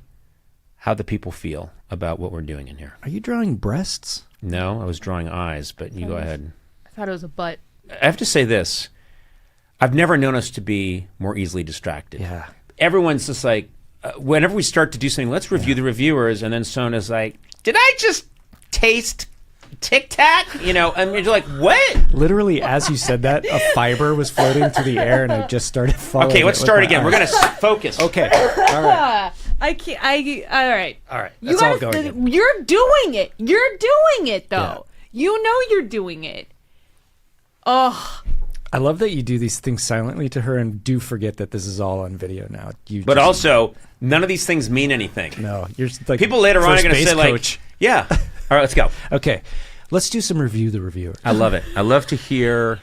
how the people feel about what we're doing in here. Are you drawing breasts? No, I was drawing eyes, but you go ahead. I thought it was a butt. I have to say this. I've never known us to be more easily distracted. Yeah. Everyone's just like, whenever we start to do something, let's review the reviewers, and then Sona's like, did I just taste Tic Tac? And you're like, what? Literally, as you said that, a fiber was floating through the air, and I just started following. Okay, let's it with start my again. eyes. We're going to focus. Okay. All right. I can't. All right. All right. You That's all gotta, going in. You're doing it. You're doing it, though. You know you're doing it. Oh. I love that you do these things silently to her and do forget that this is all on video now. But also, none of these things mean anything. No, you're just like people later on are first going to base say coach. like, yeah. All right, let's go. Okay, let's do some review the reviewer. I love it. I love to hear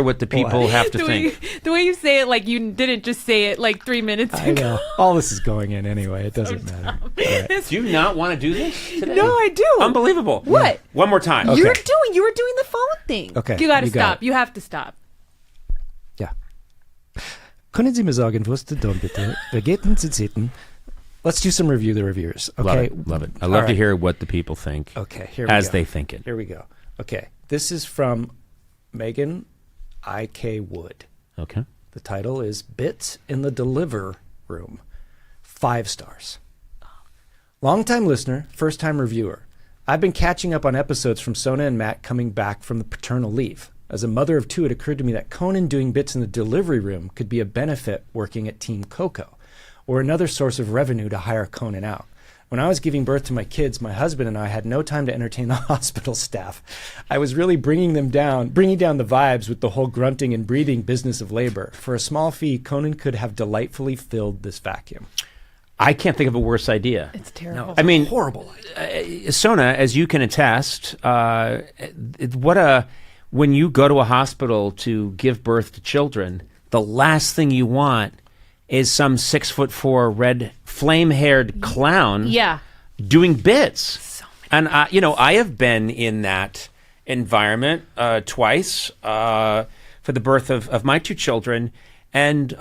what the people have to think. The way you say it, like you didn't just say it like 3 minutes ago. I know. All this is going in anyway. It doesn't matter. Right. Do you not want to do this today? No, I do. Unbelievable. What? One more time. You were doing the phone thing. Okay, You got to you got stop. it. You have to stop. Können Sie mir sagen, was du tun bitte? Vergeten Sie zitten. Let's do some review the reviewers. Okay. Love it. I love to hear what the people think. Okay, here we as go. they think it. Here we go. Okay, this is from Megan I.K. Wood. Okay. The title is Bits in the Deliver Room. 5 stars. Longtime listener, first-time reviewer. I've been catching up on episodes from Sona and Matt coming back from the paternal leave. As a mother of 2, it occurred to me that Conan doing bits in the delivery room could be a benefit working at Team Coco, or another source of revenue to hire Conan out. When I was giving birth to my kids, my husband and I had no time to entertain the hospital staff. I was really bringing down the vibes with the whole grunting and breathing business of labor. For a small fee, Conan could have delightfully filled this vacuum. I can't think of a worse idea. It's terrible. I mean, horrible. Sona, as you can attest, when you go to a hospital to give birth to children, the last thing you want is some 6'4" red flame-haired clown doing bits. And I have been in that environment twice for the birth of my 2 children, and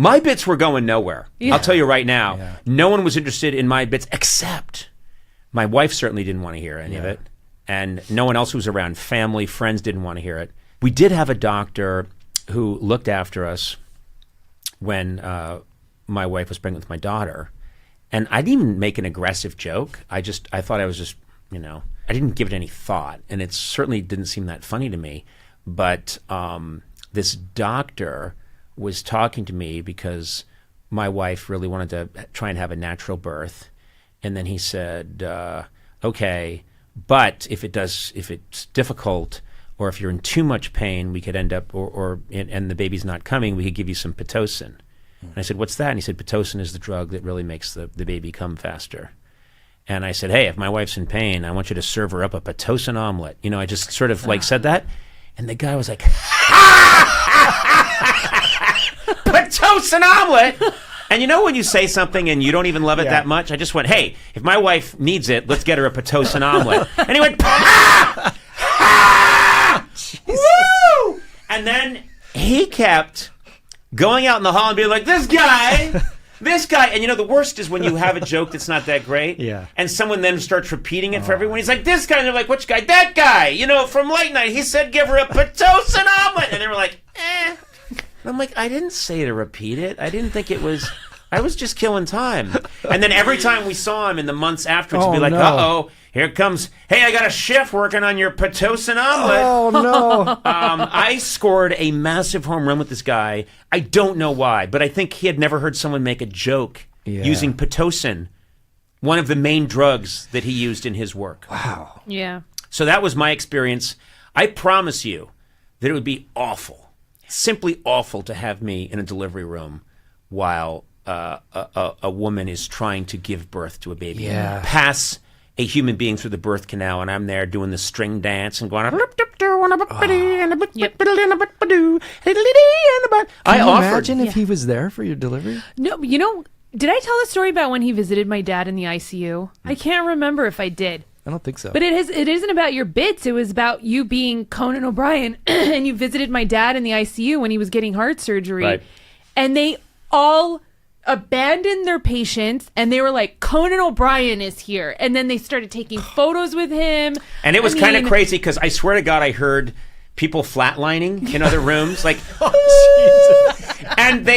my bits were going nowhere. Yeah. I'll tell you right now, no one was interested in my bits except my wife certainly didn't want to hear any of it. And no one else who was around, family, friends, didn't want to hear it. We did have a doctor who looked after us when my wife was pregnant with my daughter. And I didn't even make an aggressive joke. I thought I was just, I didn't give it any thought. And it certainly didn't seem that funny to me. But this doctor was talking to me because my wife really wanted to try and have a natural birth. And then he said, okay, but if it's difficult, or if you're in too much pain, we could end up, and the baby's not coming, we could give you some Pitocin. And I said, what's that? And he said, Pitocin is the drug that really makes the baby come faster. And I said, hey, if my wife's in pain, I want you to serve her up a Pitocin omelet. I just sort of said that. And the guy was like, Pitocin omelet? And when you say something and you don't even love it that much, I just went, hey, if my wife needs it, let's get her a Pitocin omelet. And he went, ah! Ah! Woo! And then he kept going out in the hall and being like, this guy. And the worst is when you have a joke that's not that great. Yeah. And someone then starts repeating it for everyone. He's like, this guy. And they're like, which guy? That guy. From late night. He said, give her a Pitocin omelet. And they were like, eh. I'm like, I didn't say to repeat it. I didn't think it was I was just killing time. And then every time we saw him in the months afterwards, he'd be like, no. uh-oh, here comes, hey, I got a chef working on your Pitocin omelet. Oh, no. I scored a massive home run with this guy. I don't know why, but I think he had never heard someone make a joke using Pitocin, one of the main drugs that he used in his work. Wow. Yeah. So that was my experience. I promise you that it would be awful, simply awful to have me in a delivery room while a woman is trying to give birth to a baby. Yeah. Pass a human being through the birth canal, and I'm there doing the string dance and going. I imagine if he was there for your delivery? No, you know, did I tell the story about when he visited my dad in the ICU? I can't remember if I did. I don't think so. But it isn't about your bits. It was about you being Conan O'Brien, and you visited my dad in the ICU when he was getting heart surgery. Right. And they all abandoned their patients, and they were like, Conan O'Brien is here. And then they started taking photos with him. And it was kind of crazy because I swear to God, I heard people flatlining in other rooms, like, and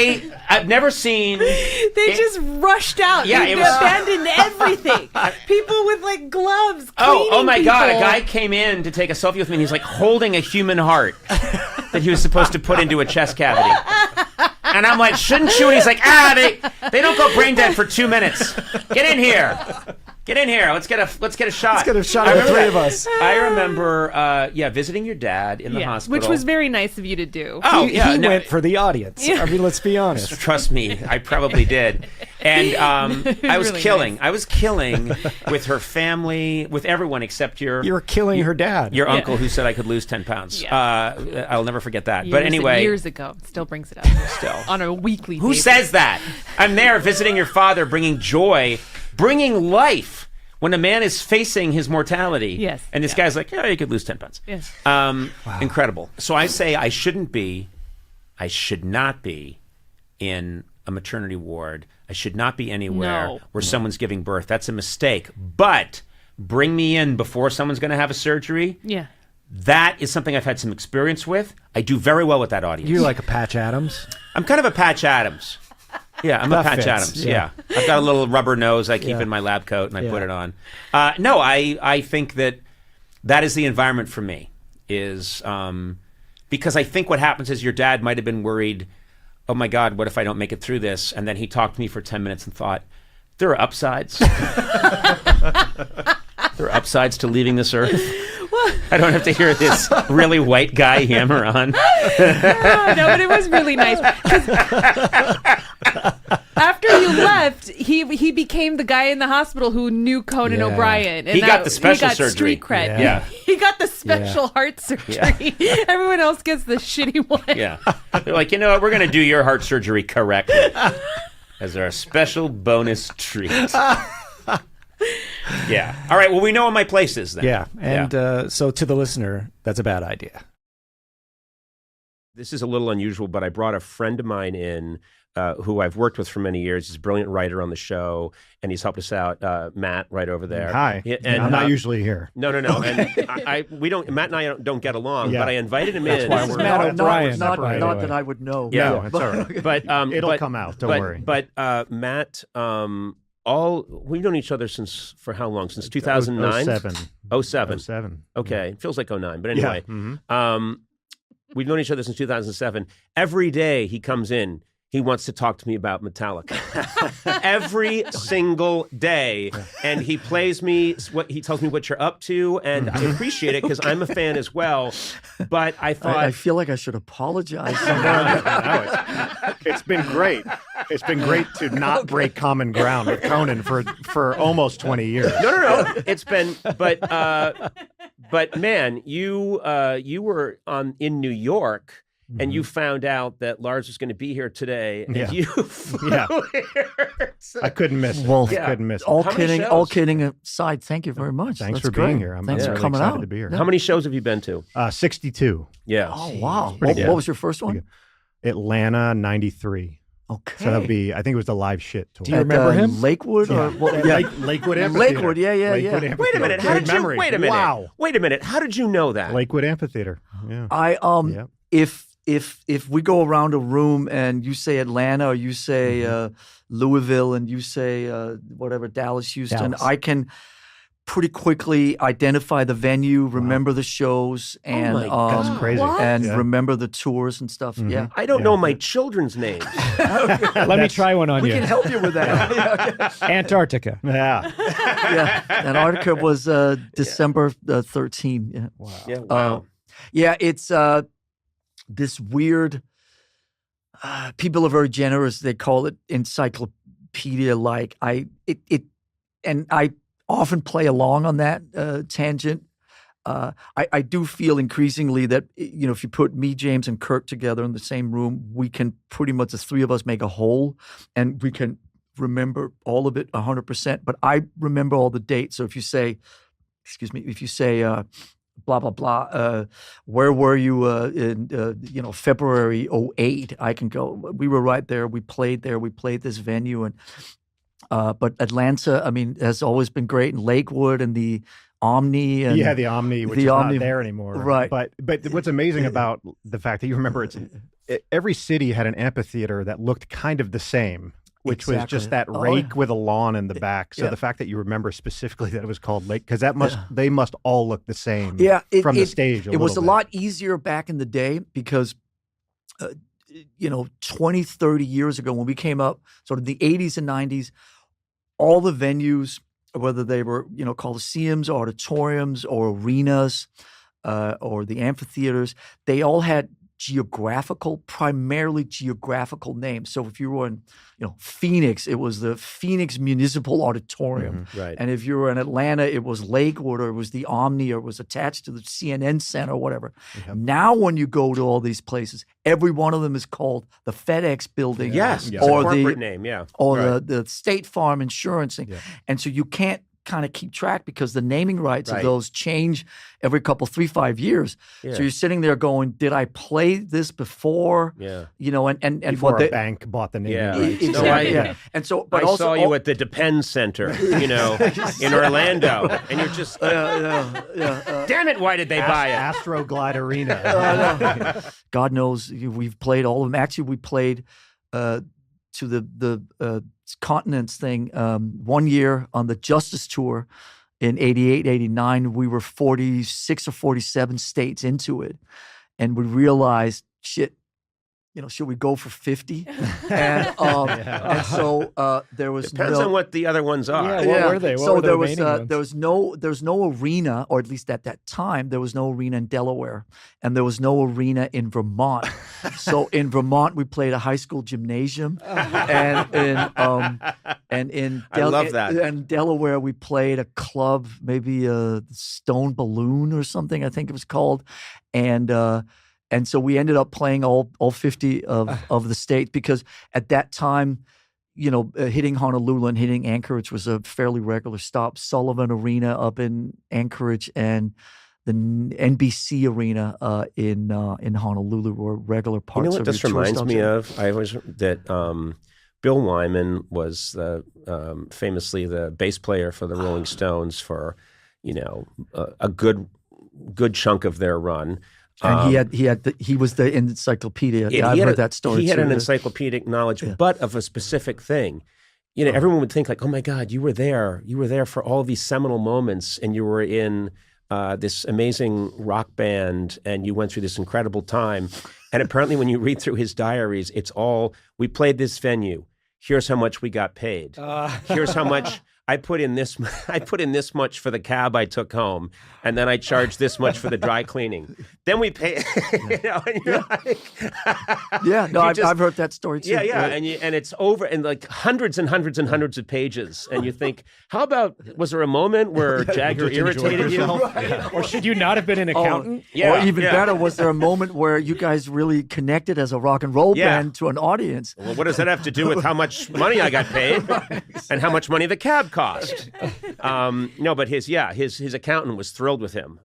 I've never seen. They just rushed out. Yeah, They it was abandoned everything. People with like gloves. Oh my God! A people. guy came in to take a selfie with me, and he's like holding a human heart that he was supposed to put into a chest cavity. And I'm like, shouldn't you? And he's like, they don't go brain dead for 2 minutes. Get in here. Get in here. Let's get a shot. Let's get a shot of the three of us. I remember, visiting your dad in the hospital, which was very nice of you to do. Oh, he went for the audience. Yeah. I mean, let's be honest. Trust me, I probably did. And I was really killing. nice. I was killing with her family, with everyone except your. You were killing her dad. Your uncle who said I could lose 10 pounds. Yeah. I'll never forget that. Years But anyway. years ago, still brings it up. Still. On a weekly Who basis. says that? I'm there visiting your father, bringing joy, bringing life when a man is facing his mortality. Yes. And this guy's like, you could lose 10 pounds. Yes. Incredible. So I say I should not be in a maternity ward. I should not be anywhere where someone's giving birth. That's a mistake. But bring me in before someone's going to have a surgery. Yeah. That is something I've had some experience with. I do very well with that audience. You're like a Patch Adams. I'm kind of a Patch Adams. Yeah, I'm a Patch fits, Adams. yeah. Yeah. I've got a little rubber nose I keep in my lab coat, and I put it on. No, I think that is the environment for me, is because I think what happens is your dad might have been worried, oh my God, what if I don't make it through this? And then he talked to me for 10 minutes and thought, there are upsides. There are upsides to leaving this earth. I don't have to hear this really white guy hammer on. No, but it was really nice. 'Cause after you left, he became the guy in the hospital who knew Conan O'Brien. And He got the special he got surgery. Street cred. Yeah. He got the special heart surgery. Everyone else gets the shitty one. Yeah. They're like, you know what? We're going to do your heart surgery correctly as our special bonus treat. Yeah. All right. Well, we know what my place is then. Yeah. And so to the listener, that's a bad idea. This is a little unusual, but I brought a friend of mine in who I've worked with for many years. He's a brilliant writer on the show, and he's helped us out. Matt, right over there. Hi. Yeah, and, I'm not usually here. No. Okay. And Matt and I don't get along, but I invited him That's in. why we're Matt O'Brien. Not that I would know. Yeah, No, it's all right. But it'll come out. Don't worry. But Matt, we've known each other for how long? Since 2009? 07. Okay. It feels like 09. But anyway, we've known each other since 2007. Every day he comes in, he wants to talk to me about Metallica. Every single day. And he plays me, he tells me what you're up to, and I appreciate it because I'm a fan as well. But I thought... I feel like I should apologize. It's been great. It's been great to not break common ground with Conan for almost 20 years. No. It's been, but man, you were in New York, and you found out that Lars was going to be here today, and you flew here. I couldn't miss it. Well, I couldn't miss it. All kidding aside, thank you very much. Thanks That's for great. being here. Thanks for really coming excited out. to be here. How many shows have you been to? 62. Yeah. Oh, wow. Pretty What was your first one? Atlanta, 93. Okay. So that'd be, I think it was the live shit tour. Do you remember him? Lakewood? Yeah. Or what? Lakewood Amphitheater. Lakewood, yeah. Lakewood Wait a Amphitheater. minute. How did you? Memory. Wait a minute. Wow. Wait a minute. How did you know that? Lakewood Amphitheater. Yeah. If if we go around a room and you say Atlanta or you say Louisville and you say whatever Dallas, Houston, I can pretty quickly identify the venue, remember the shows, and that's crazy. and remember the tours and stuff. Yeah, I don't know my children's names. Let me try one on we you. can help you with that. Antarctica. Yeah. Yeah, Antarctica was December 13. Yeah. Wow. Yeah, wow. Yeah, it's this weird. People are very generous. They call it encyclopedia-like. I often play along on that tangent. I do feel increasingly that if you put me, James, and Kurt together in the same room, we can pretty much the three of us make a whole, and we can remember all of it 100%. But I remember all the dates. So if you say, blah blah blah, where were you in February 2008? I can go. We were right there. We played there. We played this venue, and but Atlanta, I mean, has always been great, and Lakewood and the Omni. And the Omni, which is not there anymore. Right. But what's amazing about the fact that you remember every city had an amphitheater that looked kind of the same, which was just that rake with a lawn in the back. So the fact that you remember specifically that it was called Lake, because they must all look the same from the stage. It was a lot easier back in the day because 20, 30 years ago when we came up, sort of the 80s and 90s, all the venues, whether they were, coliseums, auditoriums, or arenas, or the amphitheaters, they all had primarily geographical names. So if you were in, Phoenix, it was the Phoenix Municipal Auditorium. Right. And if you were in Atlanta, it was Lakewood, or it was the Omni, or it was attached to the CNN Center, or whatever. Yep. Now, when you go to all these places, every one of them is called the FedEx Building. Yes, it's or a corporate name, yeah. Or the State Farm Insurance thing. And so you can't kind of keep track because the naming rights of those change every 3-5 years. Yeah. So you're sitting there going, did I play this before? Yeah. And before a bank bought the name. Yeah. Exactly. No, I, And so, but I also, saw you at the Depend Center, in Orlando, and you're just, damn it, why did they buy it? Astroglide Arena. God knows we've played all of them. Actually, we played to the continents thing 1 year on the Justice Tour in 88, 89. We were 46 or 47 states into it. And we realized, shit, should we go for 50? And so there was Depends on what the other ones are. Yeah, what were they? What so were the there was remaining ones? there was no arena, or at least at that time, there was no arena in Delaware, and there was no arena in Vermont. So in Vermont, we played a high school gymnasium, and in I love that. in Delaware, we played a club, maybe a Stone Balloon or something, I think it was called, and so we ended up playing all 50 of the states because at that time, hitting Honolulu and hitting Anchorage was a fairly regular stop. Sullivan Arena up in Anchorage and the NBC Arena in Honolulu were regular parts of You know what this your tour reminds stops. me of? I always that Bill Wyman was famously the bass player for the Rolling Stones for a good chunk of their run. And he was the encyclopedia. Yeah, I've heard that story. He had too. an encyclopedic knowledge, but of a specific thing. Everyone would think like, "Oh my God, you were there! You were there for all these seminal moments, and you were in this amazing rock band, and you went through this incredible time." And apparently, when you read through his diaries, it's all, "We played this venue. Here's how much we got paid. Here's how much." I put in this much for the cab I took home, and then I charged this much for the dry cleaning. Then we pay, and you're like, I've heard that story too. Yeah, and it's over, and like hundreds and hundreds and hundreds of pages, and you think, how about, was there a moment where Jagger irritated you? Or should you not have been an accountant? Or even better, was there a moment where you guys really connected as a rock and roll band to an audience? Well, what does that have to do with how much money I got paid and how much money the cab cost? No, but his accountant was thrilled with him.